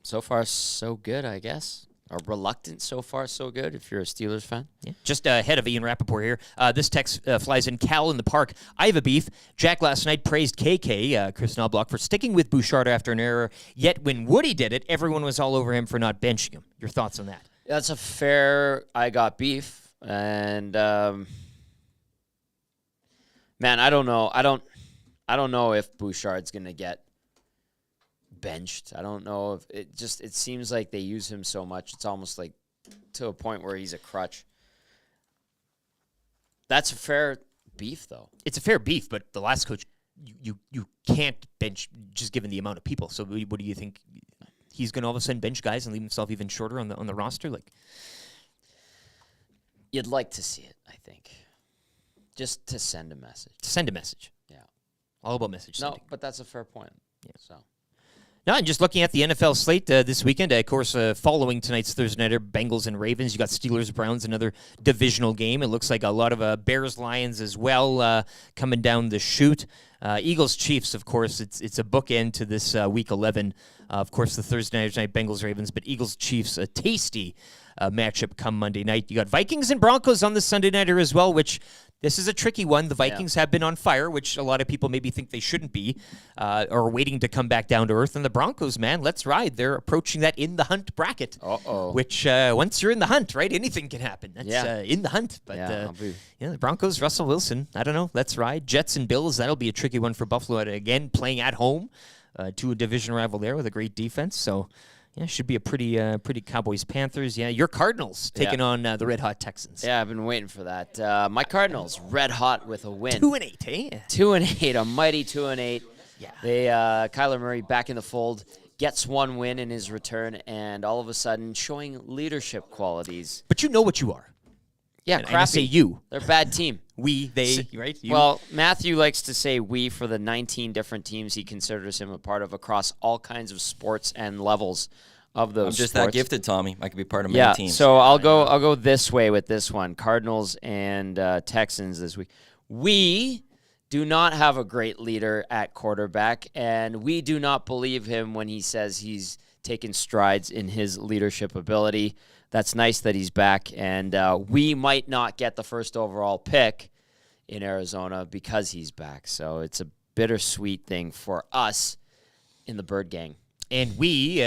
so far so good, I guess. Or reluctant so far so good if you're a Steelers fan. Yeah. Just ahead of Ian Rapoport here. This text flies in. Cal in the park. I have a beef. Jack last night praised KK, Chris Knobloch, for sticking with Bouchard after an error. Yet when Woody did it, everyone was all over him for not benching him. Your thoughts on that? That's a fair I got beef. And man, I don't know. I don't know if Bouchard's gonna get benched. I don't know if it seems like they use him so much. It's almost like to a point where he's a crutch. That's a fair beef, though. It's a fair beef, but the last coach, you can't bench just given the amount of people. So what do you think? He's going to all of a sudden bench guys and leave himself even shorter on the roster? Like, you'd like to see it, I think. Just to send a message. To send a message. Yeah. All about message sending. No, but that's a fair point. Yeah. So. No, and just looking at the NFL slate this weekend, of course, following tonight's Thursday nighter, Bengals and Ravens, you got Steelers-Browns, another divisional game. It looks like a lot of Bears-Lions as well coming down the chute. Eagles-Chiefs, of course, it's a bookend to this Week 11. Of course, the Thursday night Bengals-Ravens, but Eagles-Chiefs, a tasty matchup come Monday night. You got Vikings and Broncos on the Sunday nighter as well, which this is a tricky one. The Vikings have been on fire, which a lot of people maybe think they shouldn't be, or waiting to come back down to earth. And the Broncos, man, let's ride. They're approaching that in the hunt bracket, which once you're in the hunt, right, anything can happen. That's in the hunt. But the Broncos, Russell Wilson, I don't know. Let's ride. Jets and Bills, that'll be a tricky one for Buffalo. Again, playing at home to a division rival there with a great defense. So, yeah, should be a pretty Cowboys-Panthers. Yeah, your Cardinals taking on the Red Hot Texans. Yeah, I've been waiting for that. My Cardinals, red hot with a win. 2-8, eh? 2-8, a mighty 2-8. Yeah. They Kyler Murray back in the fold, gets one win in his return, and all of a sudden showing leadership qualities. But you know what you are. Yeah, and crappy. I say you. They're a bad team. We, they, right? You. Well, Matthew likes to say we for the 19 different teams he considers him a part of across all kinds of sports and levels of those. I'm just sports. that gifted, Tommy. I could be part of many teams. So I'll go this way with this one. Cardinals and Texans this week. We do not have a great leader at quarterback, and we do not believe him when he says he's taken strides in his leadership ability. That's nice that he's back, and we might not get the first overall pick in Arizona because he's back. So it's a bittersweet thing for us in the Bird Gang. And we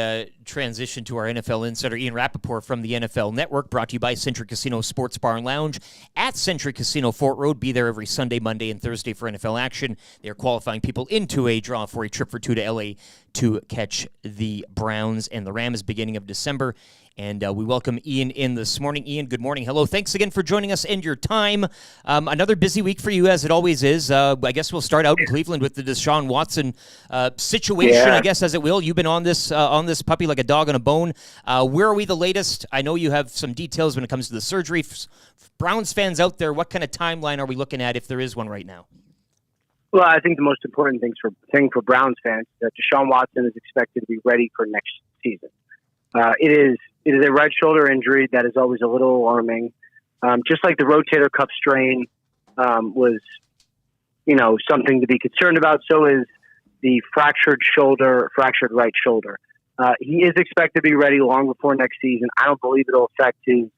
transition to our NFL insider, Ian Rapoport from the NFL Network, brought to you by Century Casino Sports Bar and Lounge at Century Casino Fort Road. Be there every Sunday, Monday, and Thursday for NFL action. They're qualifying people into a draw for a trip for two to L.A. to catch the Browns and the Rams beginning of December. And we welcome Ian in this morning. Ian, good morning. Hello. Thanks again for joining us and your time. Another busy week for you, as it always is. I guess we'll start out in Cleveland with the Deshaun Watson situation, I guess, as it will. You've been on this puppy like a dog on a bone. Where are we the latest? I know you have some details when it comes to the surgery. Browns fans out there, what kind of timeline are we looking at if there is one right now? Well, I think the most important thing for Browns fans is that Deshaun Watson is expected to be ready for next season. It is a right shoulder injury that is always a little alarming. Just like the rotator cuff strain was, something to be concerned about, so is the fractured right shoulder. He is expected to be ready long before next season. I don't believe it'll affect his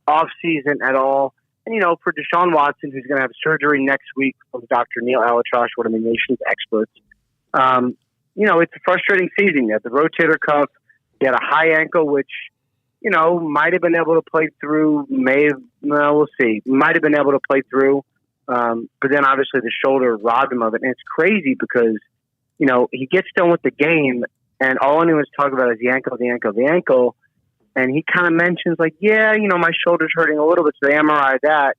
off-season at all. And, for Deshaun Watson, who's going to have surgery next week from Dr. Neil Alatrosh, one of the nation's experts, it's a frustrating season. You have the rotator cuff. He had a high ankle, which, might have been able to play through. We'll see. Might have been able to play through. But then obviously the shoulder robbed him of it. And it's crazy because, he gets done with the game and all anyone's talking about is the ankle. And he kind of mentions my shoulder's hurting a little bit. So they MRI that.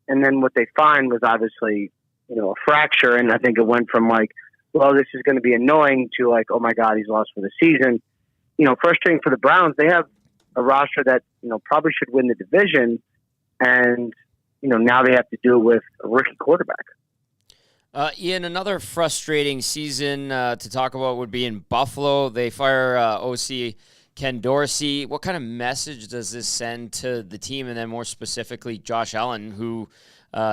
And then what they find was obviously, a fracture. And I think it went from this is going to be annoying to oh my God, he's lost for the season. Frustrating for the Browns. They have a roster that, probably should win the division. And, now they have to do it with a rookie quarterback. Ian, another frustrating season to talk about would be in Buffalo. They fire OC Ken Dorsey. What kind of message does this send to the team? And then more specifically, Josh Allen, who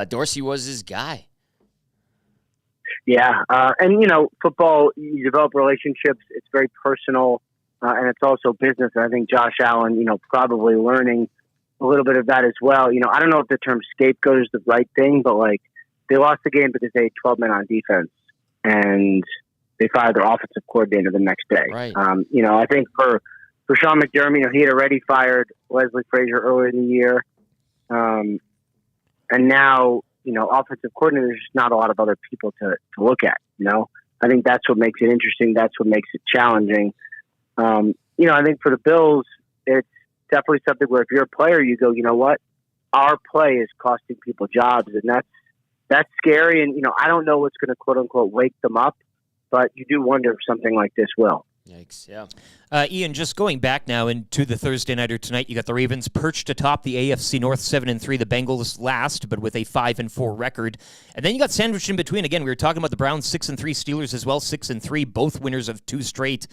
Dorsey was his guy. Yeah. And, football, you develop relationships. It's very personal. And it's also business. And I think Josh Allen, probably learning a little bit of that as well. I don't know if the term scapegoat is the right thing, but they lost the game because they had 12 men on defense and they fired their offensive coordinator the next day. Right. I think for Sean McDermott, he had already fired Leslie Frazier earlier in the year. And now, offensive coordinator, there's just not a lot of other people to look at, I think that's what makes it interesting. That's what makes it challenging. I think for the Bills, it's definitely something where if you're a player, you go, what? Our play is costing people jobs, and that's scary. And, I don't know what's going to, quote unquote, wake them up, but you do wonder if something like this will. Yikes, yeah. Ian, just going back now into the Thursday nighter tonight, you got the Ravens perched atop the AFC North 7-3, the Bengals last, but with a 5-4 record. And then you got sandwiched in between. Again, we were talking about the Browns 6-3, Steelers as well 6-3, both winners of 2 straight.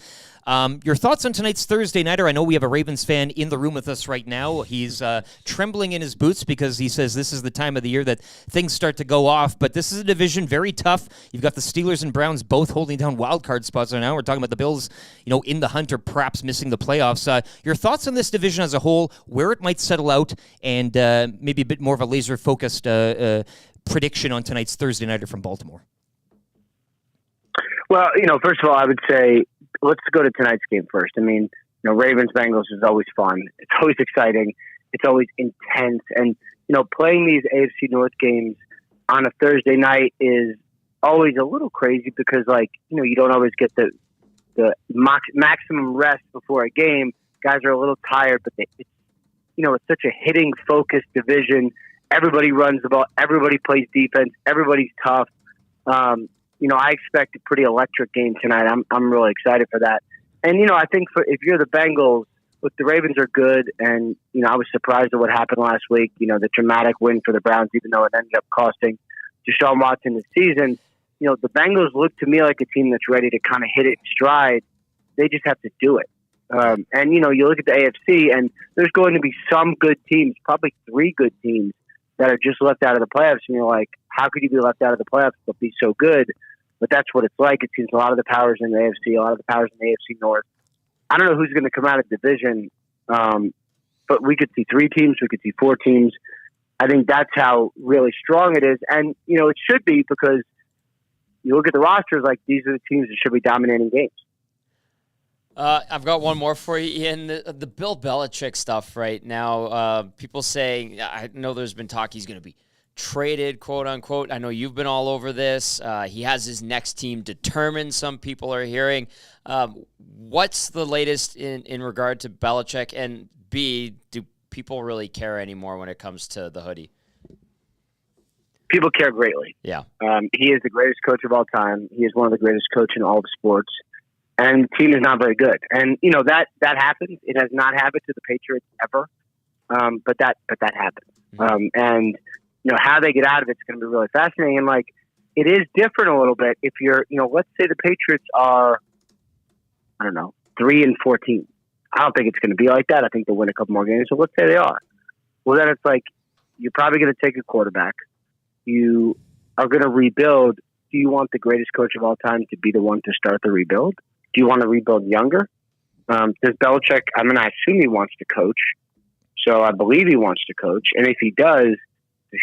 Your thoughts on tonight's Thursday nighter? I know we have a Ravens fan in the room with us right now. He's trembling in his boots because he says this is the time of the year that things start to go off. But this is a division very tough. You've got the Steelers and Browns both holding down wild card spots right now. We're talking about the Bills, in the hunt or perhaps missing the playoffs. Your thoughts on this division as a whole, where it might settle out, and maybe a bit more of a laser-focused prediction on tonight's Thursday nighter from Baltimore. Well, first of all, I would say let's go to tonight's game first. I mean, Ravens-Bengals is always fun. It's always exciting. It's always intense. And, playing these AFC North games on a Thursday night is always a little crazy because, you don't always get the maximum rest before a game. Guys are a little tired, but it's such a hitting-focused division. Everybody runs the ball. Everybody plays defense. Everybody's tough. I expect a pretty electric game tonight. I'm really excited for that. And, I think if you're the Bengals, look, the Ravens are good. And, I was surprised at what happened last week. The dramatic win for the Browns, even though it ended up costing Deshaun Watson the season. The Bengals look to me like a team that's ready to kind of hit it in stride. They just have to do it. And, you look at the AFC, and there's going to be some good teams, probably 3 good teams, that are just left out of the playoffs. And you're like, how could you be left out of the playoffs but be so good? But that's what it's like. It seems a lot of the powers in the AFC, a lot of the powers in the AFC North. I don't know who's going to come out of the division, but we could see 3 teams. We could see 4 teams. I think that's how really strong it is. And, it should be because you look at the rosters, these are the teams that should be dominating games. I've got one more for you, Ian. The Bill Belichick stuff right now. People saying, I know there's been talk he's going to be traded, quote unquote. I know you've been all over this. He has his next team determined, some people are hearing. What's the latest in regard to Belichick? And B, do people really care anymore when it comes to the hoodie? People care greatly. Yeah. He is the greatest coach of all time. He is one of the greatest coaches in all of sports. And the team is not very good. And, that happens. It has not happened to the Patriots ever. But that happens. And, how they get out of it's going to be really fascinating. And, it is different a little bit if you're, let's say the Patriots are, 3-14. I don't think it's going to be like that. I think they'll win a couple more games. So let's say they are. Well, then it's you're probably going to take a quarterback. You are going to rebuild. Do you want the greatest coach of all time to be the one to start the rebuild? Do you want to rebuild younger? Does Belichick, I assume he wants to coach. So I believe he wants to coach. And if he does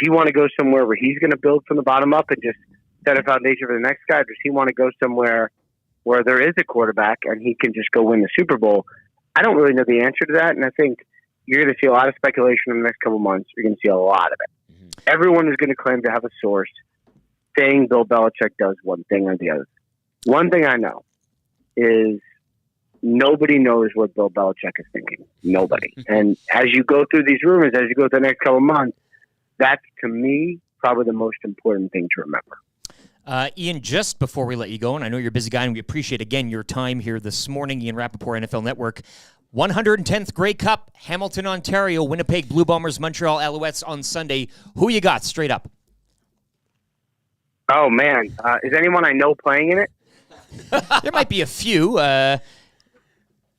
he want to go somewhere where he's going to build from the bottom up and just set a foundation for the next guy? Or does he want to go somewhere where there is a quarterback and he can just go win the Super Bowl? I don't really know the answer to that. And I think you're going to see a lot of speculation in the next couple months. You're going to see a lot of it. Mm-hmm. Everyone is going to claim to have a source saying Bill Belichick does one thing or the other. One thing I know is nobody knows what Bill Belichick is thinking. Nobody. And as you go through these rumors, as you go through the next couple of months, that's, to me, probably the most important thing to remember. Ian, just before we let you go, and I know you're a busy guy, and we appreciate, again, your time here this morning, Ian Rapoport, NFL Network. 110th Grey Cup, Hamilton, Ontario, Winnipeg Blue Bombers, Montreal Alouettes on Sunday. Who you got, straight up? Oh, man. Is anyone I know playing in it? There might be a few.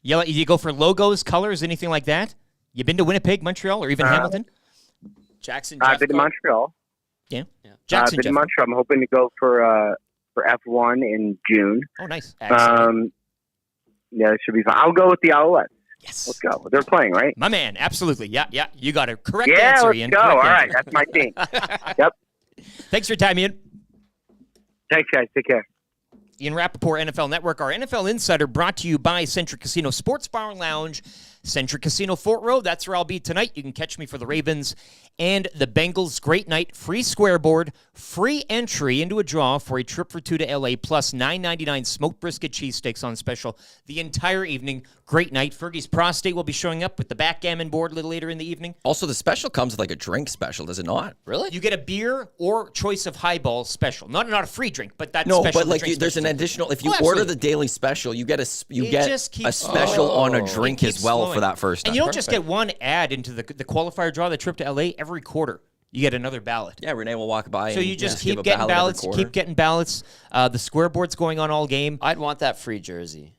You go for logos, colors, anything like that? You been to Winnipeg, Montreal, or even Hamilton? Jackson. I've been to Montreal. Yeah. Jackson. I've been to Montreal. I'm hoping to go for F1 in June. Oh, nice. Yeah, it should be fun. I'll go with the Alouettes. Yes. Let's go. They're playing, right? My man, absolutely. Yeah. You got a correct answer, let's Ian. go. Correct All answer. right, that's my team. Yep. Thanks for your time, Ian. Thanks, guys. Take care. Ian Rapoport, NFL Network. Our NFL Insider brought to you by Centric Casino Sports Bar and Lounge. Centric Casino Fort Road. That's where I'll be tonight. You can catch me for the Ravens and the Bengals. Great night. Free scoreboard. Free entry into a draw for a trip for two to L.A. plus $9.99 smoked brisket cheesesteaks on special the entire evening. Great night. Fergie's Prostate will be showing up with the backgammon board a little later in the evening. Also, the special comes with like a drink special, does it not? Really? You get a beer or choice of highball special. Not a free drink, but that's no, special. But like there's an additional. If you order the daily special, you get a special on a drink as well for that first time. And you don't just get one ad into the qualifier draw, the trip to LA. Every quarter, you get another ballot. Yeah, Renee will walk by. So you just keep getting ballots. Keep getting ballots. The scoreboard's going on all game. I'd want that free jersey.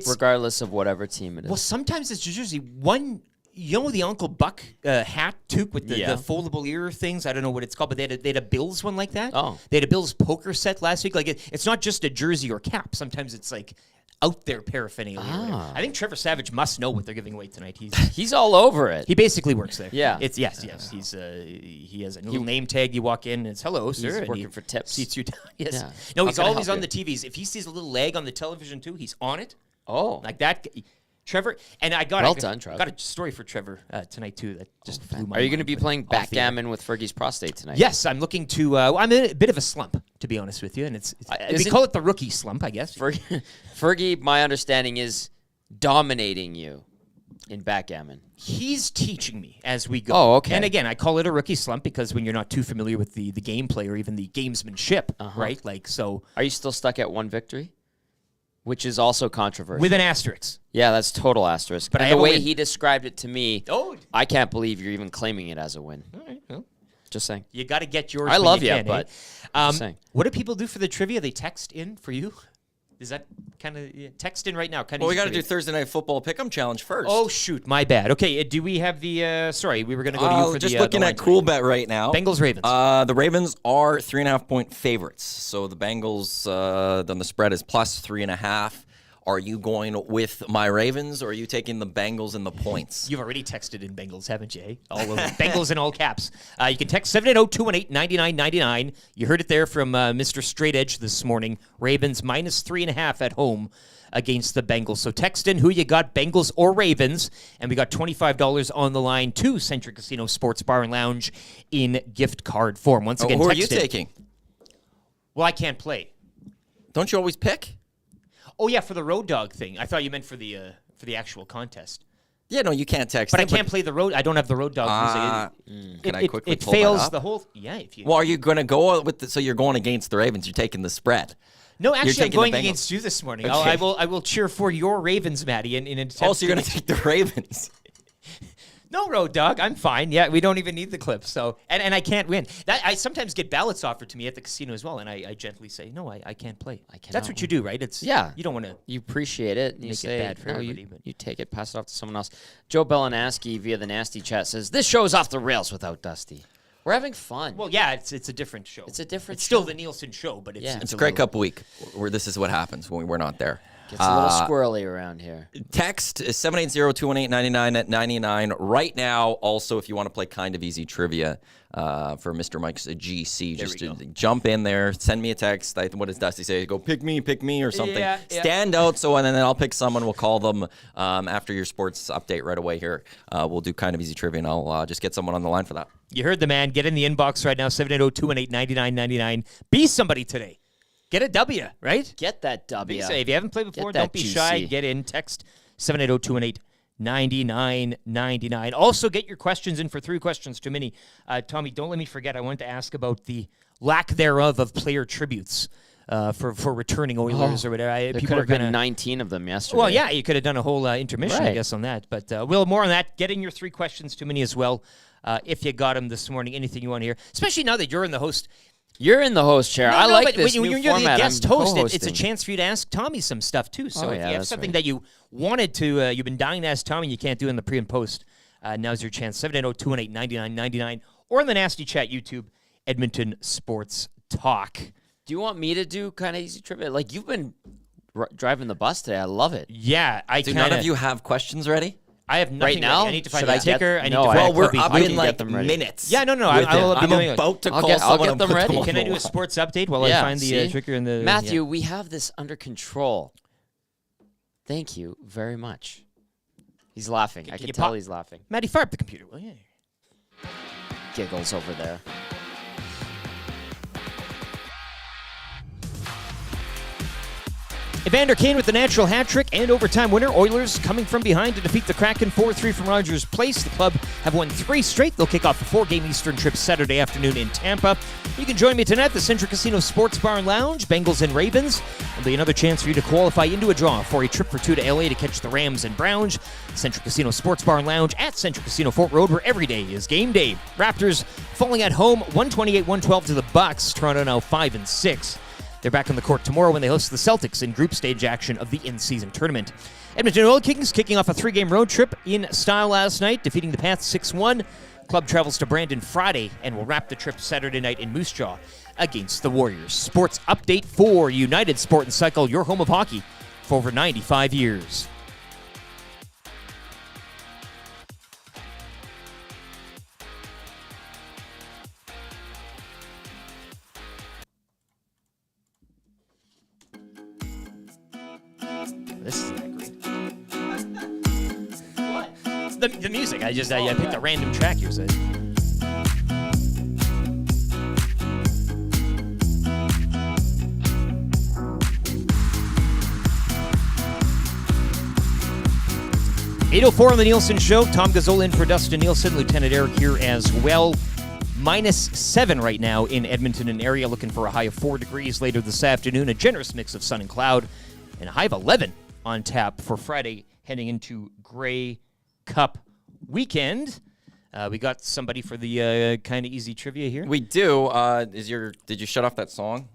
Regardless of whatever team it is. Well, sometimes it's jersey. The Uncle Buck hat toque with the foldable ear things. I don't know what it's called, but they had a Bills one like that. Oh. They had a Bills poker set last week. Like it's not just a jersey or cap. Sometimes it's like out there paraphernalia. I think Trevor Savage must know what they're giving away tonight. He's all over it. He basically works there. Yeah. It's yes. He has a little name tag. You walk in and it's hello, sir. He's working for tips. Seats you down. Yes. Yeah. No, he's always on the TVs. If he sees a little leg on the television too, he's on it. Oh, like that. Trevor, and I got Trevor. Got a story for Trevor tonight too that just flew my mind. Are you going to be playing backgammon with Fergie's Prostate tonight? Yes, I'm looking to. I'm in a bit of a slump, to be honest with you, and we call it the rookie slump, I guess. Fergie, my understanding is dominating you in backgammon. He's teaching me as we go. Oh, okay. And again, I call it a rookie slump because when you're not too familiar with the gameplay or even the gamesmanship, right? Like so. Are you still stuck at one victory? Which is also controversial. With an asterisk. Yeah, that's total asterisk. But the way he described it to me, oh, I can't believe you're even claiming it as a win. All right, well, just saying. You got to get yours. I love you, can, but just saying. What do people do for the trivia? They text in for you? Is that kind of text in right now? Well, we got to do Thursday Night Football Pick'em Challenge first. Oh shoot, my bad. Okay, do we have the? Sorry, we were going to go to you for just looking at Cool Bet right now. Bengals Ravens. The Ravens are 3.5-point favorites. So the Bengals, then the spread is plus 3.5. Are you going with my Ravens, or are you taking the Bengals and the points? You've already texted in Bengals, haven't you? Eh? All over Bengals in all caps. You can text 780-218-9999. You heard it there from Mr. Straight Edge this morning. Ravens minus 3.5 at home against the Bengals. So text in who you got, Bengals or Ravens, and we got $25 on the line to Centric Casino Sports Bar and Lounge in gift card form. Once again, who are text you in. taking? Well, I can't play. Don't you always pick? Oh yeah, for the road dog thing. I thought you meant for the actual contest. Yeah, no, you can't text. But him, I can't play the road. I don't have the Road Dog music. Can I quickly it pull that fails up? the whole. Yeah, if you. Well, are you going to go with so you're going against the Ravens? You're taking the spread. No, actually, I'm taking the going Bengals. against you this morning. Okay. I will cheer for your Ravens, Maddie. In an attempt Oh, so you're going to take the Ravens? No, Road Dog. I'm fine. Yeah, we don't even need the clip. So, and I can't win. That I sometimes get ballots offered to me at the casino as well, and I gently say, no, I can't play. That's what you do, right? It's you don't want to. You appreciate it. Make You it say, bad for no, everybody, but- you take it, pass it off to someone else. Joe Belinaski via the Nasty Chat says, this show is off the rails without Dusty. We're having fun. Well, yeah, it's a different show. It's a different It's still show. the Nielson show, but it's It's a Grey Cup week where this is what happens when we're not there. Gets a little squirrely around here. Text is 780-218-9999 right now. Also, if you want to play kind of easy trivia for Mr. Mike's GC, just to jump in there, send me a text. What does Dusty say? Go pick me or something. Yeah. Stand out. So, and then I'll pick someone. We'll call them after your sports update right away here. We'll do kind of easy trivia, and I'll just get someone on the line for that. You heard the man. Get in the inbox right now, 780-218-9999. Be somebody today. Get a W, right? Get that W. If you haven't played before, Get that don't be shy. GC. Get in. Text 780-218-9999. Also, get your questions in for 3 questions too many. Tommy, don't let me forget. I wanted to ask about the lack thereof of player tributes for returning Oilers or whatever. There People could are have been gonna 19 of them yesterday. Well, yeah, you could have done a whole intermission, I Right. guess, on that. But we'll more on that. Get in your 3 questions too many as well. If you got them this morning, anything you want to hear, especially now that you're in the host. You're in the host chair. I like but this when new you're format. the guest I'm host, it's a co-hosting. chance for you to ask Tommy some stuff too. So Oh, if yeah, you have that's something right. that you wanted to, you've been dying to ask Tommy, you can't do in the pre and post. Now's your chance. 780-218-9999 or in the Nasty Chat YouTube, Edmonton Sports Talk. Do you want me to do kind of easy trivia? Like, you've been driving the bus today. I love it. Yeah, Do none of you have questions ready? I have nothing Right now? ready. I need to find Should the I get- ticker. I need No, to I- find Well, a we're up clip. in can like get them ready. minutes. Yeah, no, with I will it. be I'm doing it. about to I'll call get someone and them put ready. them on Can the I do a line. sports update while I find the trigger and the Matthew, yeah. we have this under control. Thank you very much. He's laughing. I Can can you tell pop- he's laughing. Maddie, fire up the computer, will you? Giggles over there. Evander Kane with the natural hat trick and overtime winner. Oilers coming from behind to defeat the Kraken 4-3 from Rogers Place. The club have won 3 straight. They'll kick off a 4-game Eastern trip Saturday afternoon in Tampa. You can join me tonight at the Central Casino Sports Bar and Lounge, Bengals and Ravens. There'll be another chance for you to qualify into a draw for a trip for 2 to LA to catch the Rams and Browns. Central Casino Sports Bar and Lounge at Central Casino Fort Road, where every day is game day. Raptors falling at home 128-112 to the Bucks. Toronto now 5-6. They're back on the court tomorrow when they host the Celtics in group stage action of the in-season tournament. Edmonton Oil Kings kicking off a 3-game road trip in style last night, defeating the Pats 6-1. Club travels to Brandon Friday and will wrap the trip Saturday night in Moose Jaw against the Warriors. Sports update for United Sport and Cycle, your home of hockey for over 95 years. This is not great. What? The music. I picked a random track here. So. .804 on the Nielson Show. Tom Gazzola in for Dustin Nielson. Lieutenant Erik here as well. -7 right now in Edmonton and area. Looking for a high of 4 degrees later this afternoon. A generous mix of sun and cloud. And a high of 11 on tap for Friday, heading into Grey Cup weekend. We got somebody for the kind of easy trivia here. We do. Did you shut off that song?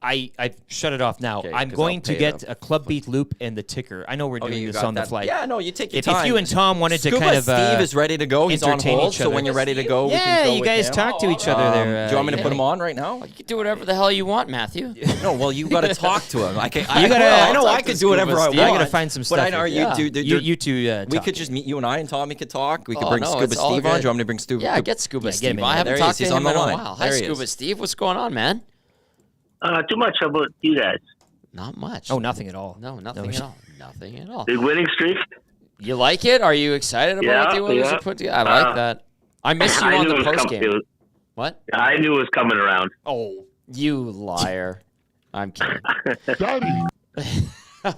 I've shut it off now. Okay, I'm 'cause going I'll to pay get the- a club beat loop and the ticker. I know we're doing you this got on the that. fly. Yeah, no, you take your if time. you and Tom wanted to kind of Steve is ready to go. He's on entertain hold. each So other. when you're ready to go, we Yeah, can go you with guys him. talk to each other there. Do you want me to put him on right now? You can do whatever the hell you want, Matthew. No, well, you got to talk to him. I I'll know talk I to could do whatever I want. I gotta find some stuff. But I know here. You two. We talk. could just meet you and I, and Tommy could talk. We could Oh, bring no, Scuba it's all Steve on. good. Do you want me to bring Scuba? Yeah, get Scuba get him Steve. in. I There haven't he talked is. to He's him on the in a line. while. Hi, There he Scuba is. Steve. What's going on, man? Too much. How about you guys? Not much. Oh, nothing at all. No, nothing at all. Nothing at all. Big winning streak. You like it? Are you excited about what the Oilers have put together? I like that. I miss you on the post game. What? I knew it was coming around. Oh, you liar. I'm kidding. Daddy. All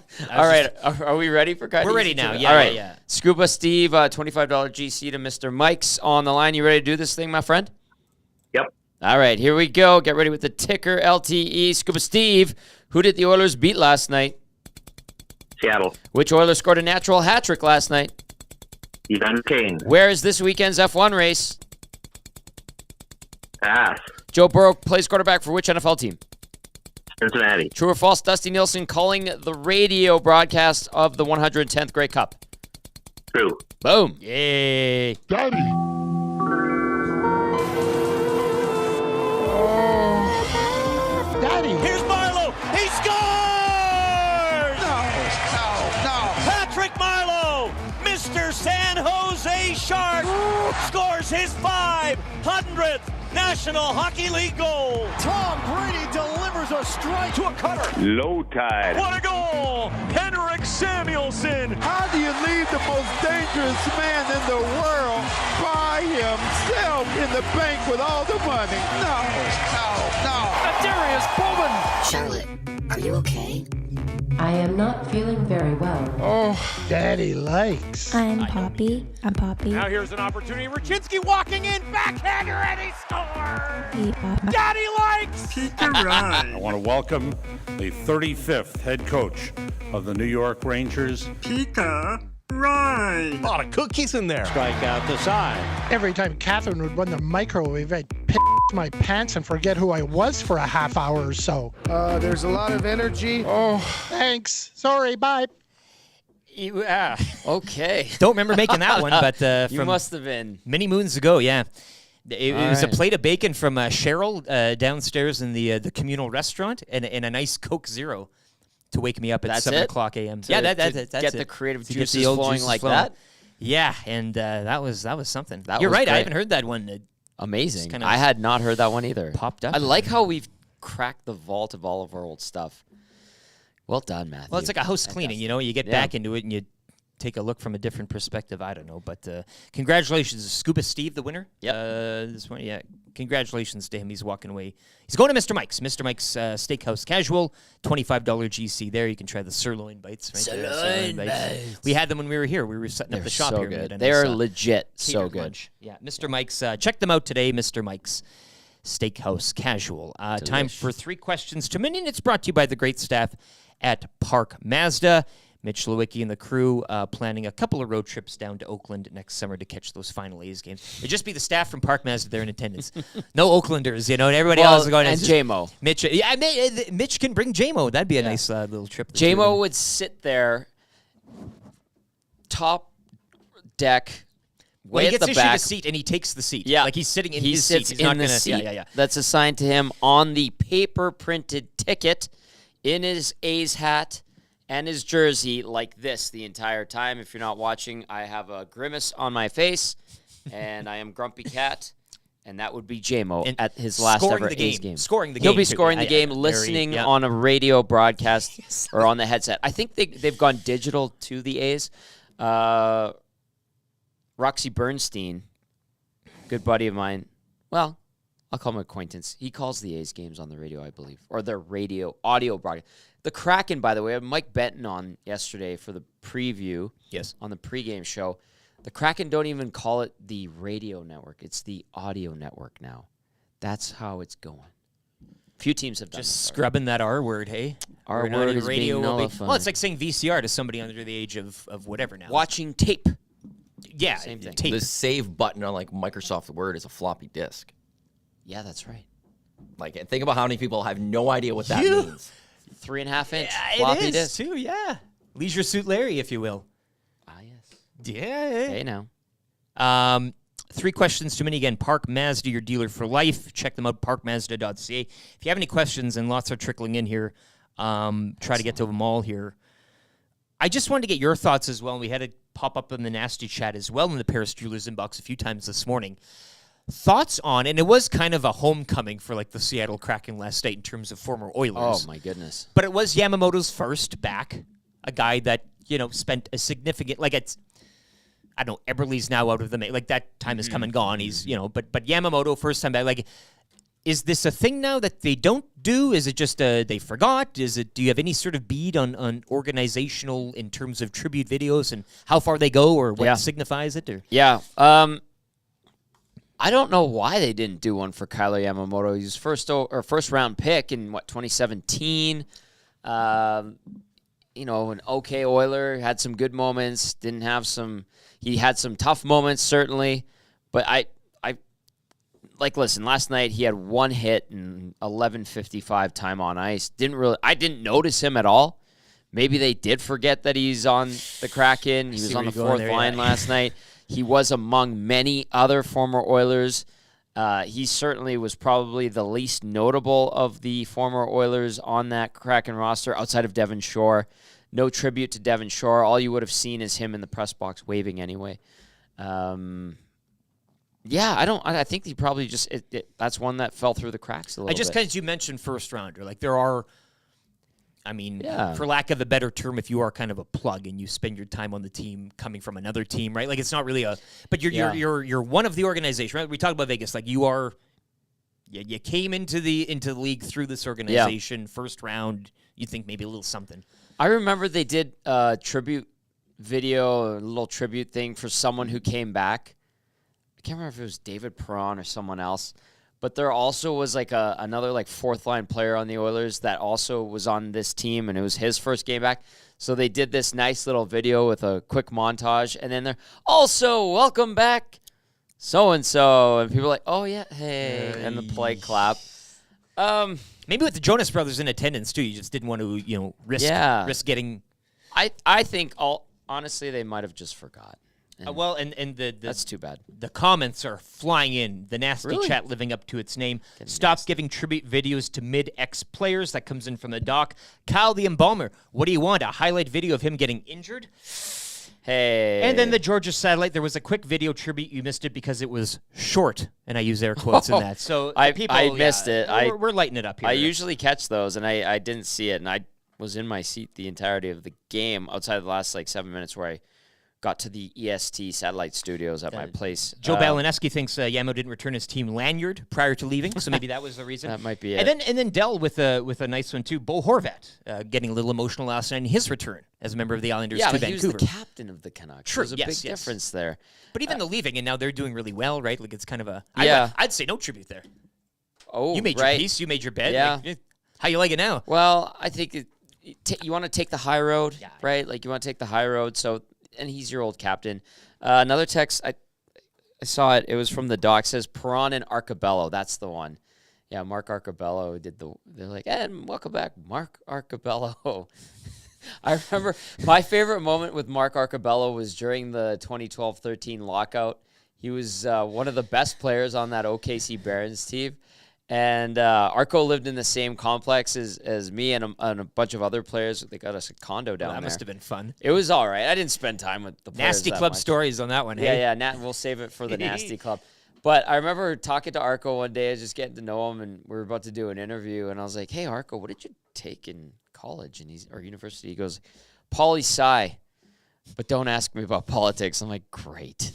right, are we ready for Guy? We're ready now. Yeah, all right. yeah. Scuba Steve, $25 GC to Mr. Mike's on the line. You ready to do this thing, my friend? Yep. All right, here we go. Get ready with the ticker LTE. Scuba Steve, who did the Oilers beat last night? Seattle. Which Oiler scored a natural hat trick last night? Evander Kane. Where is this weekend's F1 race? Pass. Joe Burrow plays quarterback for which NFL team? Cincinnati. True or false, Dustin Nielson calling the radio broadcast of the 110th Grey Cup? True. Boom. Yay. Daddy. Daddy. Here's Marlowe. He scores! No. Patrick Marlowe, Mr. San Jose Shark, scores his 500th National Hockey League goal. Tom Brady delivers a strike to a cutter. Low tide. What a goal! Henrik Samuelsson. How do you leave the most dangerous man in the world by himself in the bank with all the money? No. Darius Bowman. Charlotte, are you okay? I am not feeling very well. Oh, Daddy likes. I'm Poppy. Now here's an opportunity. Raczynski walking in, backhander, and he scores! Daddy likes! Peter Ryan. I want to welcome the 35th head coach of the New York Rangers. Peter Ryan. A lot of cookies in there. Strike out the side. Every time Catherine would run the microwave, I'd piss my pants and forget who I was for a half hour or so. There's a lot of energy. Oh, Thanks. Sorry, bye. Yeah. Okay. Don't remember making that one, but you from must have been many moons ago, yeah. It was a right. plate of bacon from Cheryl downstairs in the communal restaurant and a nice Coke Zero to wake me up at That's 7 it? o'clock a.m. To- Yeah, to that's get it. the creative To get juices the old flowing juices like flowing. that? Yeah, and that was something. That You're was right. I great. haven't heard that one. Amazing. kind of I had not heard that one either. popped up. I like how we've cracked the vault of all of our old stuff. Well done, Matthew. Well, it's like a house cleaning, Fantastic. you know? You get Yeah. back into it and you take a look from a different perspective. I don't know. But congratulations. Scuba Steve, the winner. Yep. This one, yeah. Congratulations to him. He's walking away. He's going to Mr. Mike's. Mr. Mike's Steakhouse Casual. $25 GC there. You can try the sirloin bites. Right there, Sirloin bites. We had them when we were here. We were setting up They're the shop so here. We good. had a They're nice, legit so catered good. lunch. Yeah, Mr. Mike's. Check them out today, Mr. Mike's Steakhouse Casual. Time for 3 questions to Minion. It's brought to you by the great staff at Park Mazda. Mitch Lewicki and the crew planning a couple of road trips down to Oakland next summer to catch those final A's games. It'd just be the staff from Park Mazda there in attendance. No Oaklanders, you know, and everybody else is going. And J-Mo. Mitch, yeah, Mitch can bring J-Mo. That'd be a nice little trip. J-Mo would sit there, top deck, Well, way he at gets the issued back. a seat and he takes the seat. Yeah, like he's sitting in he his sits seat. He's in not the gonna, seat yeah. that's assigned to him on the paper-printed ticket in his A's hat and his jersey like this the entire time. If you're not watching, I have a grimace on my face, and I am Grumpy Cat, and that would be J-Mo And at his last scoring ever the game. A's game. Scoring the He'll game, be too. scoring the Yeah, game, yeah, listening yeah. on a radio broadcast or on the headset. I think they've gone digital to the A's. Roxy Bernstein, good buddy of mine. Well, I'll call him an acquaintance. He calls the A's games on the radio, I believe, or their radio audio broadcast. The Kraken, by the way, I had Mike Benton on yesterday for the preview. Yes. On the pregame show. The Kraken don't even call it the radio network. It's the audio network now. That's how it's going. Few teams have done Just scrubbing that R word, hey? R Or not word even is being will be- nullified. Well, it's like saying VCR to somebody under the age of whatever now. Watching tape. Yeah, Same thing. tape. The save button on like Microsoft Word is a floppy disk. Yeah, that's right. Like, and think about how many people have no idea what that means. 3.5-inch Yeah, floppy it is disk. too, yeah. Leisure Suit Larry, if you will. Ah, yes. Yeah. Hey, now. 3 questions to many again. Park Mazda, your dealer for life. Check them out, parkmazda.ca. If you have any questions, and lots are trickling in here, try to get to them all here. I just wanted to get your thoughts as well, and we had it pop up in the nasty chat as well in the Paris Jewelers inbox a few times this morning. Thoughts on, and it was kind of a homecoming for like the Seattle Kraken last night in terms of former Oilers. Oh, my goodness. But it was Yamamoto's first back, a guy that, you know, spent a significant, like it's, I don't know, Eberle's now out of the, like that time has come and gone. He's, you know, but Yamamoto first time back, like Is this a thing now that they don't do? Is it just they forgot? Do you have any sort of bead on organizational in terms of tribute videos and how far they go or what signifies it? Or? Yeah. I don't know why they didn't do one for Kyler Yamamoto. He was first round pick in 2017. An okay Oiler, had some good moments, he had some tough moments certainly, but listen, last night he had one hit and 11:55 time on ice. I didn't notice him at all. Maybe they did forget that he's on the Kraken. He was on the fourth line last night. He was among many other former Oilers. He certainly was probably the least notable of the former Oilers on that Kraken roster outside of Devon Shore. No tribute to Devon Shore. All you would have seen is him in the press box waving anyway. I think he probably just that's one that fell through the cracks a little bit. Just because you mentioned first rounder, like there are, for lack of a better term, if you are kind of a plug and you spend your time on the team coming from another team, right? Like it's not really but you're one of the organization, right? We talk about Vegas, like you came into the league through this organization, first round. You think maybe a little something. I remember they did a tribute video, a little tribute thing for someone who came back. I can't remember if it was David Perron or someone else, but there also was like another fourth line player on the Oilers that also was on this team, and it was his first game back. So they did this nice little video with a quick montage, and then they're also welcome back so-and-so, and people are like, oh yeah, hey, and the polite clap. Maybe with the Jonas Brothers in attendance too, you just didn't want to risk getting. I think honestly they might have just forgot. And that's too bad. The comments are flying in. The nasty chat living up to its name. Stop giving tribute videos to mid-ex players. That comes in from the doc. Kyle the Embalmer. What do you want? A highlight video of him getting injured? Hey. And then the Georgia Satellite. There was a quick video tribute. You missed it because it was short, and I use air quotes in that. So I missed it. We're lighting it up here. I usually catch those, and I didn't see it, and I was in my seat the entirety of the game outside of the last 7 minutes where I got to the EST satellite studios at my place. Joe Balaneski thinks Yamo didn't return his team lanyard prior to leaving, so maybe that was the reason. That might be it. And then Dell with a nice one too. Bo Horvat getting a little emotional last night in his return as a member of the Islanders to Vancouver. Yeah, he was the captain of the Canucks. True, There's a big difference there. But even the leaving, and now they're doing really well, right? Like it's kind of a. I'd say no tribute there. Oh, you made your piece. You made your bed. Yeah. How you like it now? Well, I think you want to take the high road, right? Like you want to take the high road. So. And he's your old captain. Another text, I saw it. It was from the doc. It says Perron and Arcabello. That's the one. Yeah, Mark Arcabello did they're like, and welcome back, Mark Arcabello. I remember my favorite moment with Mark Arcabello was during the 2012-13 lockout. He was one of the best players on that OKC Barons team. And Arco lived in the same complex as me and a bunch of other players. They got us a condo down there. That must have been fun. It was all right. I didn't spend time with the players Nasty Club stories on that one. Yeah, we'll save it for the Nasty Club. But I remember talking to Arco one day, just getting to know him, and we were about to do an interview. And I was like, "Hey, Arco, what did you take in college or university?" He goes, "Poli-sci, but don't ask me about politics." I'm like, "Great."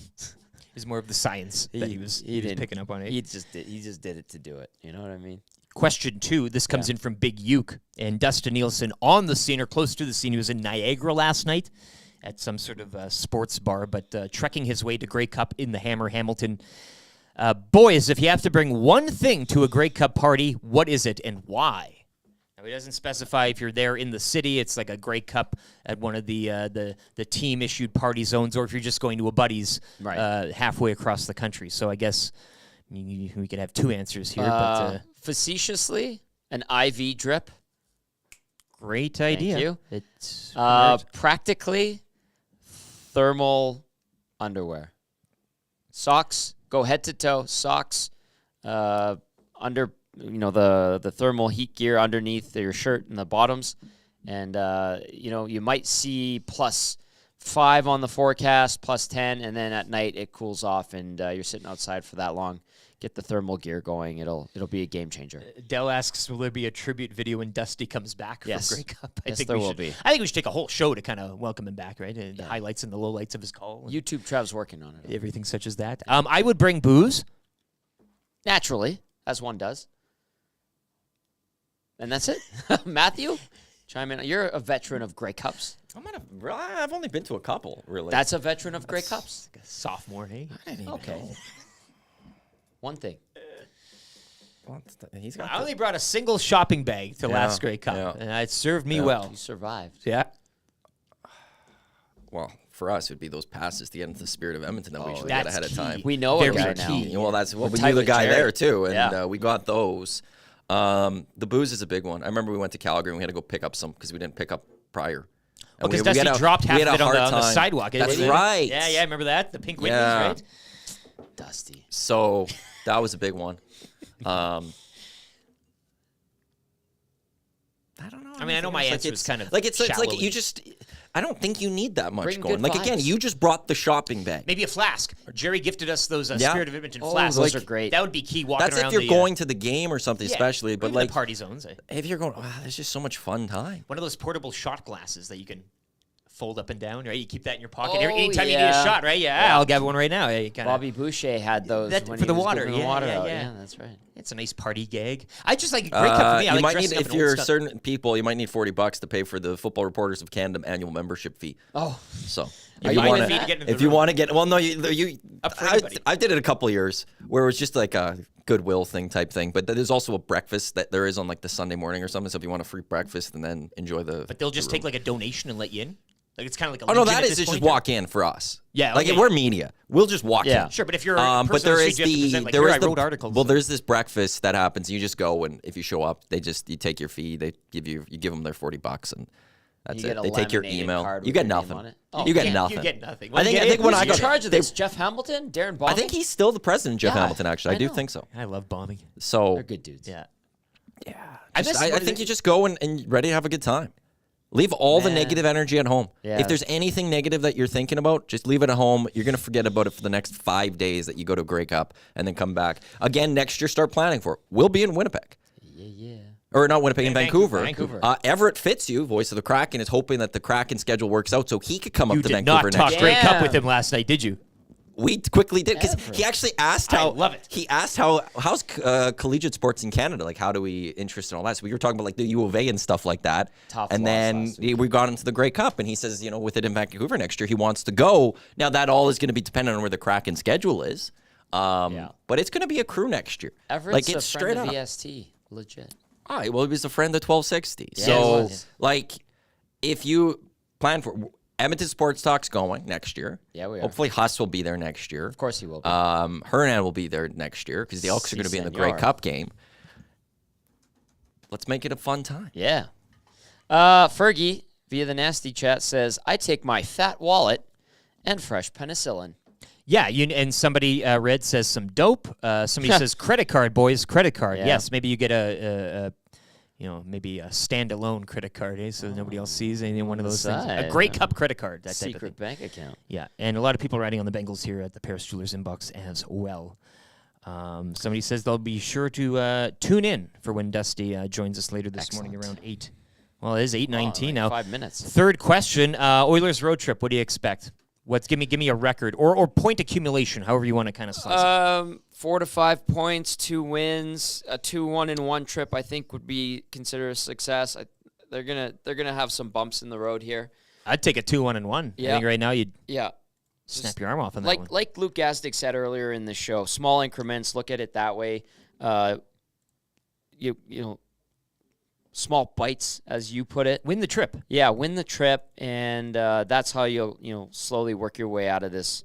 Is more of the science that he was picking up on it. He just did it to do it. You know what I mean? Question 2. This comes in from Big Uke and Dustin Nielson on the scene or close to the scene. He was in Niagara last night at some sort of sports bar, but trekking his way to Grey Cup in the Hamilton. Boys, if you have to bring one thing to a Grey Cup party, what is it and why? Now, he doesn't specify if you're there in the city. It's like a Grey Cup at one of the team-issued party zones, or if you're just going to a buddy's halfway across the country. So I guess we could have two answers here. But facetiously, an IV drip. Great idea. Thank you. It's practically, thermal underwear. Socks, go head to toe. Socks, under... the thermal heat gear underneath your shirt and the bottoms. And, you might see +5 on the forecast, +10, and then at night it cools off and you're sitting outside for that long. Get the thermal gear going. It'll be a game changer. Dell asks, will there be a tribute video when Dusty comes back from Grey Cup? Yes, there will be. I think we should take a whole show to kind of welcome him back, right? The highlights and the lowlights of his call. YouTube Trev's working on it. Everything such as that. I would bring booze. Naturally, as one does. And that's it. Matthew, chime in. You're a veteran of Grey Cups. I've only been to a couple, really. That's a veteran of Grey Cups. Like a sophomore, hey? I didn't even Okay. know. One thing. I only brought a single shopping bag to last Grey Cup, and it served me well. You survived. Yeah. Well, for us, it would be those passes to get into the Spirit of Edmonton that we usually that's get ahead of key. time. We know a guy now. Well, that's We're we tight knew the with guy Jared. there too, and Yeah. we got those. The booze is a big one. I remember we went to Calgary and we had to go pick up some because we didn't pick up prior. And Because we had Dusty dropped half we of had it a on hard the time. sidewalk. That's right. Yeah, yeah, remember that? The pink Whitneys, Yeah. right? Dusty. So that was a big one. I don't know. I mean, I know my answer is kind of it's shallow like you just. I don't think you need that much Bring going. good Like again, vibes. you just brought the shopping bag. Maybe a flask. Jerry gifted us those Yeah. Spirit of Edmonton Oh, flasks. those are great. That would be key walking That's around if you're the, going to the game or something, yeah, especially. But even like the party zones. if you're going, there's just so much fun time. One of those portable shot glasses that you can fold up and down, right? You keep that in your pocket. Oh, Anytime you need yeah. a shot, right? Yeah, I'll grab one right now. Yeah, you kinda, Bobby Boucher had those That- when for he the was water. giving the Yeah, water yeah, out. yeah. Yeah, that's right. It's a nice party gag. I just like Grey Cup for me. I You like might dressing need, up if in old you're stuff. certain people, you might need $40 to pay for the Football Reporters of Canada annual membership fee. Oh, So Are if you you want buying fee to get into if the you room? want to get, well, no, you Up for anybody. I did it a couple of years where it was just like a goodwill thing type thing. But there's also a breakfast that there is on like the Sunday morning or something. So if you want a free breakfast and then enjoy the, But they'll just take like a donation and let you in. Like it's kind of like a Oh no, Legion that at is this just point, walk in for us. Yeah, like okay. we're media, we'll just walk in. Sure, but if you're a but person there on the is street, you have to present, like, there here, is I wrote articles. Well, there's this breakfast that happens. You just go, and if you show up, you take your fee. They you give them their $40, and that's You it. get a They take your laminated email. card You with get your name nothing. on it. Oh, You get you nothing. get nothing. I think when I Who's got in charge of this? Jeff Hamilton, Darren Bombing. I think he's still the president, Jeff Yeah, Hamilton. Actually, I do know. think so. I love bombing. So They're good dudes. Yeah. I think you just go and ready to have a good time. Leave all the negative energy at home. Yeah. If there's anything negative that you're thinking about, just leave it at home. You're going to forget about it for the next 5 days that you go to Grey Cup and then come back. Again, next year, start planning for it. We'll be in Winnipeg. Yeah. Or not Winnipeg, in Vancouver. Vancouver. Everett Fitzhugh, voice of the Kraken, is hoping that the Kraken schedule works out so he could come You up to did Vancouver not talk next Grey year. Cup with him last night, did you? We quickly did because he actually asked how. I love it. He asked how's collegiate sports in Canada, like how do we interest in all that? So we were talking about like the U of A and stuff like that. Top and loss then last week. we got into the Grey Cup, and he says, with it in Vancouver next year, he wants to go. Now that all is going to be dependent on where the Kraken schedule is. But it's going to be a crew next year. Everett's like a it's friend straight of up. VST. Legit. All right, well, he was a friend of 1260. Yeah, he So, was. like, if you plan for Edmonton Sports Talk's going next year. Yeah, we are. Hopefully, Huss will be there next year. Of course he will be. Hernan will be there next year because the Elks are going to be in the Grey Senor. Cup game. Let's make it a fun time. Yeah. Fergie, via the nasty chat, says, I take my fat wallet and fresh penicillin. Yeah, and somebody, Red, says some dope. Somebody says credit card, boys, credit card. Yeah. Yes, maybe you get maybe a standalone credit card, so nobody else sees anything. One of those things. A side, Grey Cup credit card, that type of Secret thing. bank account. Yeah, and a lot of people writing on the Bengals here at the Paris Jewelers inbox as well. Somebody says they'll be sure to tune in for when Dusty joins us later this morning around 8. Well, it is 8:19 now. 5 minutes. Third question: Oilers road trip. What do you expect? Give me a record or point accumulation, however you want to kind of slice it. 4 to 5 points, 2 wins, a 2-1-1 trip. I think would be considered a success. They're gonna have some bumps in the road here. I'd take a 2-1-1. Yeah. I think right now you'd snap your arm off on that one. Like Luke Gazdic said earlier in the show, small increments. Look at it that way. You know, small bites, as you put it. Win the trip. Yeah, win the trip, and that's how you'll slowly work your way out of this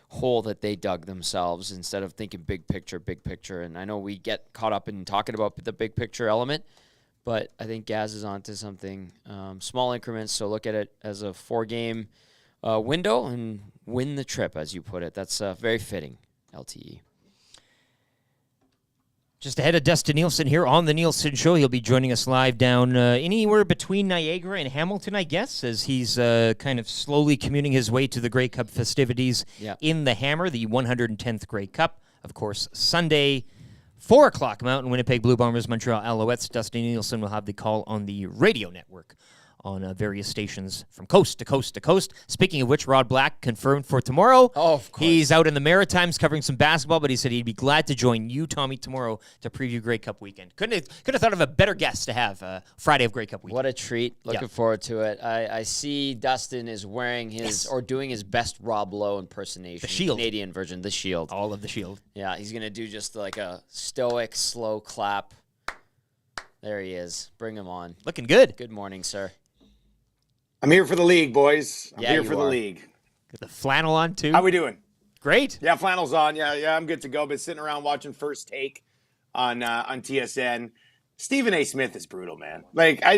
hole that they dug themselves instead of thinking big picture. And I know we get caught up in talking about the big picture element, but I think Gaz is onto something. Small increments, so look at it as a 4-game window and win the trip, as you put it. That's very fitting, LTE. Just ahead of Dustin Nielson here on the Nielson Show. He'll be joining us live down anywhere between Niagara and Hamilton, I guess, as he's kind of slowly commuting his way to the Grey Cup festivities in the Hammer, the 110th Grey Cup. Of course, Sunday, 4 o'clock, Mountain Winnipeg Blue Bombers, Montreal Alouettes. Dustin Nielson will have the call on the radio network on various stations from coast to coast to coast. Speaking of which, Rod Black confirmed for tomorrow. Oh, of course. He's out in the Maritimes covering some basketball, but he said he'd be glad to join you, Tommy, tomorrow to preview Grey Cup weekend. Couldn't have thought of a better guest to have Friday of Grey Cup weekend. What a treat. Looking forward to it. I see Dustin is wearing his, or doing his best Rob Lowe impersonation. The Shield. Canadian version, the Shield. All of the Shield. Yeah, he's going to do just like a stoic, slow clap. There he is. Bring him on. Looking good. Good morning, sir. I'm here for the league, boys. I'm Yeah, here you for the are. league. Got the flannel on, too. How we doing? Great. Yeah, flannel's on. Yeah, I'm good to go. Been sitting around watching First Take on TSN. Stephen A. Smith is brutal, man. Like, I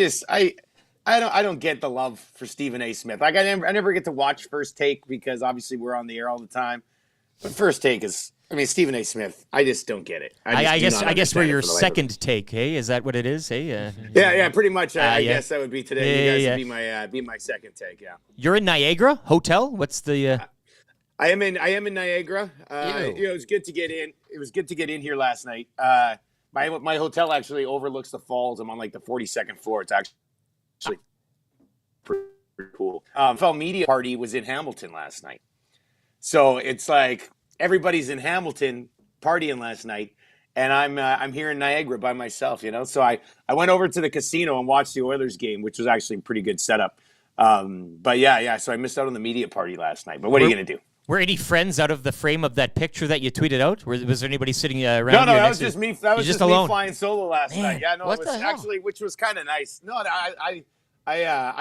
don't get the love for Stephen A. Smith. Like, I never get to watch First Take because obviously we're on the air all the time. But First Take is, Stephen A. Smith. I just don't get it. I guess we're your second take, hey? Is that what it is? Hey. Yeah, pretty much. I yeah. guess that would be today. You guys would be my second take. Yeah. You're in Niagara Hotel. What's the? I am in Niagara. It was good to get in. It was good to get in here last night. My hotel actually overlooks the falls. I'm on like the 42nd floor. It's actually pretty cool. NFL media party was in Hamilton last night, so it's like everybody's in Hamilton partying last night, and I'm here in Niagara by myself. So I went over to the casino and watched the Oilers game, which was actually a pretty good setup. But yeah. So I missed out on the media party last night. But what are you gonna do? Were any friends out of the frame of that picture that you tweeted out? Was there anybody sitting around? No, that was just me. That was just me alone. flying solo last night. Yeah, no, what it was the hell? actually, which was kind of nice. No, I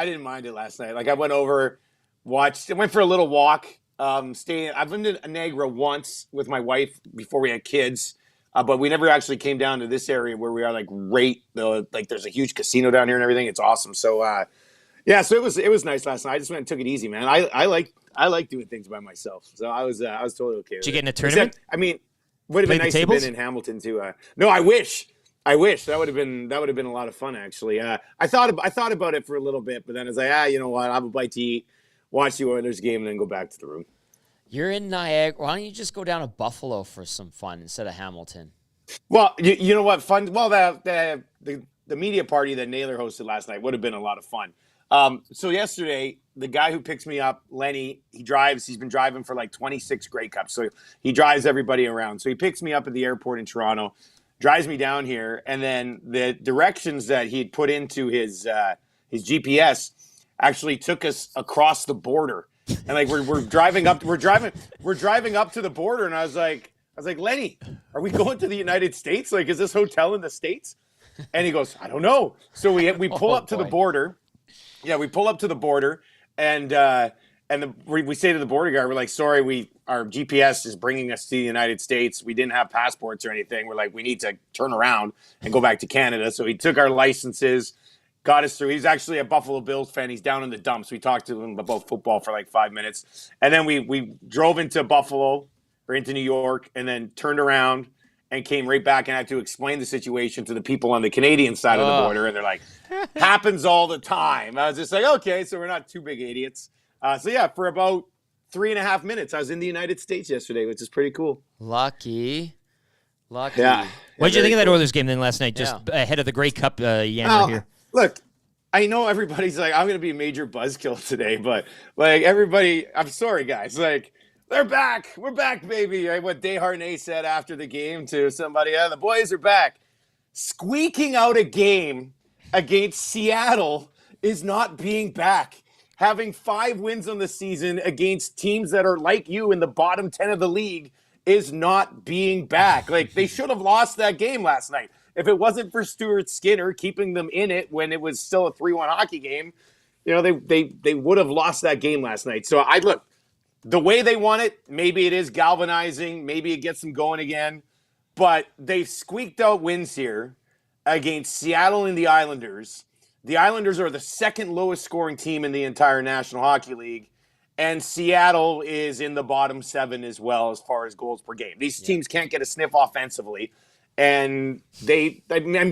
didn't mind it last night. Like I went over, went for a little walk. I've been to Niagara once with my wife before we had kids, but we never actually came down to this area where we are like there's a huge casino down here and everything. It's awesome. So so it was nice last night. I just went and took it easy, man. I like doing things by myself, so I was totally okay with it. Did you get in a tournament? Would have been Play the nice to have tables? been in Hamilton too. No, I wish that would have been a lot of fun actually. I thought about it for a little bit, but then I was like, you know what? I'll have a bite to eat, watch the Oilers game, and then go back to the room. You're in Niagara. Why don't you just go down to Buffalo for some fun instead of Hamilton? Well, you know what? Fun. Well, the media party that Naylor hosted last night would have been a lot of fun. So yesterday, the guy who picks me up, Lenny, he's been driving for like 26 Grey Cups. So he drives everybody around. So he picks me up at the airport in Toronto, drives me down here. And then the directions that he had put into his GPS actually took us across the border. And like, we're driving up to the border. And I was like, Lenny, are we going to the United States? Like, is this hotel in the States? And he goes, I don't know. So we pull up to the border. Yeah, we pull up to the border, and we say to the border guard, we're like, sorry, our GPS is bringing us to the United States. We didn't have passports or anything. We're like, we need to turn around and go back to Canada. So he took our licenses, got us through. He's actually a Buffalo Bills fan. He's down in the dumps. We talked to him about football for like 5 minutes. And then we drove into Buffalo or into New York and then turned around and came right back and had to explain the situation to the people on the Canadian side of the border. And they're like, happens all the time. I was just like, okay, so we're not two big idiots. For about 3.5 minutes, I was in the United States yesterday, which is pretty cool. Lucky. Yeah. What did you think of that Oilers game then last night, just ahead of the Grey Cup yammer here? Look, I know everybody's like, I'm going to be a major buzzkill today, but like everybody, I'm sorry, guys. Like, they're back. We're back, baby. What Desharnais said after the game to somebody, the boys are back. Squeaking out a game against Seattle is not being back. Having 5 wins on the season against teams that are like you in the bottom 10 of the league is not being back. Like, they should have lost that game last night. If it wasn't for Stuart Skinner keeping them in it when it was still a 3-1 hockey game, they would have lost that game last night. So look, the way they won it, maybe it is galvanizing. Maybe it gets them going again. But they've squeaked out wins here against Seattle and the Islanders. The Islanders are the second lowest scoring team in the entire National Hockey League. And Seattle is in the bottom 7 as well as far as goals per game. These teams can't get a sniff offensively. And they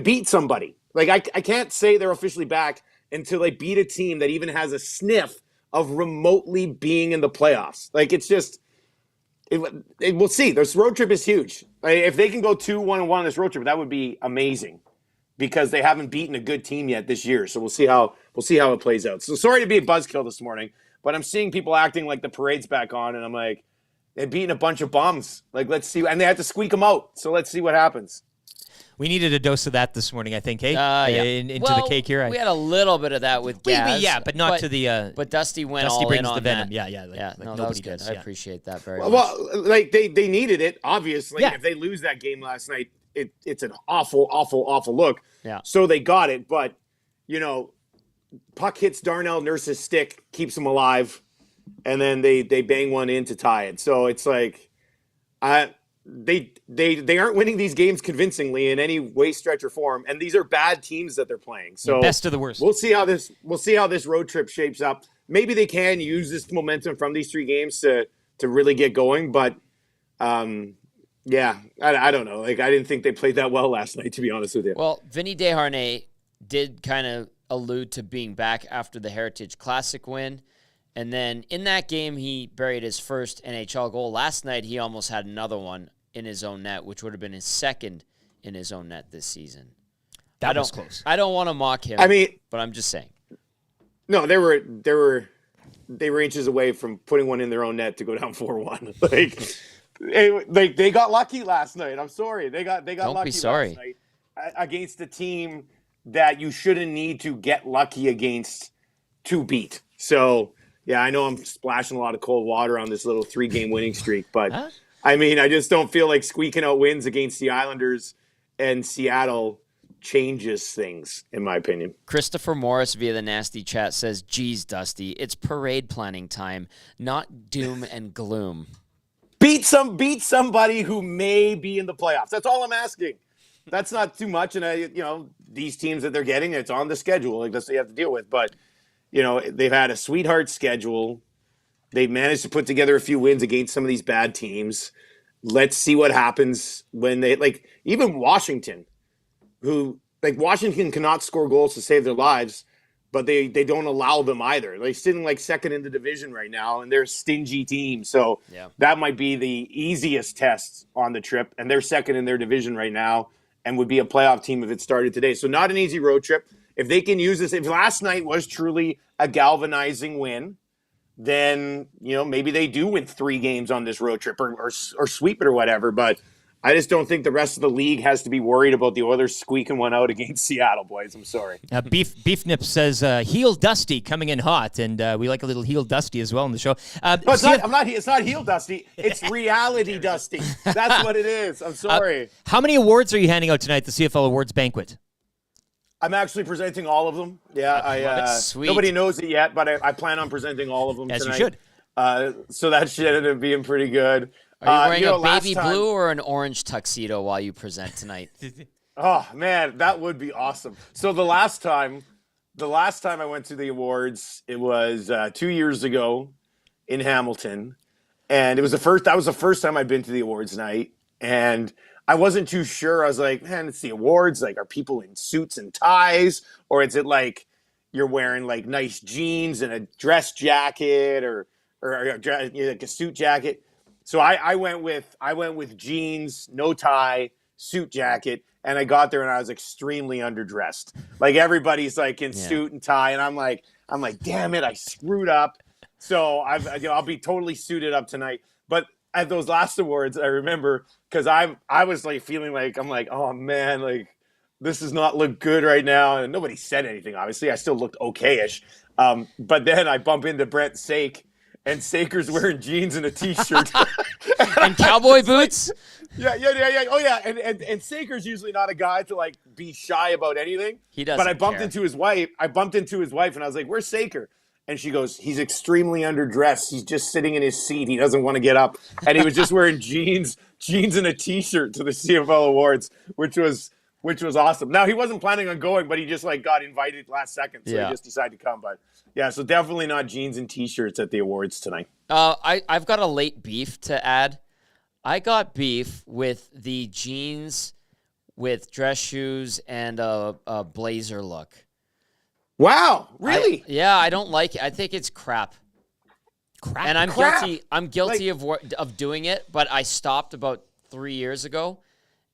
beat somebody. Like, I can't say they're officially back until they beat a team that even has a sniff of remotely being in the playoffs. Like, it's just, we'll see. This road trip is huge. Like, if they can go 2-1-1 on this road trip, that would be amazing. because they haven't beaten a good team yet this year. So we'll see how it plays out. So sorry to be a buzzkill this morning, but I'm seeing people acting like the parade's back on, and I'm like, they're beating a bunch of bums. Like, let's see, and they had to squeak them out. So let's see what happens. We needed a dose of that this morning, I think, hey? Into the cake here. We had a little bit of that with Gaz. But not to the... But Dusty went Dusty all brings in on the venom. that. Yeah. No, that was good. does. I appreciate that very much. Well, like, they needed it, obviously. Yeah. If they lose that game last night, it's an awful, awful, awful look. Yeah. So they got it, but, puck hits Darnell Nurse's stick, keeps him alive, and then they bang one in to tie it. So it's like... They aren't winning these games convincingly in any way, stretch, or form, and these are bad teams that they're playing. So best of the worst. We'll see how this road trip shapes up. Maybe they can use this momentum from these 3 games to really get going, but I don't know. Like, I didn't think they played that well last night, to be honest with you. Well, Vinny Desharnais did kind of allude to being back after the Heritage Classic win. And then in that game, he buried his first NHL goal. Last night, he almost had another one in his own net, which would have been his second in his own net this season. That was close. I don't want to mock him. But I'm just saying. No, they were inches away from putting one in their own net to go down 4-1. Like they got lucky last night. I'm sorry, they got lucky last night against a team that you shouldn't need to get lucky against to beat. So. Yeah, I know I'm splashing a lot of cold water on this little 3-game winning streak, but I just don't feel like squeaking out wins against the Islanders and Seattle changes things, in my opinion. Christopher Morris via the nasty chat says, "Geez, Dusty, it's parade planning time, not doom and gloom." Beat somebody who may be in the playoffs. That's all I'm asking. That's not too much, and these teams that they're getting, it's on the schedule. Like, that's what you have to deal with, but. They've had a sweetheart schedule. They've managed to put together a few wins against some of these bad teams. Let's see what happens when they, even Washington, Washington cannot score goals to save their lives, but they don't allow them either. They're sitting second in the division right now, and they're a stingy team. So that might be the easiest test on the trip, and they're second in their division right now and would be a playoff team if it started today. So not an easy road trip. If they can use this, if last night was truly a galvanizing win, then, maybe they do win 3 games on this road trip or sweep it or whatever. But I just don't think the rest of the league has to be worried about the Oilers squeaking one out against Seattle, boys. I'm sorry. Beef Nip says, heel Dusty coming in hot, and we like a little heel Dusty as well in the show. But it's not heel Dusty. It's reality Dusty. That's what it is. I'm sorry. How many awards are you handing out tonight at the CFL Awards banquet? I'm actually presenting all of them. Yeah, sweet. Nobody knows it yet, but I plan on presenting all of them As tonight. you should. So that should end up being pretty good. Are you wearing a baby blue or an orange tuxedo while you present tonight? Oh man, that would be awesome. So the last time I went to the awards, it was 2 years ago in Hamilton, and that was the first time I'd been to the awards night, and I wasn't too sure. I was like, man, it's the awards. Are people in suits and ties, or is it you're wearing nice jeans and a dress jacket, or a suit jacket? So I went with jeans, no tie, suit jacket, and I got there and I was extremely underdressed. Everybody's in suit and tie, and I'm like, damn it, I screwed up. So I'll be totally suited up tonight. But at those last awards, I remember because I was feeling oh man, this does not look good right now, and nobody said anything. Obviously, I still looked okayish. But then I bump into Brent Sake, and Saker's wearing jeans and a t-shirt and cowboy boots. Yeah. Oh yeah, and Saker's usually not a guy to be shy about anything. He doesn't. But I bumped into his wife. And I was like, "Where's Saker?" And she goes, "He's extremely underdressed. He's just sitting in his seat. He doesn't want to get up." And he was just wearing jeans and a t-shirt to the CFL Awards, which was awesome. Now he wasn't planning on going, but he just got invited last second, so he just decided to come. But yeah, so definitely not jeans and t-shirts at the awards tonight. I've got a late beef to add. I got beef with the jeans with dress shoes and a blazer look. Wow, really? I don't like it. I think it's crap. And I'm guilty of doing it, but I stopped about 3 years ago.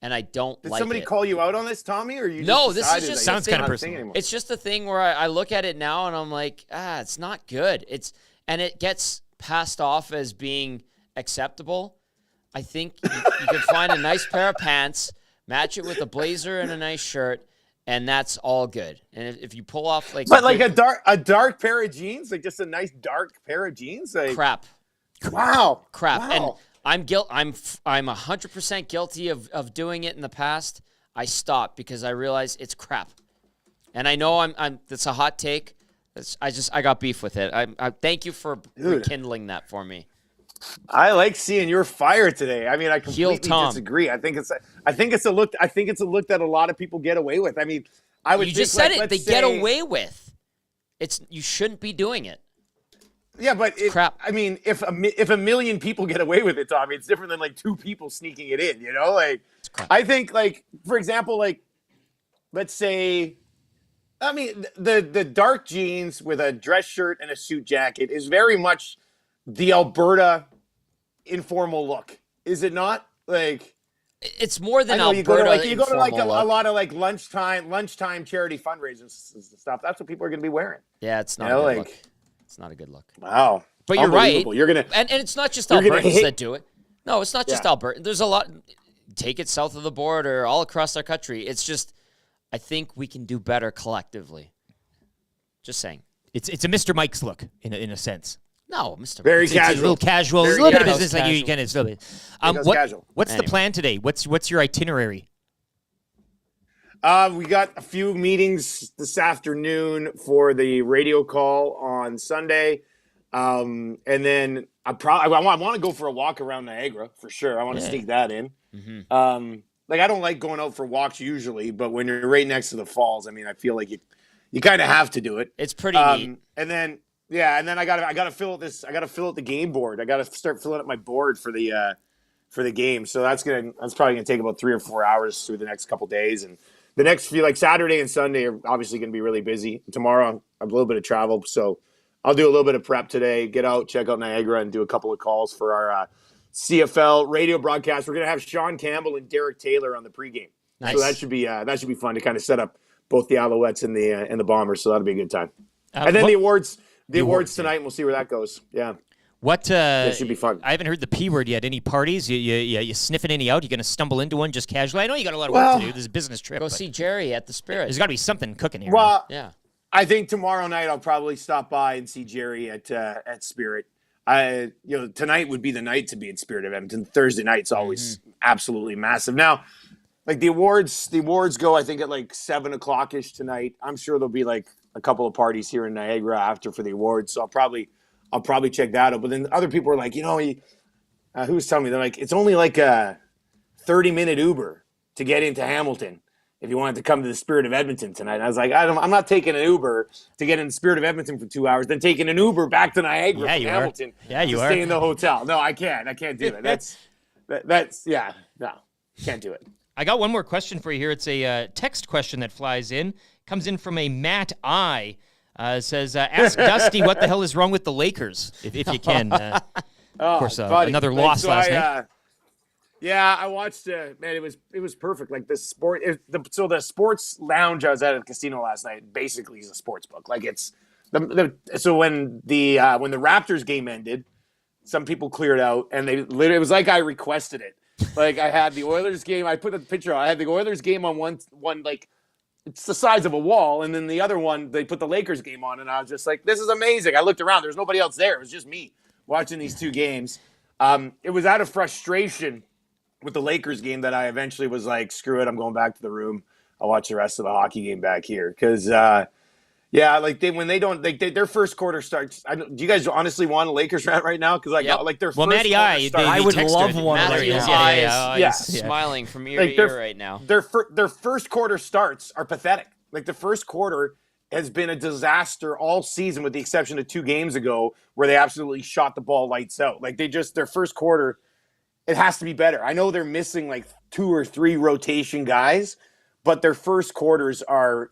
and I don't Did like somebody it. call you out on this, Tommy, or you? No, just this decided is just sounds kind of personal. anymore? It's just the thing where I look at it now and I'm like, it's not good. And it gets passed off as being acceptable. I think you can find a nice pair of pants, match it with a blazer and a nice shirt, and that's all good. And if you pull off like, but like a dark pair of jeans, like just a nice dark pair of jeans, like crap. Wow. And I'm 100% guilty of doing it in the past. I stopped because I realized it's crap. And I know that's a hot take. I got beef with it. I thank you for rekindling that for me. I like seeing your fire today. I mean, I completely disagree. I think it's a look that a lot of people get away with. I mean, You just said it. They get away with. You shouldn't be doing it. Yeah, but crap. I mean, if a million people get away with it, Tommy, it's different than like 2 people sneaking it in. You know, like I think, like for example, like let's say, I mean, the dark jeans with a dress shirt and a suit jacket is very much the Alberta informal look, is it not? Like it's more than Alberta. You go to like a lot of like lunchtime charity fundraisers and stuff. That's what people are going to be wearing. Yeah, it's not a good look. It's not a good look. Wow. But you're right. You're gonna and it's not just Albertans that do it. No, it's not just Alberta. There's a lot. Take it south of the border, all across our country. It's just, I think we can do better collectively. Just saying. It's a Mr. Mike's look in a sense. No, Mr. Very Mike's. casual. It's a little casual. Very a little bit of casual. business like you can. It's a little bit. Casual. What's the plan today? What's your itinerary? We got a few meetings this afternoon for the radio call on Sunday. And then I want to go for a walk around Niagara for sure. I want to sneak that in. Mm-hmm. Like I don't like going out for walks usually, but when you're right next to the falls, I mean, I feel like you kind of have to do it. It's pretty neat. And then I gotta fill out the game board. I gotta start filling up my board for the game. So that's probably gonna take about 3 or 4 hours through the next couple days. And the next few, like Saturday and Sunday, are obviously gonna be really busy. Tomorrow, I have a little bit of travel, so I'll do a little bit of prep today. Get out, check out Niagara, and do a couple of calls for our CFL radio broadcast. We're gonna have Sean Campbell and Derek Taylor on the pregame. Nice. So that should be fun to kind of set up both the Alouettes and the Bombers. So that'll be a good time. And then the awards tonight, and we'll see where that goes. Yeah. That should be fun. I haven't heard the P word yet. Any parties? You sniffing any out? You going to stumble into one just casually? I know you got a lot of work to do. This is a business trip. Go see Jerry at the Spirit. There's got to be something cooking here. Well, yeah. I think tomorrow night I'll probably stop by and see Jerry at Spirit. Tonight would be the night to be at Spirit of Edmonton. Thursday night's always absolutely massive. Now, like the awards go, I think at like 7:00-ish tonight. I'm sure there'll be like a couple of parties here in Niagara after for the awards. So I'll probably check that out. But then other people are like, who was telling me, they're like, it's only like a 30-minute Uber to get into Hamilton if you wanted to come to the Spirit of Edmonton tonight. And I was like, I'm not taking an Uber to get in the Spirit of Edmonton for 2 hours, then taking an Uber back to Niagara from Hamilton. Yeah, you to are. Stay in the hotel. No, I can't. I can't do that. No, can't do it. I got one more question for you here. It's a text question that flies in. Comes in from a Matt I. Says, ask Dusty what the hell is wrong with the Lakers, if you can. Of course, another loss last night. Yeah, I watched. Man, it was perfect. Like the sport. So the sports lounge I was at the casino last night basically is a sports book. Like it's so when the Raptors game ended, some people cleared out, and it was like I requested it. Like I had the Oilers game. I put the picture on. I had the Oilers game on one like. It's the size of a wall, and then the other one, they put the Lakers game on, and I was just like, this is amazing. I looked around. There was nobody else there. It was just me watching these two games. It was out of frustration with the Lakers game that I eventually was like, screw it, I'm going back to the room. I'll watch the rest of the hockey game back here. Because, their first quarter starts. Do you guys honestly want a Lakers rant right now? Because their first Matty quarter starts. I would love one. Matthew's smiling from ear to ear right now. Their first quarter starts are pathetic. Like the first quarter has been a disaster all season, with the exception of 2 games ago where they absolutely shot the ball lights out. Like their first quarter, it has to be better. I know they're missing like 2 or 3 rotation guys, but their first quarters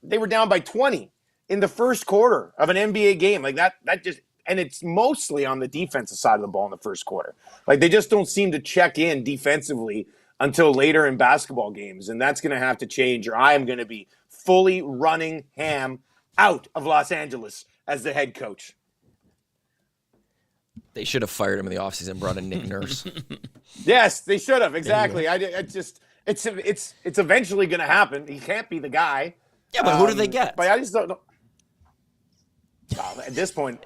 they were down by 20 in the first quarter of an NBA game. Like that just, and it's mostly on the defensive side of the ball in the first quarter. Like they just don't seem to check in defensively until later in basketball games, and that's going to have to change, or I am going to be fully running ham out of Los Angeles as the head coach. They should have fired him in the offseason and brought in Nick Nurse. Yes, they should have. Exactly. It's eventually going to happen. He can't be the guy. Yeah, but who do they get? But I just don't know. At this point,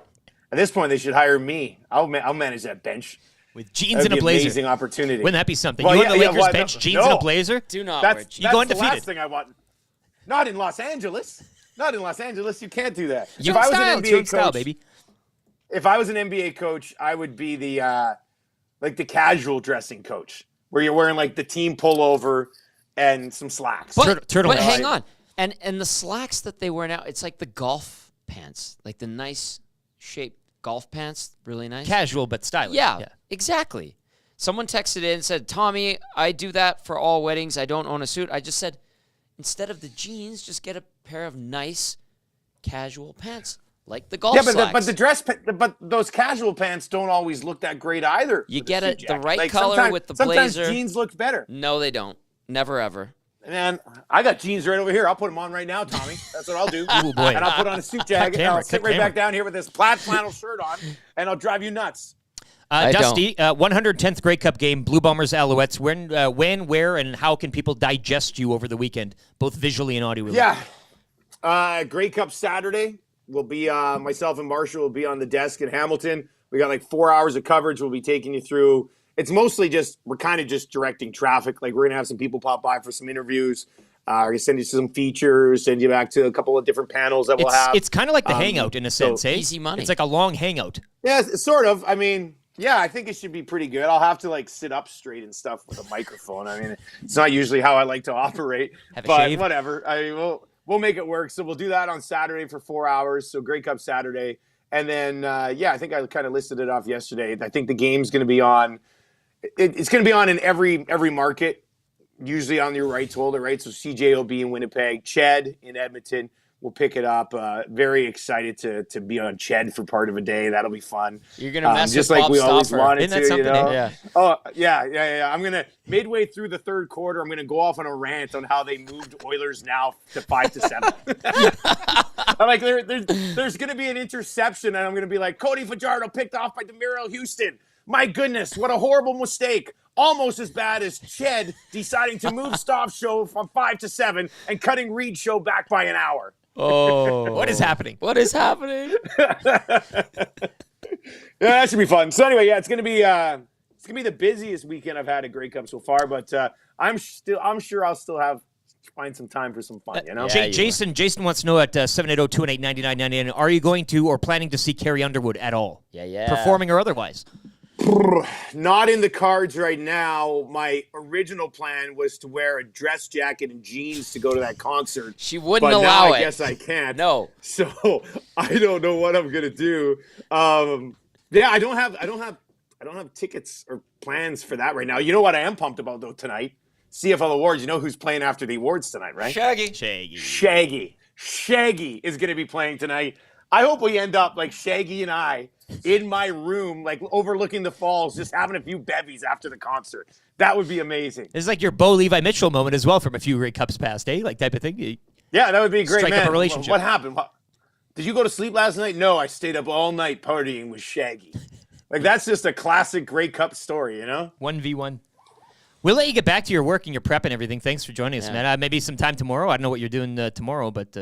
they should hire me. I'll manage that bench with jeans and a blazer. Amazing opportunity. Wouldn't that be something? You on the Lakers bench, jeans and a blazer? Do not. That's you go undefeated. the last thing I want. Not in Los Angeles. Not in Los Angeles. You can't do that. If I was an NBA coach, baby. If I was an NBA coach, I would be the casual dressing coach, where you're wearing like the team pullover and some slacks. But hang on, and the slacks that they wear now, it's like the golf pants, like the nice shaped golf pants, really nice, casual but stylish. Yeah, exactly. Someone texted in and said, "Tommy, I do that for all weddings. I don't own a suit." I just said, instead of the jeans, just get a pair of nice casual pants. Like the golf slacks. But those casual pants don't always look that great either. You get the right color with the blazer. Sometimes jeans look better. No, they don't. Never, ever. Man, I got jeans right over here. I'll put them on right now, Tommy. That's what I'll do. Ooh, boy. And I'll put on a suit jacket, and I'll sit right back down here with this plaid flannel shirt on, and I'll drive you nuts. Dusty, 110th Grey Cup game, Blue Bombers, Alouettes. When, where, and how can people digest you over the weekend, both visually and audio? Yeah. Grey Cup Saturday. We'll be myself and Marshall will be on the desk in Hamilton. We got like 4 hours of coverage. We'll be taking you through. It's mostly we're kind of just directing traffic. Like, we're going to have some people pop by for some interviews. We're going to send you some features, send you back to a couple of different panels that we'll have. It's kind of like the hangout in a sense, eh? Easy money. It's like a long hangout. Yeah, sort of. I mean, yeah, I think it should be pretty good. I'll have to like sit up straight and stuff with a microphone. I mean, it's not usually how I like to operate, but whatever. I mean, we'll make it work. So we'll do that on Saturday for 4 hours. So Grey Cup Saturday. And then, I think I kind of listed it off yesterday. I think the game's going to be on. It's going to be on in every market, usually on your rights holder, right? So CJ will be in Winnipeg. Ched in Edmonton will pick it up. Very excited to be on Ched for part of a day. That'll be fun. You're going to mess just with like Bob we always Stauffer. wanted Isn't that to, something? you know? Yeah. Oh, yeah. I'm going to, midway through the third quarter, I'm going to go off on a rant on how they moved Oilers now to 5-7. I'm like, there's going to be an interception, and I'm going to be like, Cody Fajardo picked off by DeMiro Houston. My goodness, what a horrible mistake. Almost as bad as Ched deciding to move Stauf's show from 5-7 and cutting Reed's show back by an hour. Oh. What is happening? What is happening? Yeah, that should be fun. So anyway, it's gonna be the busiest weekend I've had at Grey Cup so far, but I'm sure I'll still find some time for some fun, you know? Jason wants to know at 780-218-9999, are you going to or planning to see Carrie Underwood at all? Yeah. Performing or otherwise? Not in the cards right now. My original plan was to wear a dress jacket and jeans to go to that concert. She wouldn't but allow now it. I guess I can't. No. So I don't know what I'm gonna do. I don't have tickets or plans for that right now. You know what I am pumped about though tonight? CFL Awards. You know who's playing after the awards tonight, right? Shaggy is gonna be playing tonight. I hope we end up like Shaggy and I in my room, like overlooking the falls, just having a few bevies after the concert. That would be amazing. It's like your Bo Levi Mitchell moment as well from a few Grey Cups past, eh? Like type of thing. Yeah, that would be great, Strike man. up a relationship. What happened? Did you go to sleep last night? No, I stayed up all night partying with Shaggy. Like, that's just a classic Grey Cup story, you know? 1v1. We'll let you get back to your work and your prep and everything. Thanks for joining us, man. Maybe some time tomorrow. I don't know what you're doing tomorrow, but...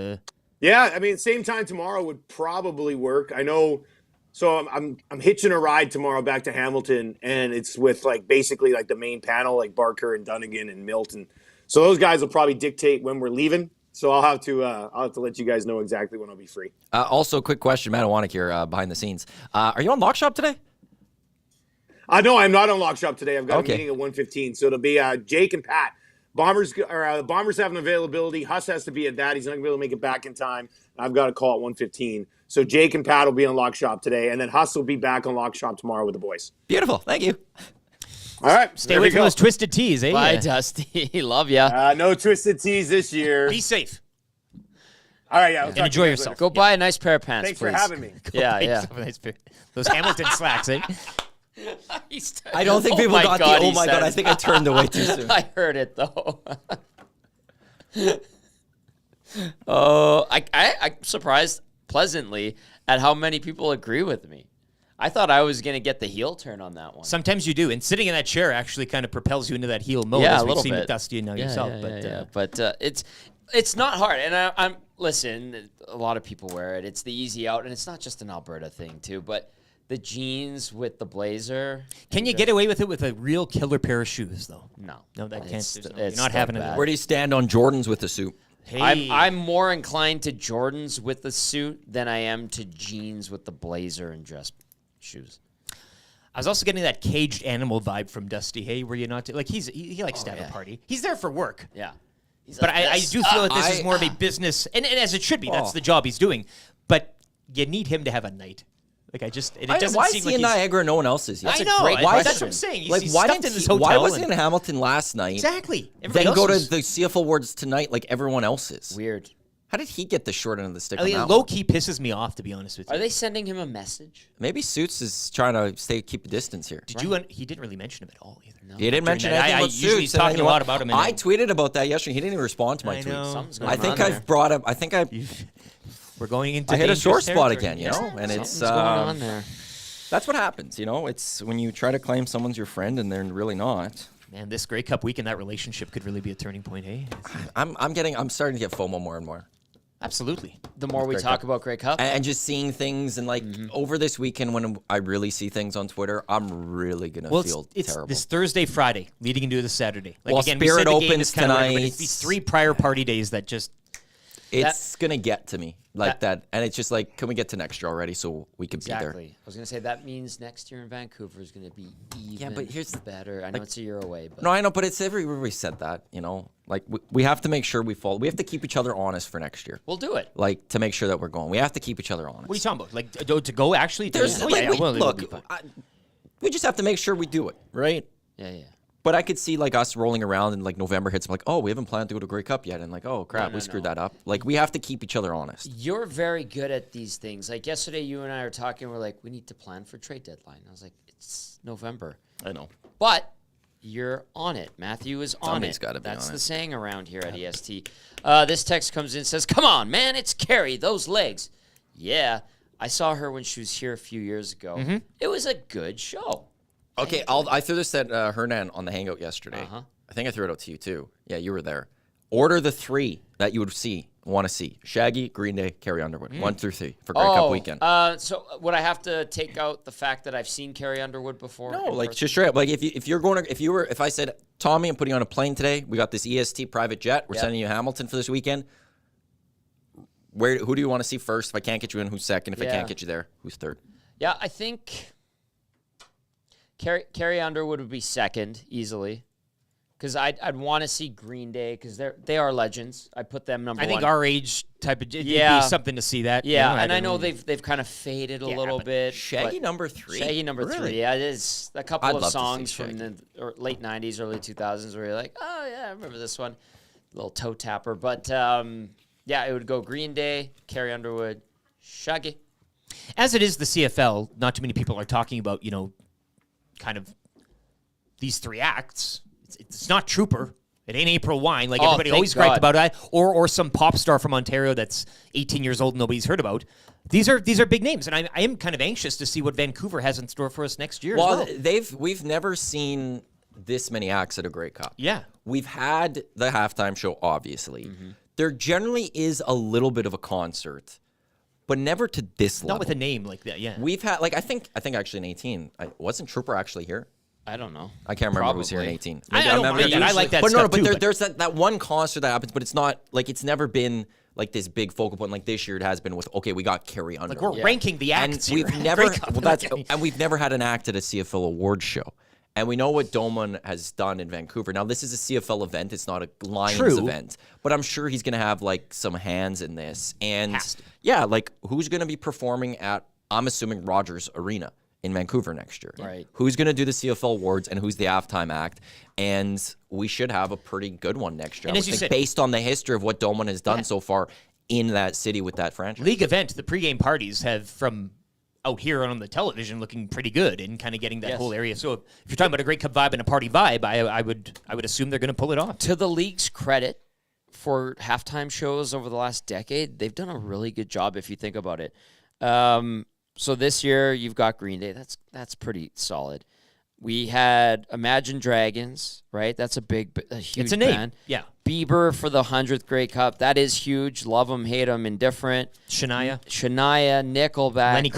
Yeah, I mean, same time tomorrow would probably work. I know. So I'm hitching a ride tomorrow back to Hamilton, and it's with basically the main panel, like Barker and Dunnigan and Milton. So those guys will probably dictate when we're leaving. So I'll have to let you guys know exactly when I'll be free. Also, quick question, Matt Iwanek here behind the scenes. Are you on Lock Shop today? No, I'm not on Lock Shop today. I've got a meeting at 1:15, so it'll be Jake and Pat. Bombers have an availability. Huss has to be at that. He's not going to be able to make it back in time. I've got a call at 1:15. So Jake and Pat will be on Lock Shop today, and then Huss will be back on Lock Shop tomorrow with the boys. Beautiful. Thank you. All right. Stay away from those twisted tees, eh? Bye, Dusty. Love ya. No twisted tees this year. Be safe. All right, yeah. And enjoy yourself. Go buy a nice pair of pants, Thanks please. for having me. Yeah. Those Hamilton slacks, eh? I don't think people got the, oh my God, I think I turned away too soon. I heard it, though. Oh, I'm surprised pleasantly at how many people agree with me. I thought I was going to get the heel turn on that one. Sometimes you do, and sitting in that chair actually kind of propels you into that heel mode, yeah, as a we've little seen bit. with Dusty and now yourself. But it's not hard, and I'm listen. A lot of people wear it. It's the easy out, and it's not just an Alberta thing too. But the jeans with the blazer. Can you get away with it with a real killer pair of shoes, though? No, that can't. You're not having it. Where do you stand on Jordans with the suit? Hey. I'm more inclined to Jordans with the suit than I am to jeans with the blazer and dress shoes. I was also getting that caged animal vibe from Dusty. Hey, were you not like he likes to have a party? He's there for work. Yeah, but I do feel that this is more of a business, and as it should be. That's the job he's doing. But you need him to have a night. Like it doesn't why seem is like he in Niagara and no one else is? I know. Why that's what I'm saying. He's, like, he's why stuffed in this hotel. Why wasn't he in Hamilton last night? Exactly. Then go to the CFL Awards tonight like everyone else is. Weird. How did he get the short end of the stick? Low key pisses me off, to be honest with you. Are they sending him a message? Maybe Suits is trying to keep a distance here. Did you? He didn't really mention him at all either. No. He didn't mention anything about Suits. Usually he's talking a lot about him. I tweeted about that yesterday. He didn't even respond to my tweets. I think I've brought up. I think we're going into. I hit a sore spot territory. again, you know, and it's going on there. That's what happens, you know. It's when you try to claim someone's your friend and they're really not. Man, this Grey Cup week and that relationship could really be a turning point, hey? I'm starting to get FOMO more and more. Absolutely. The more we talk about Grey Cup. And just seeing things and over this weekend when I really see things on Twitter, I'm really going to feel terrible. This Thursday, Friday, leading into the Saturday. Well, Spirit opens tonight. It's these 3 prior party days that just... It's going to get to me like that. And it's just like, can we get to next year already so we can be there? I was going to say that means next year in Vancouver is going to be even better. I know it's a year away. But. No, I know, but it's everywhere said that, you know. Like, we have to make sure we follow. We have to keep each other honest for next year. We'll do it. Like, to make sure that we're going. We have to keep each other honest. What are you talking about? Like, to go actually? We just have to make sure we do it, right? Yeah. But I could see like us rolling around and like November hits. I'm like, oh, we haven't planned to go to Grey Cup yet, and like, oh crap, we screwed that up. Like, we have to keep each other honest. You're very good at these things. Like yesterday, you and I were talking. We're like, we need to plan for trade deadline. I was like, it's November. I know, but you're on it. Matthew is on Somebody's it. Gotta be That's on the it. saying around here at EST. This text comes in and says, "Come on, man, it's Carrie. Those legs." Yeah, I saw her when she was here a few years ago. Mm-hmm. It was a good show. Okay, I threw this at Hernan on the Hangout yesterday. Uh-huh. I think I threw it out to you too. Yeah, you were there. Order the 3 that you would want to see. Shaggy, Green Day, Carrie Underwood. 1 through 3 for Grey Cup weekend. So would I have to take out the fact that I've seen Carrie Underwood before? No, like just straight up. Like if I said, Tommy, I'm putting you on a plane today. We got this EST private jet. We're sending you to Hamilton for this weekend. Who do you want to see first? If I can't get you in, who's second? If I can't get you there, who's third? Yeah, I think Carrie Underwood would be second easily, because I'd want to see Green Day because they are legends. I put them number one. I think our age type of it'd be something to see that. Yeah, and I know they've kind of faded a little bit. Shaggy number 3. Shaggy number 3. Yeah, it is a couple of songs from the late '90s, early 2000s where you're like, oh yeah, I remember this one, little toe tapper. But yeah, it would go Green Day, Carrie Underwood, Shaggy. As it is the CFL, not too many people are talking about, you know, kind of these 3 acts. It's not Trooper. It ain't April Wine. Like everybody always griped about that. Or some pop star from Ontario that's 18 years old and nobody's heard about. These are big names, and I am kind of anxious to see what Vancouver has in store for us next year. Well, we've never seen this many acts at a Grey Cup. Yeah. We've had the halftime show, obviously. Mm-hmm. There generally is a little bit of a concert, but never to this level. Not with a name like that, yeah. We've had, like, I think actually in 18, wasn't Trooper actually here? I don't know. I can't remember who was here in 18. I don't mind that. I like that stuff too. But there's that one concert that happens, but it's not, like, it's never been, like, this big focal point. Like, this year it has been with, okay, we got Carrie Underwood. Like, we're ranking the acts and here. We've never had an act at a CFL awards show. And we know what Doman has done in Vancouver. Now, this is a CFL event. It's not a Lions event. But I'm sure he's going to have, like, some hands in this. And, yeah, like, who's going to be performing at, I'm assuming, Rogers Arena in Vancouver next year? Right. Who's going to do the CFL awards and who's the halftime act? And we should have a pretty good one next year. And as you said, based on the history of what Doman has done so far in that city with that franchise. League event, the pregame parties have, from out here on the television looking pretty good and kind of getting that whole area. So if you're talking about a Grey Cup vibe and a party vibe, I would assume they're going to pull it off. To the league's credit, for halftime shows over the last decade, they've done a really good job if you think about it. So this year you've got Green Day. That's pretty solid. We had Imagine Dragons, right? That's a huge It's a name. band. Yeah. Bieber for the 100th Grey Cup. That is huge. Love them, hate them, indifferent. Shania, Nickelback. Lenny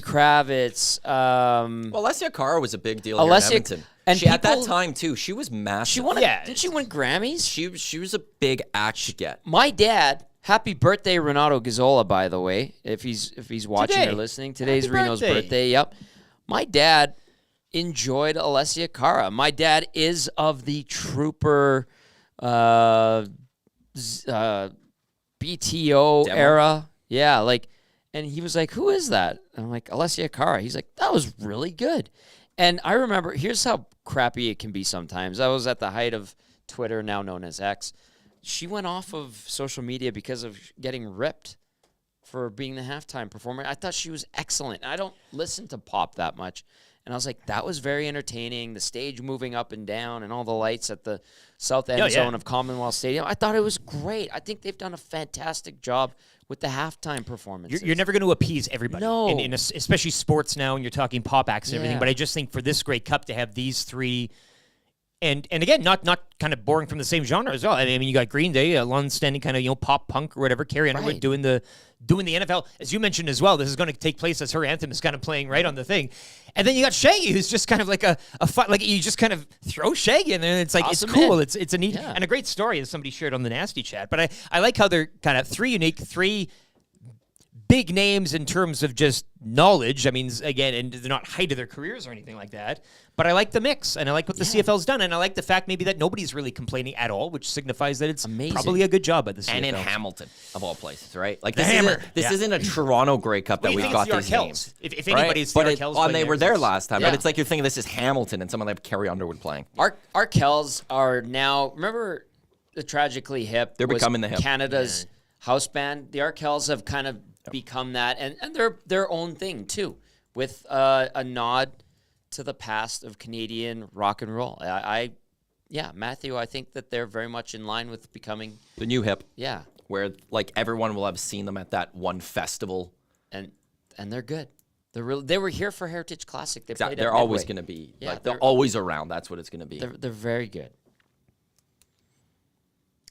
Kravitz. Well, Alessia Cara was a big deal here in Edmonton. And at that time, too, she was massive. She won did she win Grammys? She was a big act to get. My dad, happy birthday, Renato Gazzola, by the way, if he's watching or listening. Today's Reno's birthday. Yep. My dad enjoyed Alessia Cara. My dad is of the Trooper BTO Demo? era. Yeah, and he was like, who is that? And I'm like, Alessia Cara. He's like, that was really good. And I remember, here's how crappy it can be sometimes. I was at the height of Twitter, now known as X. She went off of social media because of getting ripped for being the halftime performer. I thought she was excellent. I don't listen to pop that much. And I was like, that was very entertaining. The stage moving up and down and all the lights at the south end zone of Commonwealth Stadium. I thought it was great. I think they've done a fantastic job with the halftime performances. You're never going to appease everybody. No. Especially sports now, and you're talking pop acts and everything. But I just think for this Grey Cup to have these three, and again, not kind of boring from the same genre as well. I mean, you got Green Day, a long-standing kind of pop punk or whatever. Carrie Underwood doing the NFL, as you mentioned as well. This is going to take place as her anthem is kind of playing right on the thing, and then you got Shaggy, who's just kind of like a fun, like you just kind of throw Shaggy in there, and it's like awesome, it's cool. man. It's a neat and a great story, as somebody shared on the Nasty Chat. But I like how they're kind of three big names in terms of just knowledge. I mean, again, and they're not height of their careers or anything like that. But I like the mix, and I like what the CFL's done, and I like the fact maybe that nobody's really complaining at all, which signifies that it's probably a good job by the CFL. And in Hamilton, of all places, right? Like The this Hammer. Isn't a Toronto Grey Cup that we've got these names. If right? anybody's the but Arkells they playing were there last time, but Yeah. it's like you're thinking this is Hamilton and someone like Carrie Underwood playing. Arkells are now, remember the Tragically Hip? They're becoming the Hip. Canada's house band. The Arkells have kind of become that, and they're their own thing too, with a nod to the past of Canadian rock and roll. Matthew, I think that they're very much in line with becoming the new Hip. Yeah, where like everyone will have seen them at that one festival, and they're good. They were here for Heritage Classic. They played. They're always going to be they're always around. That's what it's going to be. They're very good.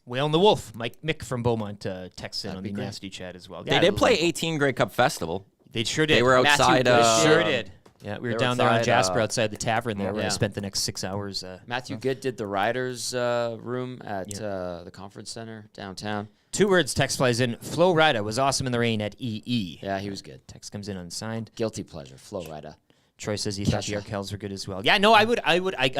Whale and the Wolf, Mick from Beaumont texts in on the Nasty Chat as well. They did play 18 Grey Cup Festival. They sure did. They were outside. Sure did. Yeah, we were down there on Jasper outside the tavern there where I Yeah. spent the next 6 hours. Matthew Good did the Riders room at the conference center downtown. 2 words text flies in. Flo Rida was awesome in the rain at EE. Yeah, he was good. Text comes in unsigned. Guilty pleasure, Flo Rida. Troy says he thought the Arkells were good as well. Yeah, no, I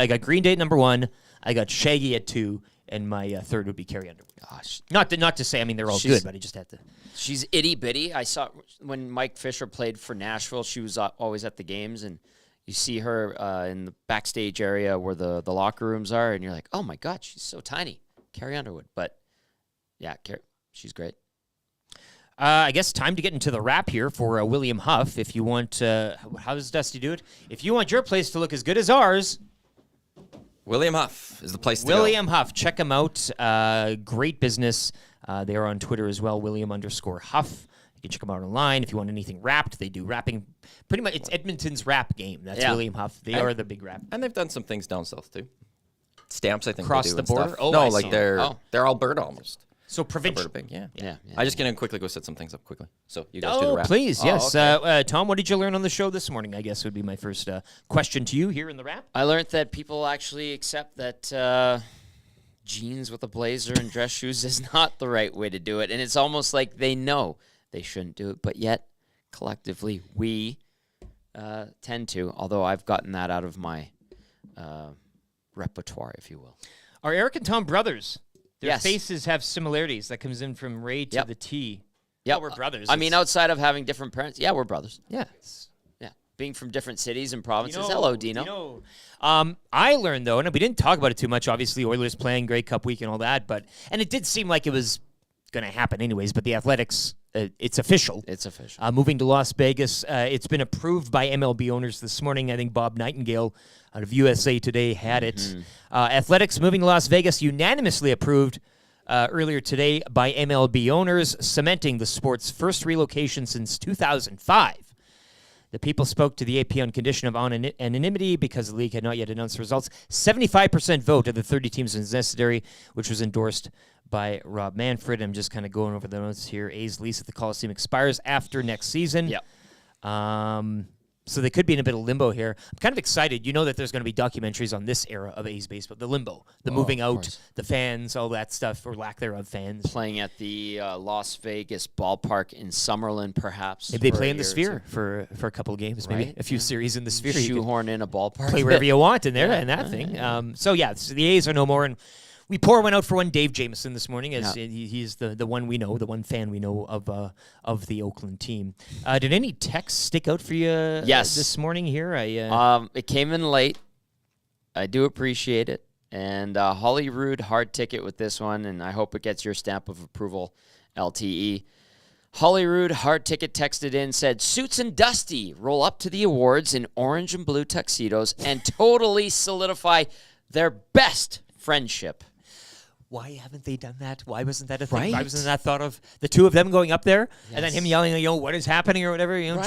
got Green Day at number 1. I got Shaggy at 2. And my third would be Carrie Underwood. Gosh. Not to say, I mean, they're all good, but I just had to. She's itty-bitty. I saw when Mike Fisher played for Nashville, she was always at the games, and you see her in the backstage area where the locker rooms are, and you're like, oh, my God, she's so tiny. Carrie Underwood. But, yeah, she's great. I guess time to get into the wrap here for William Huff. If you want, how does Dusty do it? If you want your place to look as good as ours, William Huff is the place to go. William Huff, check him out. Great business. They are on Twitter as well, William_Huff. You can check them out online if you want anything wrapped. They do wrapping. Pretty much, it's Edmonton's wrap game. That's William Huff. They are the big wrap. And they've done some things down south too. Stamps, I think. Across they do the and border? stuff. Oh, no, I like see. they're Alberta almost. So provincial. Alberta big, Yeah. I just gonna quickly go set some things up quickly. So you guys do the wrap. Please, yes. okay. Tom, what did you learn on the show this morning? I guess would be my first question to you here in the wrap. I learned that people actually accept that jeans with a blazer and dress shoes is not the right way to do it. And it's almost like they know they shouldn't do it, but yet collectively we tend to, although I've gotten that out of my repertoire, if you will. Are Erik and Tom brothers? Their Yes. faces have similarities. That comes in from Ray to the T. Yeah, we're brothers. I mean, outside of having different parents, we're brothers. Yeah. Being from different cities and provinces. Hello, Dino. I learned, though, and we didn't talk about it too much, obviously, Oilers playing Grey Cup week and all that, and it did seem like it was going to happen anyways, but the Athletics it's official. It's official. Moving to Las Vegas. It's been approved by MLB owners this morning. I think Bob Nightingale out of USA Today had it. Athletics moving to Las Vegas unanimously approved earlier today by MLB owners, cementing the sport's first relocation since 2005. The people spoke to the AP on condition of anonymity because the league had not yet announced the results. 75% vote of the 30 teams was necessary, which was endorsed by Rob Manfred. I'm just kind of going over the notes here. A's lease at the Coliseum expires after next season. Yep. So they could be in a bit of limbo here. I'm kind of excited. You know that there's going to be documentaries on this era of A's baseball. The limbo, the moving out, the fans, all that stuff, or lack thereof fans. Playing at the Las Vegas ballpark in Summerlin, perhaps. Maybe they play in the Sphere for a couple of games, maybe Right? a few series in the Sphere. Shoehorn in a ballpark. Play wherever you want in there and that thing. So the A's are no more. And we pour one out for one Dave Jameson this morning, as he's the one we know, the one fan we know of the Oakland team. Did any texts stick out for you this morning here? It came in late. I do appreciate it. And Holyrood hard ticket with this one, and I hope it gets your stamp of approval, LTE. Holyrood hard ticket texted in, said, Suits and Dusty roll up to the awards in orange and blue tuxedos and totally solidify their best friendship. Why haven't they done that? Why wasn't that a thing? Right. Why wasn't that thought of? The two of them going up there and then him yelling, what is happening or whatever, Right.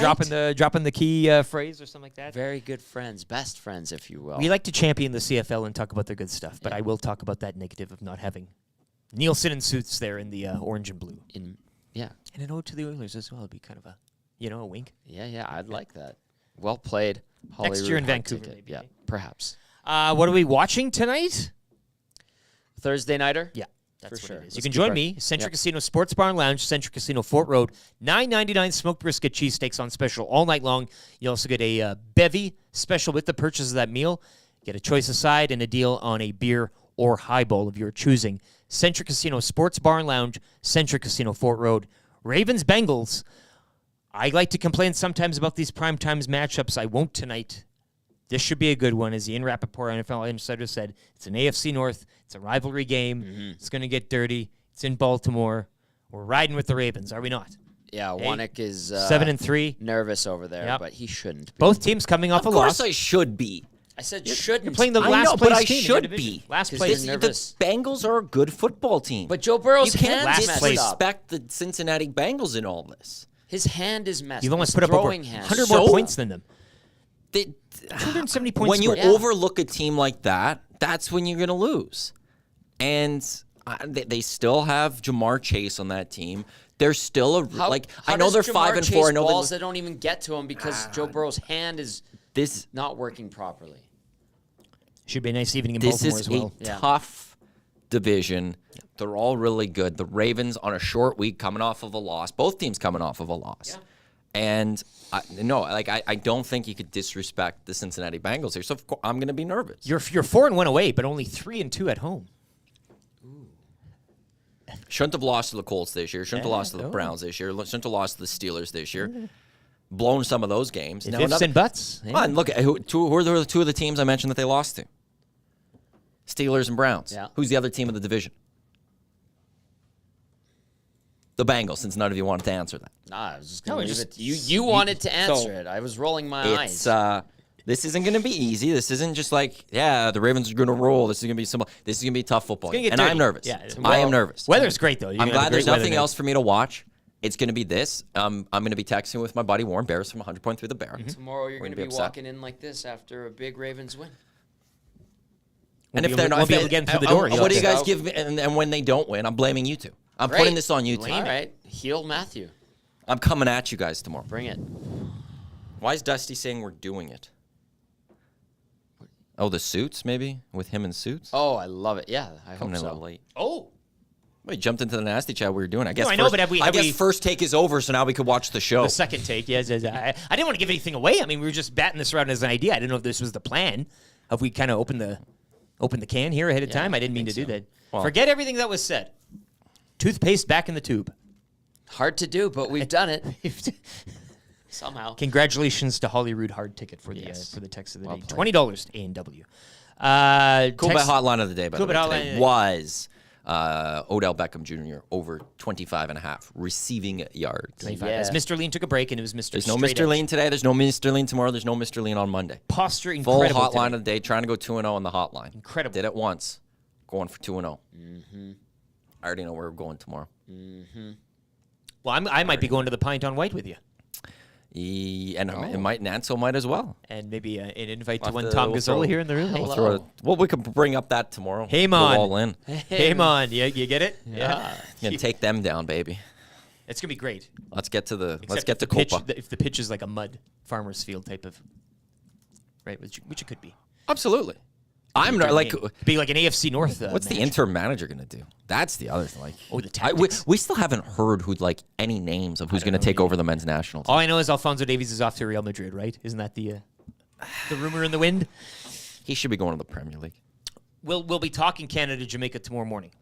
dropping the key phrase or something like that. Very good friends, best friends, if you will. We like to champion the CFL and talk about their good stuff, but I will talk about that negative of not having Nielson and Suits there in the orange and blue. And an ode to the Oilers as well. It'd be kind of a wink. Yeah, I'd like that. Well played. Next year in Vancouver, Ticket. maybe. Yeah, perhaps. What are we watching tonight? Thursday nighter? Yeah, that's for what sure. it is. You can join me, Centric Casino Sports Bar and Lounge, Centric Casino Fort Road, $9.99 smoked brisket cheesesteaks on special all night long. You also get a bevy special with the purchase of that meal. Get a choice of side and a deal on a beer or highball of your choosing. Centric Casino Sports Bar and Lounge, Centric Casino Fort Road. Ravens Bengals. I like to complain sometimes about these primetimes matchups. I won't tonight. This should be a good one. As Ian Rapoport, NFL Insider, said, it's an AFC North. It's a rivalry game. It's going to get dirty. It's in Baltimore. We're riding with the Ravens, are we not? Yeah, Wannick is 7-3. Nervous over there, but he shouldn't be. Both teams coming off a loss. Of course I should be. I said shouldn't. You're playing the I last know, place but I team in should your division. be. Last 'Cause place. they're nervous. The Bengals are a good football team. But Joe Burrow's you can't hand's messed up. disrespect the Cincinnati Bengals in all this. His hand is messed up. You've almost His put up over throwing hand. 100 more points than them. 270 points When you scored. overlook a team like that, that's when you're going to lose. And they still have Jamar Chase on that team. They're still I know they're 5-4. I know balls that don't even get to him because Joe Burrow's hand is not working properly. Should be a nice evening in This Baltimore is as well. a tough division. They're all really good. The Ravens on a short week coming off of a loss. Both teams coming off of a loss. Yeah. And I don't think you could disrespect the Cincinnati Bengals here. So of course, I'm going to be nervous. You're 4-1 away, but only 3-2 at home. Shouldn't have lost to the Colts this year. Shouldn't have lost to the Browns this year. Shouldn't have lost to the Steelers this year. Blown some of those games. Ifs and buts. Come on, look, who are the two of the teams I mentioned that they lost to? Steelers and Browns. Yeah. Who's the other team in the division? The Bengals, since none of you wanted to answer that. Nah, I was just going to leave it. You wanted to answer it. I was rolling my eyes. This isn't going to be easy. This isn't just like, the Ravens are going to roll. This is going to be This is going to be a tough football game. And I'm nervous. Yeah, I am nervous. Weather's great, though. I'm glad there's nothing else for me to watch. It's going to be this. I'm going to be texting with my buddy Warren Bears from 100 Point through the Bear. Tomorrow you're going to be walking in like this after a big Ravens win. And if they're not, we'll be able to get through the door. What do you guys give me? And when they don't win, I'm blaming you two. I'm putting this on you two. All right. Heel Matthew. I'm coming at you guys tomorrow. Bring it. Why is Dusty saying we're doing it? Oh, the Suits, maybe? With him in Suits? Oh, I love it. Yeah, I Coming hope in a so. little late. Oh. We jumped into the nasty chat we were doing. I guess. I know, but have we? First take is over, so now we could watch the show. The second take, yes. I didn't want to give anything away. I mean, we were just batting this around as an idea. I didn't know if this was the plan. Have we kind of opened the can here ahead of time? I didn't mean to do that. Well, forget everything that was said. Toothpaste back in the tube. Hard to do, but we've done it. Somehow. Congratulations to Holyrood hard ticket for the text of the day. $20 to A&W. Cool bet hotline of the day, by the way, today was Odell Beckham Jr. over 25.5 receiving yards. 25. As Mr. Lean took a break, and it was Mr. There's no Mr. Lean today. There's no Mr. Lean tomorrow. There's no Mr. Lean on Monday. Posture Full incredible hotline today. of the day. Trying to go 2-0 on the hotline. Incredible. Did it once. Going for 2-0. I already know where we're going tomorrow. Well, I might be going to the Pint on White with you. And Nanso might as well. And maybe an invite to one Tom Gazzola here in the room. We could bring up that tomorrow. Hey, Go man. all in. Hey, man. You get it? Yeah. And take them down, baby. It's going to be great. Let's get to Except Copa. If the pitch is like a mud farmer's field type of, right, which it could be. Absolutely. I'm not like be like an AFC North. What's the interim manager going to do? That's the other thing. Like, the tactics. We still haven't heard any names of who's going to take over the men's national team. All I know is Alphonso Davies is off to Real Madrid, right? Isn't that the rumor in the wind? He should be going to the Premier League. We'll be talking Canada Jamaica tomorrow morning.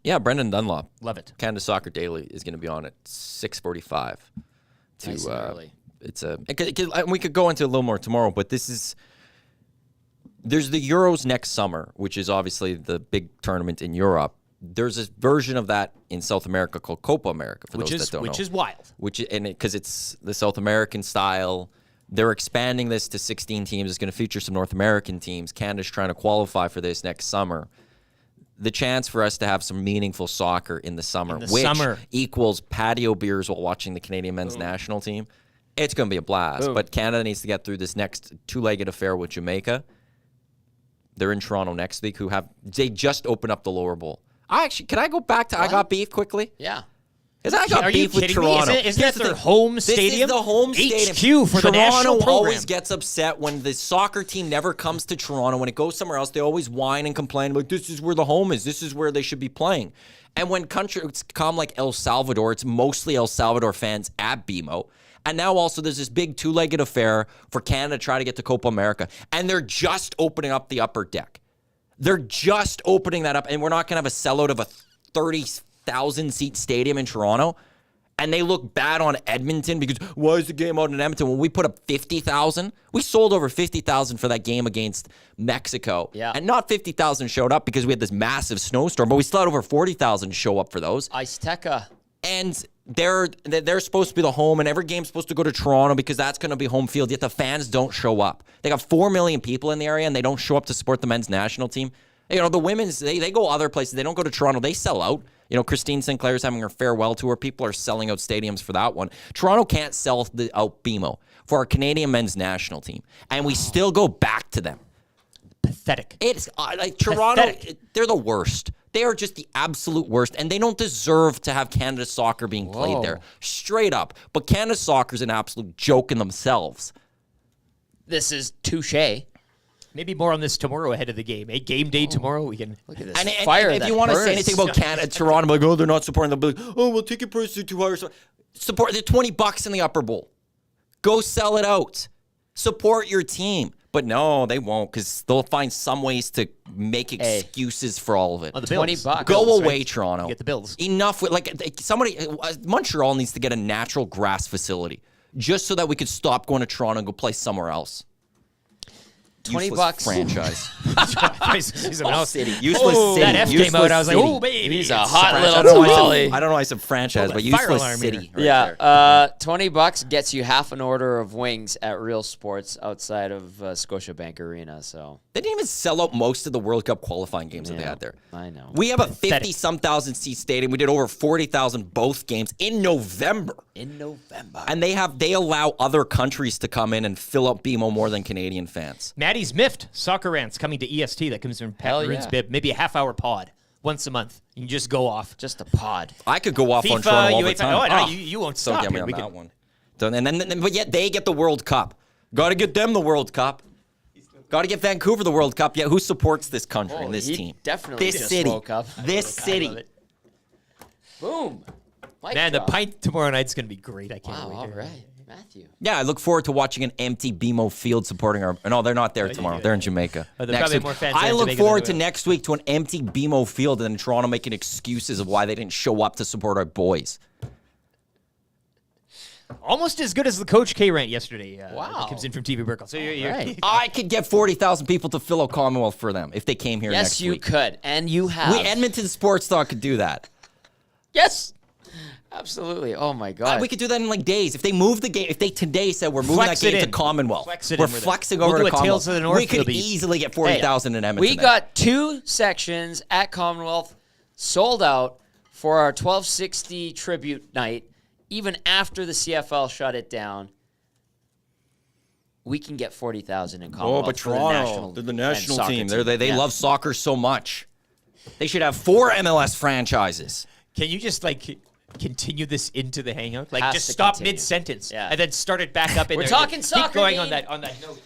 Yeah, Brendan Dunlop. Love it. Canada Soccer Daily is going to be on at 6:45. Nice and early. We could go into a little more tomorrow, but there's the Euros next summer, which is obviously the big tournament in Europe. There's a version of that in South America called Copa America, for those that don't know. Which is wild. Because it's the South American style. They're expanding this to 16 teams. It's going to feature some North American teams. Canada's trying to qualify for this next summer. The chance for us to have some meaningful soccer in the summer, equals patio beers while watching the Canadian men's national team. It's going to be a blast. But Canada needs to get through this next two-legged affair with Jamaica. They're in Toronto next week. They just opened up the lower bowl. Can I go back to I Got Beef quickly? Yeah. Because I got beef with Toronto. Isn't that their home stadium? This is the home stadium. HQ for the national Toronto program. always gets upset when the soccer team never comes to Toronto. When it goes somewhere else, they always whine and complain. Like, this is where the home is. This is where they should be playing. And when countries come like El Salvador, it's mostly El Salvador fans at BMO. And now also there's this big two-legged affair for Canada to try to get to Copa America. And they're just opening up the upper deck. They're just opening that up. And we're not going to have a sellout of a 30,000-seat stadium in Toronto. And they look bad on Edmonton because why is the game out in Edmonton? When we put up 50,000, we sold over 50,000 for that game against Mexico. Yeah. And not 50,000 showed up because we had this massive snowstorm, but we still had over 40,000 show up for those. Azteca. And they're supposed to be the home, and every game's supposed to go to Toronto because that's going to be home field, yet the fans don't show up. They got 4 million people in the area, and they don't show up to support the men's national team. You know, the women's, they go other places. They don't go to Toronto. They sell out. You know, Christine Sinclair's having her farewell tour. People are selling out stadiums for that one. Toronto can't sell out BMO for our Canadian men's national team, and we still go back to them. Pathetic. It's like Toronto, they're the worst. They are just the absolute worst, and they don't deserve to have Canada soccer being played there. Straight up. But Canada soccer is an absolute joke in themselves. This is touche. Maybe more on this tomorrow ahead of the game. Game day tomorrow. We can look at this and fire. If you want to say anything about Canada, Toronto, like, oh, they're not supporting them. Like, oh, well, ticket prices are too high. Support the $20 in the upper bowl. Go sell it out. Support your team. But no, they won't because they'll find some ways to make excuses for all of it. Oh, the Bills. $20. Go away, Toronto. You get the Bills. Enough with Montreal needs to get a natural grass facility just so that we could stop going to Toronto and go play somewhere else. $20 franchise. Useless city. Useless city. That F came out. I was like, oh, baby. He's a hot little tamale. I don't know why I said franchise, but useless city. Right there. $20 gets you half an order of wings at Real Sports outside of Scotiabank Arena. So they didn't even sell out most of the World Cup qualifying games that they had there. I know. We have a 50-some thousand seat stadium. We did over 40,000 both games in November. And they allow other countries to come in and fill up BMO more than Canadian fans. Maddie's Miffed Soccer Rants coming to EST. That comes from Pat Maroon's bib. Maybe a half-hour pod once a month. You can just go off. Just a pod. I could go off FIFA, on Toronto all the UEFA, time. no, you won't stop. Don't get me on that one. But yet they get the World Cup. Got to get them the World Cup. Got to get Vancouver the World Cup. Yet who supports this country and this team? Definitely this city. World Cup. This city. Boom. Man, the pint tomorrow night's going to be great. I can't wait. All right. Matthew. Yeah, I look forward to watching an empty BMO field supporting our... No, they're not there tomorrow. They're in Jamaica. Next week. More fans I look Jamaica forward to next week to an empty BMO field and then Toronto making excuses of why they didn't show up to support our boys. Almost as good as the Coach K rant yesterday. Wow. That comes in from TV Burkle. So you're Right. I could get 40,000 people to fill out Commonwealth for them if they came here next week. Yes, you could. And you have. Edmonton Sports Talk could do that. Yes. Absolutely. Oh, my God. We could do that in like days. If they moved the game, if they today said we're moving Flex that game it to in. Commonwealth, Flex it we're in with it. flexing We'll over do to a Tales Commonwealth. of the North. We could It'll be- easily get 40,000 in Edmonton. We got 2 sections at Commonwealth sold out for our 1260 tribute night, even after the CFL shut it down. We can get 40,000 in Commonwealth. Oh, but for Toronto, they're the national soccer team. team. They love soccer so much. They should have 4 MLS franchises. Can you just continue this into the hangout? Like Has just to stop continue. mid-sentence Yeah. and then start it back up in We're there. talking Keep soccer, going Dean. on that note.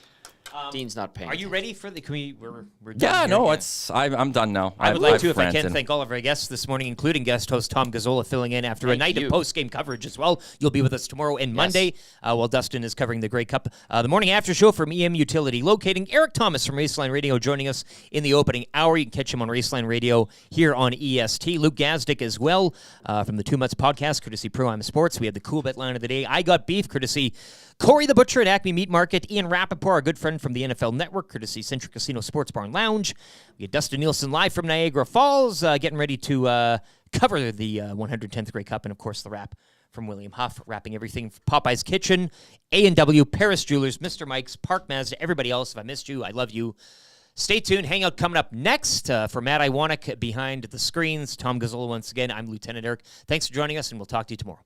Dean's not paying. Are you ready for the? Can we? We're done Yeah, here. no, I'm done now. I would like I've to, if I ranted. can, thank all of our guests this morning, including guest host Tom Gazzola, filling in after a night of post-game coverage as well. You'll be with us tomorrow and Monday while Dustin is covering the Grey Cup. The morning after show from EM Utility Locating. Erik Tomas from Raceline Radio joining us in the opening hour. You can catch him on Raceline Radio here on EST. Luke Gazdic as well from the 2 Months podcast, courtesy Pro Am Sports. We had the Cool Bet line of the day. I Got Beef, courtesy Corey the Butcher at Acme Meat Market. Ian Rapoport, our good friend from the NFL Network, courtesy Centric Casino Sports Bar and Lounge. We had Dustin Nielson live from Niagara Falls, getting ready to cover the 110th Grey Cup, and of course the wrap from William Huff, wrapping everything from Popeye's Kitchen, A&W, Paris Jewelers, Mr. Mike's, Park Mazda, everybody else. If I missed you, I love you. Stay tuned. Hangout coming up next. For Matt Iwanek behind the screens, Tom Gazzola once again. I'm Lieutenant Erik. Thanks for joining us, and we'll talk to you tomorrow.